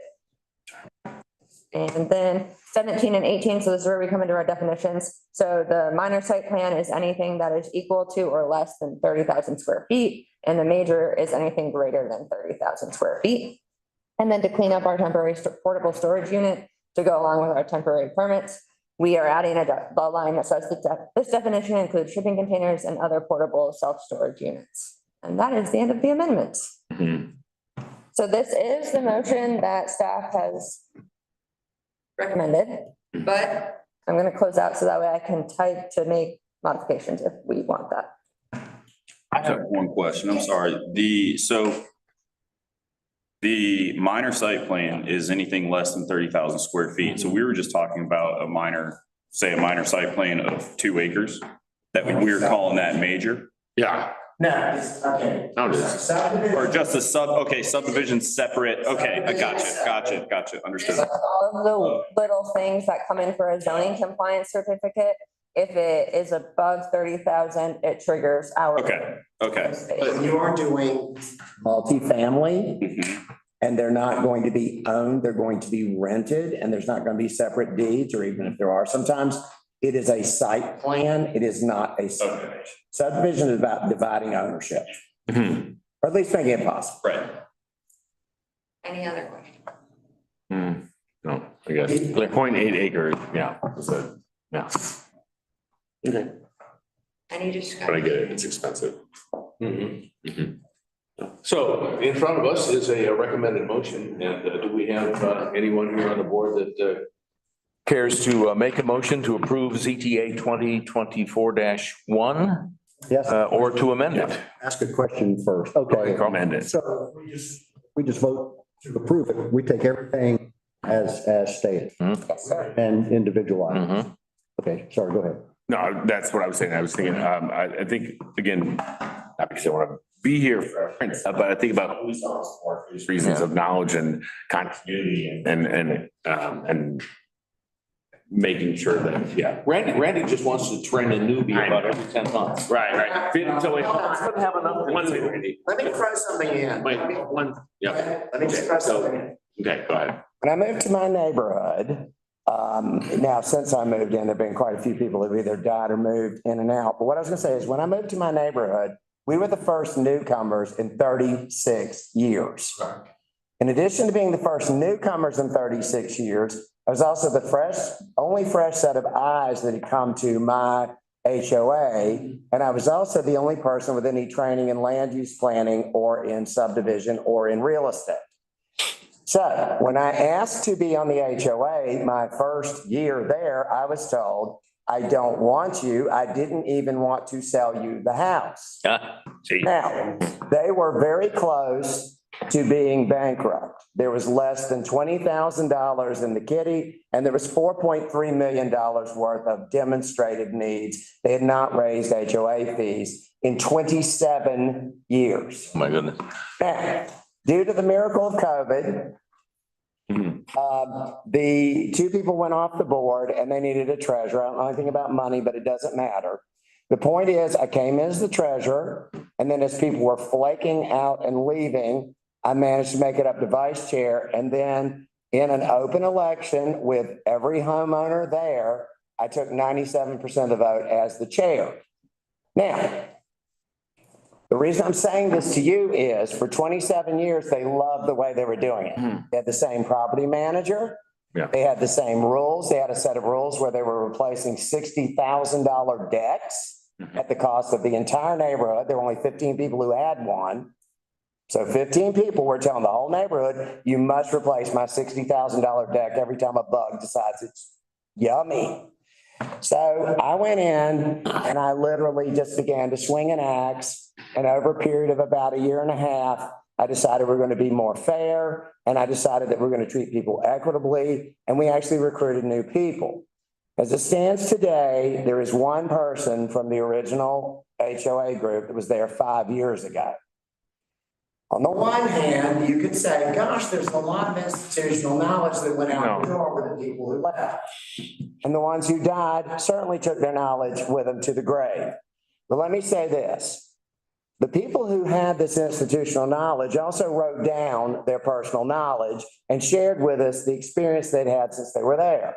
And then 17 and 18, so this is where we come into our definitions. So the minor site plan is anything that is equal to or less than 30,000 square feet. And the major is anything greater than 30,000 square feet. And then to clean up our temporary portable storage unit to go along with our temporary permits, we are adding a line that says that this definition includes shipping containers and other portable self-storage units. And that is the end of the amendments. So this is the motion that staff has recommended, but I'm going to close out so that way I can type to make modifications if we want that. I have one question. I'm sorry. The minor site plan is anything less than 30,000 square feet. So we were just talking about a minor site plan of 2 acres that we were calling that major. Yeah. No, okay. No, it is. Or just a subdivision separate. Okay, I gotcha. Understood. All of the little things that come in for a zoning compliance certificate, if it is above 30,000, it triggers our. Okay. But you are doing multifamily and they're not going to be owned, they're going to be rented and there's not going to be separate deeds, or even if there are, sometimes it is a site plan. It is not a subdivision. Subdivision is about dividing ownership. Or at least making it possible. Right. Any other questions? No, I guess like 0.8 acres, yeah. Yeah. Okay, Any discussion? but I get it, it's expensive. So in front of us is a recommended motion, and do we have anyone here on the board that cares to make a motion to approve ZTA 2024-1? Yes. Or to amend it? Ask a question first. Okay. Amend it. So we just vote to approve it. We take everything as stated and individualize. Okay, sorry, go ahead. No, that's what I was saying. I was thinking, I think, again, not because I want to be here for reference, but I think about police officers for reasons of knowledge and continuity and making sure that, yeah. Randy just wants to train a newbie about every 10 months. Right. So we couldn't have enough. One second, Randy. Let me throw something in. Wait, one, yeah. Let me just throw something in. Okay, go ahead. When I moved to my neighborhood, now since I moved in, there've been quite a few people who've either died or moved in and out. But what I was gonna say is when I moved to my neighborhood, we were the first newcomers in 36 years. In addition to being the first newcomers in 36 years, I was also the only fresh set of eyes that had come to my HOA. And I was also the only person with any training in land use planning or in subdivision or in real estate. So when I asked to be on the HOA, my first year there, I was told, I don't want you. I didn't even want to sell you the house. Now, they were very close to being bankrupt. There was less than $20,000 in the kitty, and there was $4.3 million worth of demonstrated needs. They had not raised HOA fees in 27 years. Oh my goodness. Now, due to the miracle of COVID, the 2 people went off the board and they needed a treasurer. I don't know anything about money, but it doesn't matter. The point is, I came in as the treasurer, and then as people were flaking out and leaving, I managed to make it up to vice chair. And then in an open election with every homeowner there, I took 97% of the vote as the chair. Now, the reason I'm saying this to you is for 27 years, they loved the way they were doing it. They had the same property manager. They had the same rules. They had a set of rules where they were replacing $60,000 decks at the cost of the entire neighborhood. There were only 15 people who had one. So 15 people were telling the whole neighborhood, you must replace my $60,000 deck every time a bug decides it's yummy. So I went in and I literally just began to swing an axe. And over a period of about 1.5 years, I decided we're going to be more fair, and I decided that we're going to treat people equitably, and we actually recruited new people. As it stands today, there is one person from the original HOA group that was there 5 years ago. On the one hand, you could say, gosh, there's a lot of institutional knowledge that went out the door with the people who left. And the ones who died certainly took their knowledge with them to the grave. But let me say this. The people who had this institutional knowledge also wrote down their personal knowledge and shared with us the experience they'd had since they were there.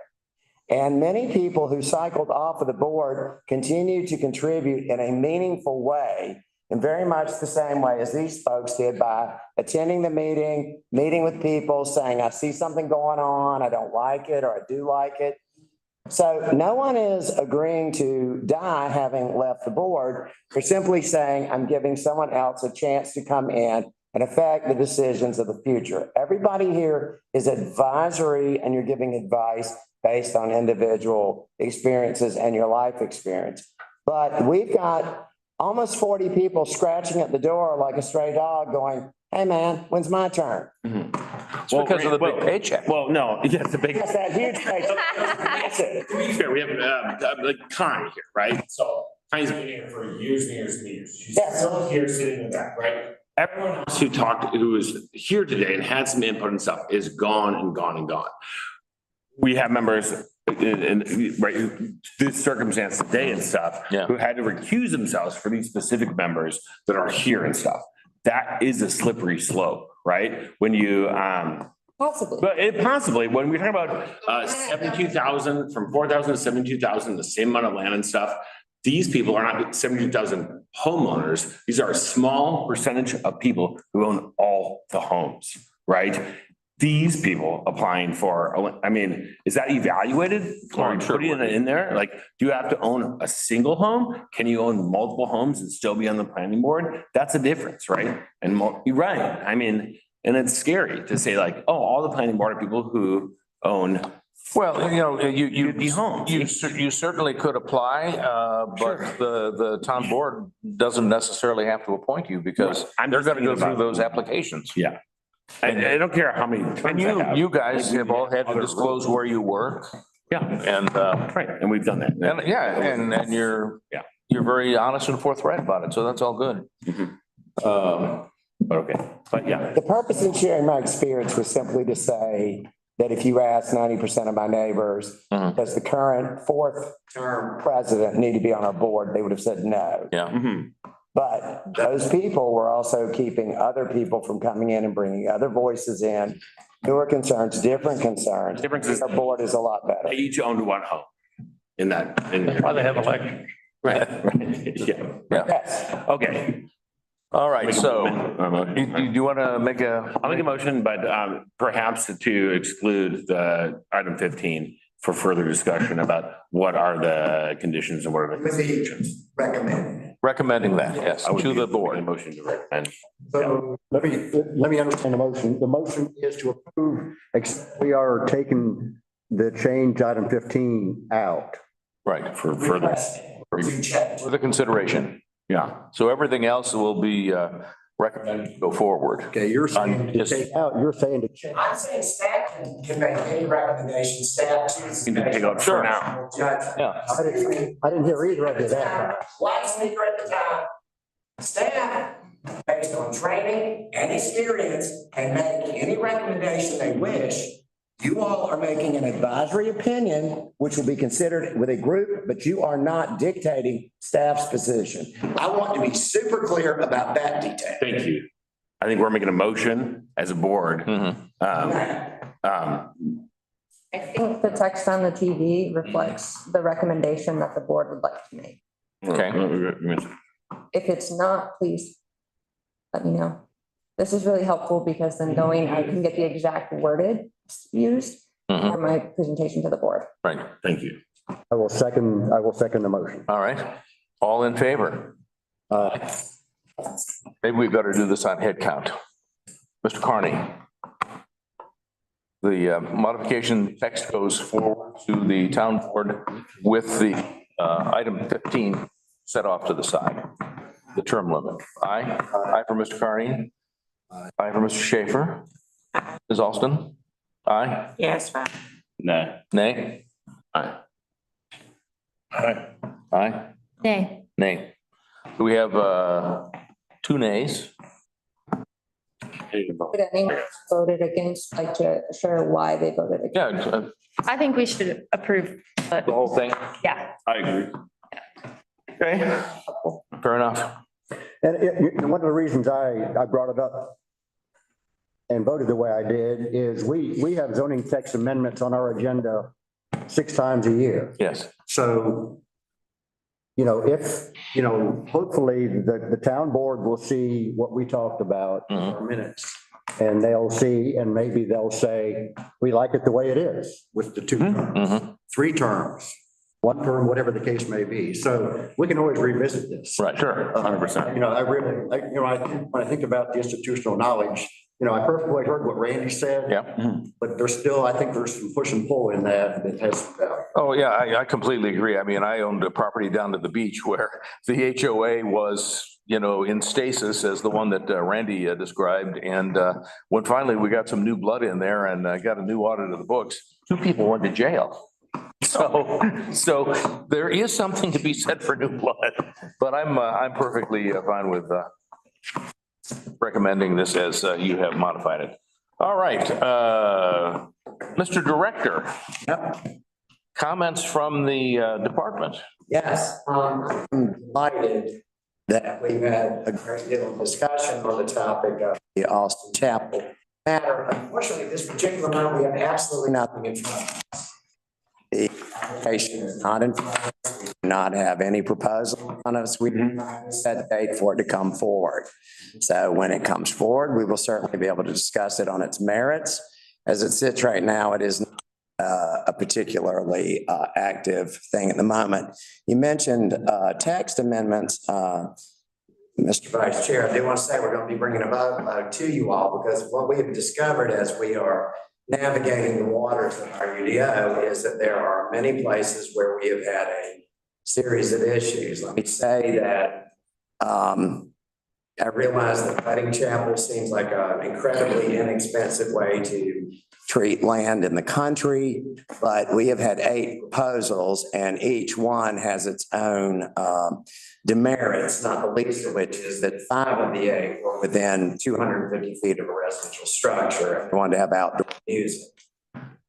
And many people who cycled off of the board continue to contribute in a meaningful way, in very much the same way as these folks did, by attending the meeting, meeting with people, saying, I see something going on, I don't like it, or I do like it. So no one is agreeing to die having left the board. They're simply saying, I'm giving someone else a chance to come in and affect the decisions of the future. Everybody here is advisory, and you're giving advice based on individual experiences and your life experience. But we've got almost 40 people scratching at the door like a stray dog going, hey man, when's my turn? It's because of the big paycheck. Well, no, yeah, the big. That's that huge paycheck. To be fair, we have like Connie here, right? So Connie's been here for years and years and years. She's still here sitting in the back, right? Everyone else who is here today and had some input and stuff is gone and gone and gone. We have members in right, this circumstance today and stuff, who had to recuse themselves for these specific members that are here and stuff. That is a slippery slope, right? When you, Possibly. but possibly, when we talk about 72,000, from 4,000 to 72,000, the same amount of land and stuff, these people are not 72,000 homeowners. These are a small percentage of people who own all the homes, right? These people applying for, I mean, is that evaluated or putting it in there? Like, do you have to own a single home? Can you own multiple homes and still be on the planning board? That's a difference, right? And you're right. I mean, and it's scary to say like, oh, all the planning board are people who own. Well, you know, you certainly could apply, but the town board doesn't necessarily have to appoint you because they're going to go through those applications. Yeah. I don't care how many. And you guys have all had to disclose where you work. Yeah. And, right. And we've done that. And yeah, and you're very honest and forthright about it. So that's all good. But okay, but yeah. The purpose in sharing my experience was simply to say that if you ask 90% of my neighbors, does the current fourth term president need to be on our board? They would have said no. Yeah. But those people were also keeping other people from coming in and bringing other voices in, newer concerns, different concerns. Differences. Our board is a lot better. They each owned one home in that. Why they have elections. Right. Yeah. Yes. Okay. All right. So do you want to make a? I'll make a motion, but perhaps to exclude the item 15 for further discussion about what are the conditions and what are the conditions. Recommending that, yes, to the board. Motion to recommend. So let me understand the motion. The motion is to approve, except we are taking the change item 15 out. Right, For further. for the consideration. Yeah. So everything else will be recommended to go forward. Okay, you're saying to take out, you're saying to change. I'm saying staff can make any recommendation, staff chooses. You can take out for now. Yeah. I didn't hear either of you that. One speaker at the time. Staff, based on training and experience, can make any recommendation they wish. You all are making an advisory opinion, which will be considered with a group, but you are not dictating staff's position. I want to be super clear about that detail. Thank you. I think we're making a motion as a board. I think the text on the TV reflects the recommendation that the board would like to make. Okay. If it's not, please let me know. This is really helpful because then I can get the exact worded used for my presentation to the board. Right. Thank you. I will second the motion. All right. All in favor? Maybe we better do this on head count. Mr. Carney. The modification text goes forward to the town board with the item 15 set off to the side, the term limit. Aye. Aye for Mr. Carney. Aye for Mr. Schaefer. Ms. Alston? Aye. Yes, fine. No. Nay? Aye. Aye. Nay. Nay. So we have two nays. But anyone voted against, like to share why they voted against. Yeah, I think we should approve. the whole thing. Yeah. I agree. Okay, fair enough. And one of the reasons I brought it up and voted the way I did is we have zoning text amendments on our agenda 6 times a year. Yes. So, hopefully the town board will see what we talked about in our minutes. And they'll see, and maybe they'll say, we like it the way it is with the 2 terms, 3 terms, 1 term, whatever the case may be. So we can always revisit this. Right, sure. 100%. I really, when I think about the institutional knowledge, I perfectly heard what Randy said. Yeah. But I think there's some push and pull in that has some value. Oh, yeah, I completely agree. I mean, I owned a property down to the beach where the HOA was, in stasis as the one that Randy described. And when finally we got some new blood in there and got a new audit of the books, 2 people went to jail. So there is something to be said for new blood, but I'm perfectly fine with recommending this as you have modified it. All right, Mr. Director. Yep. Comments from the department? Yes, I'm delighted that we've had a great deal of discussion on the topic of the Austin Chapel matter. Unfortunately, this particular matter, we have absolutely nothing in front of us. The application is not in front of us. We do not have any proposal on us. We do not set a date for it to come forward. So when it comes forward, we will certainly be able to discuss it on its merits. As it sits right now, it is not a particularly active thing at the moment. You mentioned text amendments. Mr. Vice Chair, I do want to say we're going to be bringing a vote to you all because what we have discovered as we are navigating the waters of our UDO is that there are many places where we have had a series of issues. Let me say that I realize that wedding chapel seems like an incredibly inexpensive way to treat land in the country, but we have had 8 proposals and each one has its own demerits, not the least of which is that 5 of the 8 were within 250 feet of a residential structure and wanted to have outdoor music.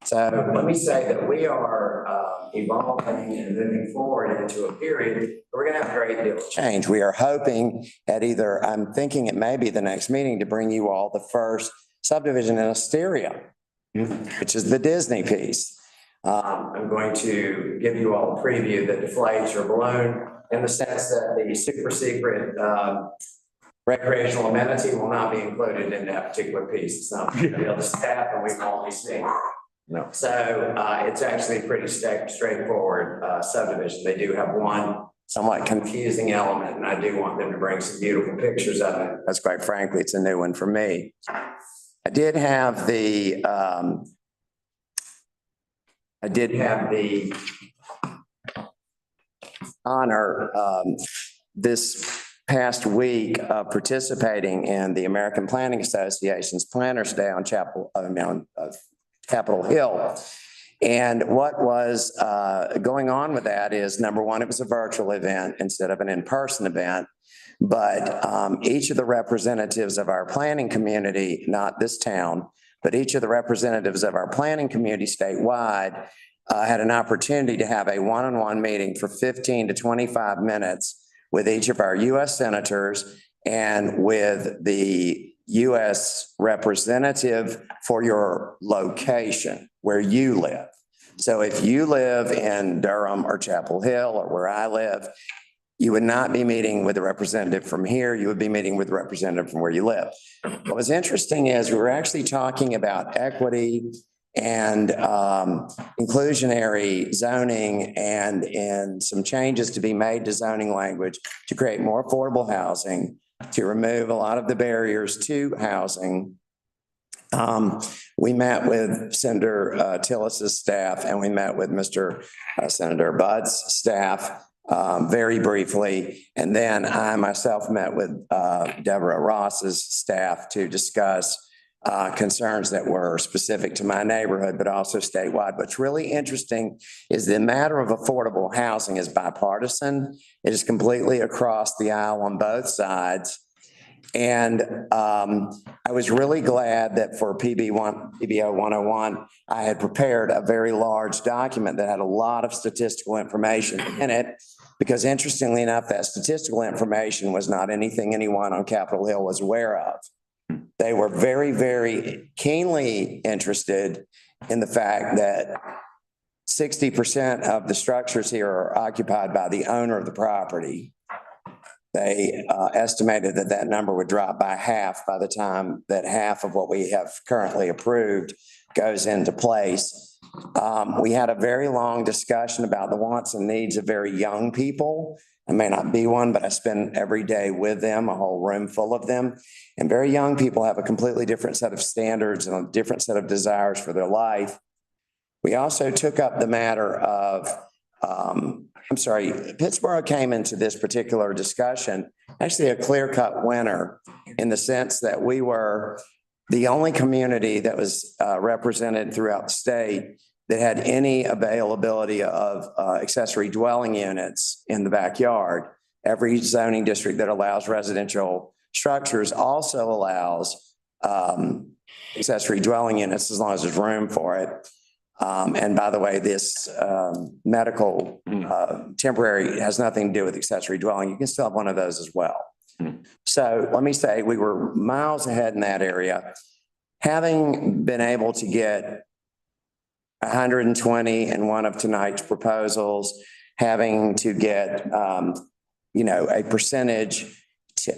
So let me say that we are evolving and moving forward into a period where we're going to have a great deal of change. We are hoping at either, I'm thinking it may be the next meeting to bring you all the first subdivision in Asteria, which is the Disney piece. I'm going to give you all a preview that deflates your balloon in the sense that the super secret recreational amenity will not be included in that particular piece. It's not the staff and we've only seen. No. So it's actually a pretty straightforward subdivision. They do have one somewhat confusing element, and I do want them to bring some beautiful pictures of it. That's quite frankly, it's a new one for me. I did have the honor this past week of participating in the American Planning Association's Planners Day on Capitol Hill. And what was going on with that is, number one, it was a virtual event instead of an in-person event. But each of the representatives of our planning community, not this town, but each of the representatives of our planning community statewide had an opportunity to have a one-on-one meeting for 15 to 25 minutes with each of our U.S. senators and with the U.S. representative for your location where you live. So if you live in Durham or Chapel Hill or where I live, you would not be meeting with a representative from here. You would be meeting with a representative from where you live. What was interesting is we were actually talking about equity and inclusionary zoning and some changes to be made to zoning language to create more affordable housing, to remove a lot of the barriers to housing. We met with Senator Tillis's staff and we met with Mr. Senator Budd's staff very briefly. And then I myself met with Deborah Ross's staff to discuss concerns that were specific to my neighborhood, but also statewide. What's really interesting is the matter of affordable housing is bipartisan. It is completely across the aisle on both sides. And I was really glad that for PBO 101, I had prepared a very large document that had a lot of statistical information in it, because interestingly enough, that statistical information was not anything anyone on Capitol Hill was aware of. They were very, very keenly interested in the fact that 60% of the structures here are occupied by the owner of the property. They estimated that that number would drop by half by the time that half of what we have currently approved goes into place. We had a very long discussion about the wants and needs of very young people. I may not be one, but I spend every day with them, a whole room full of them. And very young people have a completely different set of standards and a different set of desires for their life. We also took up the matter of, Pittsburgh came into this particular discussion, actually a clear-cut winner, in the sense that we were the only community that was represented throughout the state that had any availability of accessory dwelling units in the backyard. Every zoning district that allows residential structures also allows accessory dwelling units as long as there's room for it. And by the way, this medical temporary has nothing to do with accessory dwelling. You can still have one of those as well. So let me say we were miles ahead in that area. Having been able to get 120 in one of tonight's proposals, having to get, a percentage,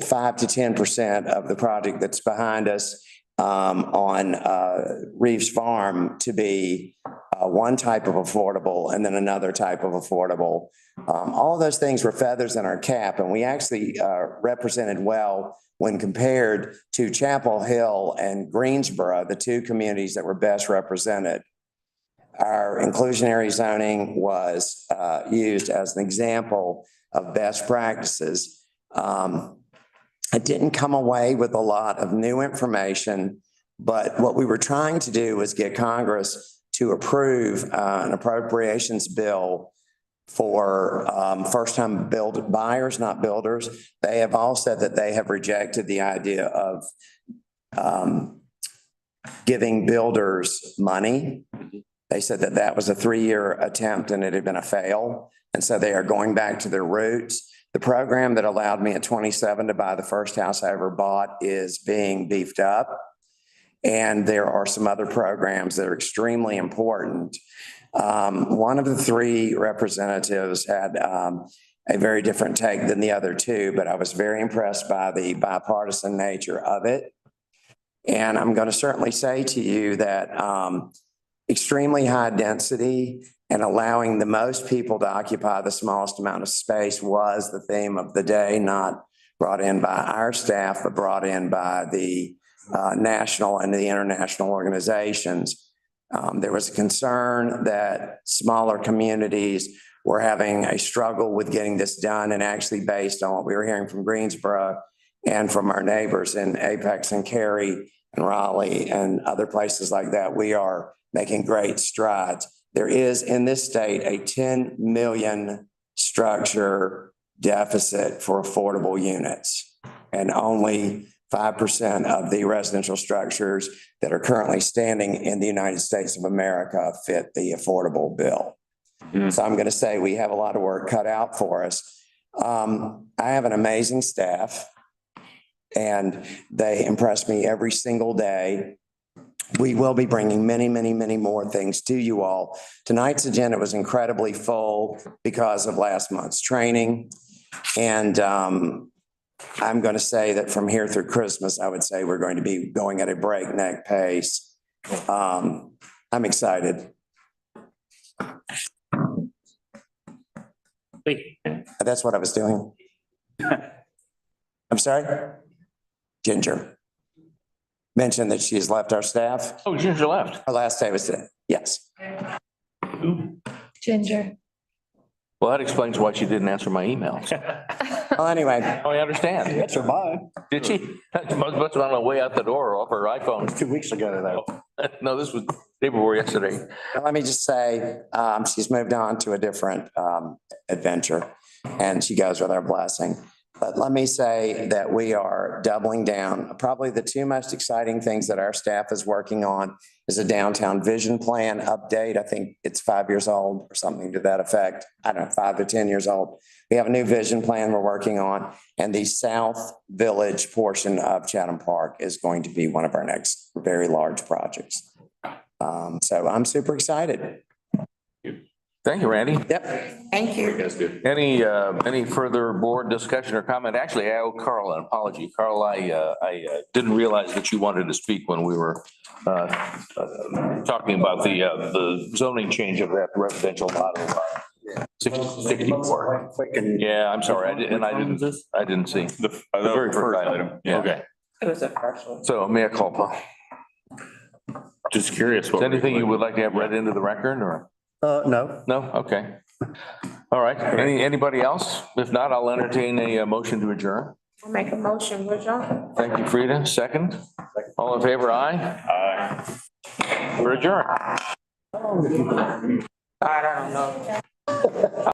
5 to 10% of the project that's behind us on Reeves Farm to be one type of affordable and then another type of affordable. All of those things were feathers in our cap, and we actually represented well when compared to Chapel Hill and Greensboro, the two communities that were best represented. Our inclusionary zoning was used as an example of best practices. I didn't come away with a lot of new information, but what we were trying to do was get Congress to approve an appropriations bill for first-time buyers, not builders. They have all said that they have rejected the idea of giving builders money. They said that that was a 3-year attempt and it had been a fail. And so they are going back to their roots. The program that allowed me at 27 to buy the first house I ever bought is being beefed up. And there are some other programs that are extremely important. One of the three representatives had a very different take than the other two, but I was very impressed by the bipartisan nature of it. And I'm going to certainly say to you that extremely high density and allowing the most people to occupy the smallest amount of space was the theme of the day, not brought in by our staff, but brought in by the national and the international organizations. There was a concern that smaller communities were having a struggle with getting this done, and actually based on what we were hearing from Greensboro and from our neighbors in Apex and Cary and Raleigh and other places like that, we are making great strides. There is in this state a 10 million structure deficit for affordable units, and only 5% of the residential structures that are currently standing in the United States of America fit the affordable bill. So I'm going to say we have a lot of work cut out for us. I have an amazing staff, and they impress me every single day. We will be bringing many, many, many more things to you all. Tonight's agenda was incredibly full because of last month's training. And I'm going to say that from here through Christmas, I would say we're going to be going at a breakneck pace. I'm excited. That's what I was doing. I'm sorry? Ginger mentioned that she has left our staff. Oh, Ginger left. Her last day was today. Yes. Ginger. Well, that explains why she didn't answer my emails. Well, anyway, I understand. Answer mine. Did she? Must have been on the way out the door or off her iPhone. 2 weeks ago, though. No, this was day before yesterday. let me just say, she's moved on to a different adventure and she goes with our blessing. But let me say that we are doubling down. Probably the two most exciting things that our staff is working on is a downtown vision plan update. I think it's 5 years old or something to that effect. I don't know, 5 to 10 years old. We have a new vision plan we're working on, and the South Village portion of Chatham Park is going to be one of our next very large projects. So I'm super excited. Thank you, Randy. Yep. Thank you. That's good. Any further board discussion or comment? Actually, I owe Carl an apology. Carl, I didn't realize that you wanted to speak when we were talking about the zoning change of that residential model. 64. Yeah, I'm sorry. I didn't see. The very first item. Yeah. Okay. It was a first one. So mea culpa. Just curious. Is anything you would like to have read into the record or? No. No? Okay. All right. Anybody else? If not, I'll entertain a motion to adjourn. I'll make a motion, would y'all? Thank you, Frida. Second. All in favor, aye? Aye. We're adjourned. I don't know.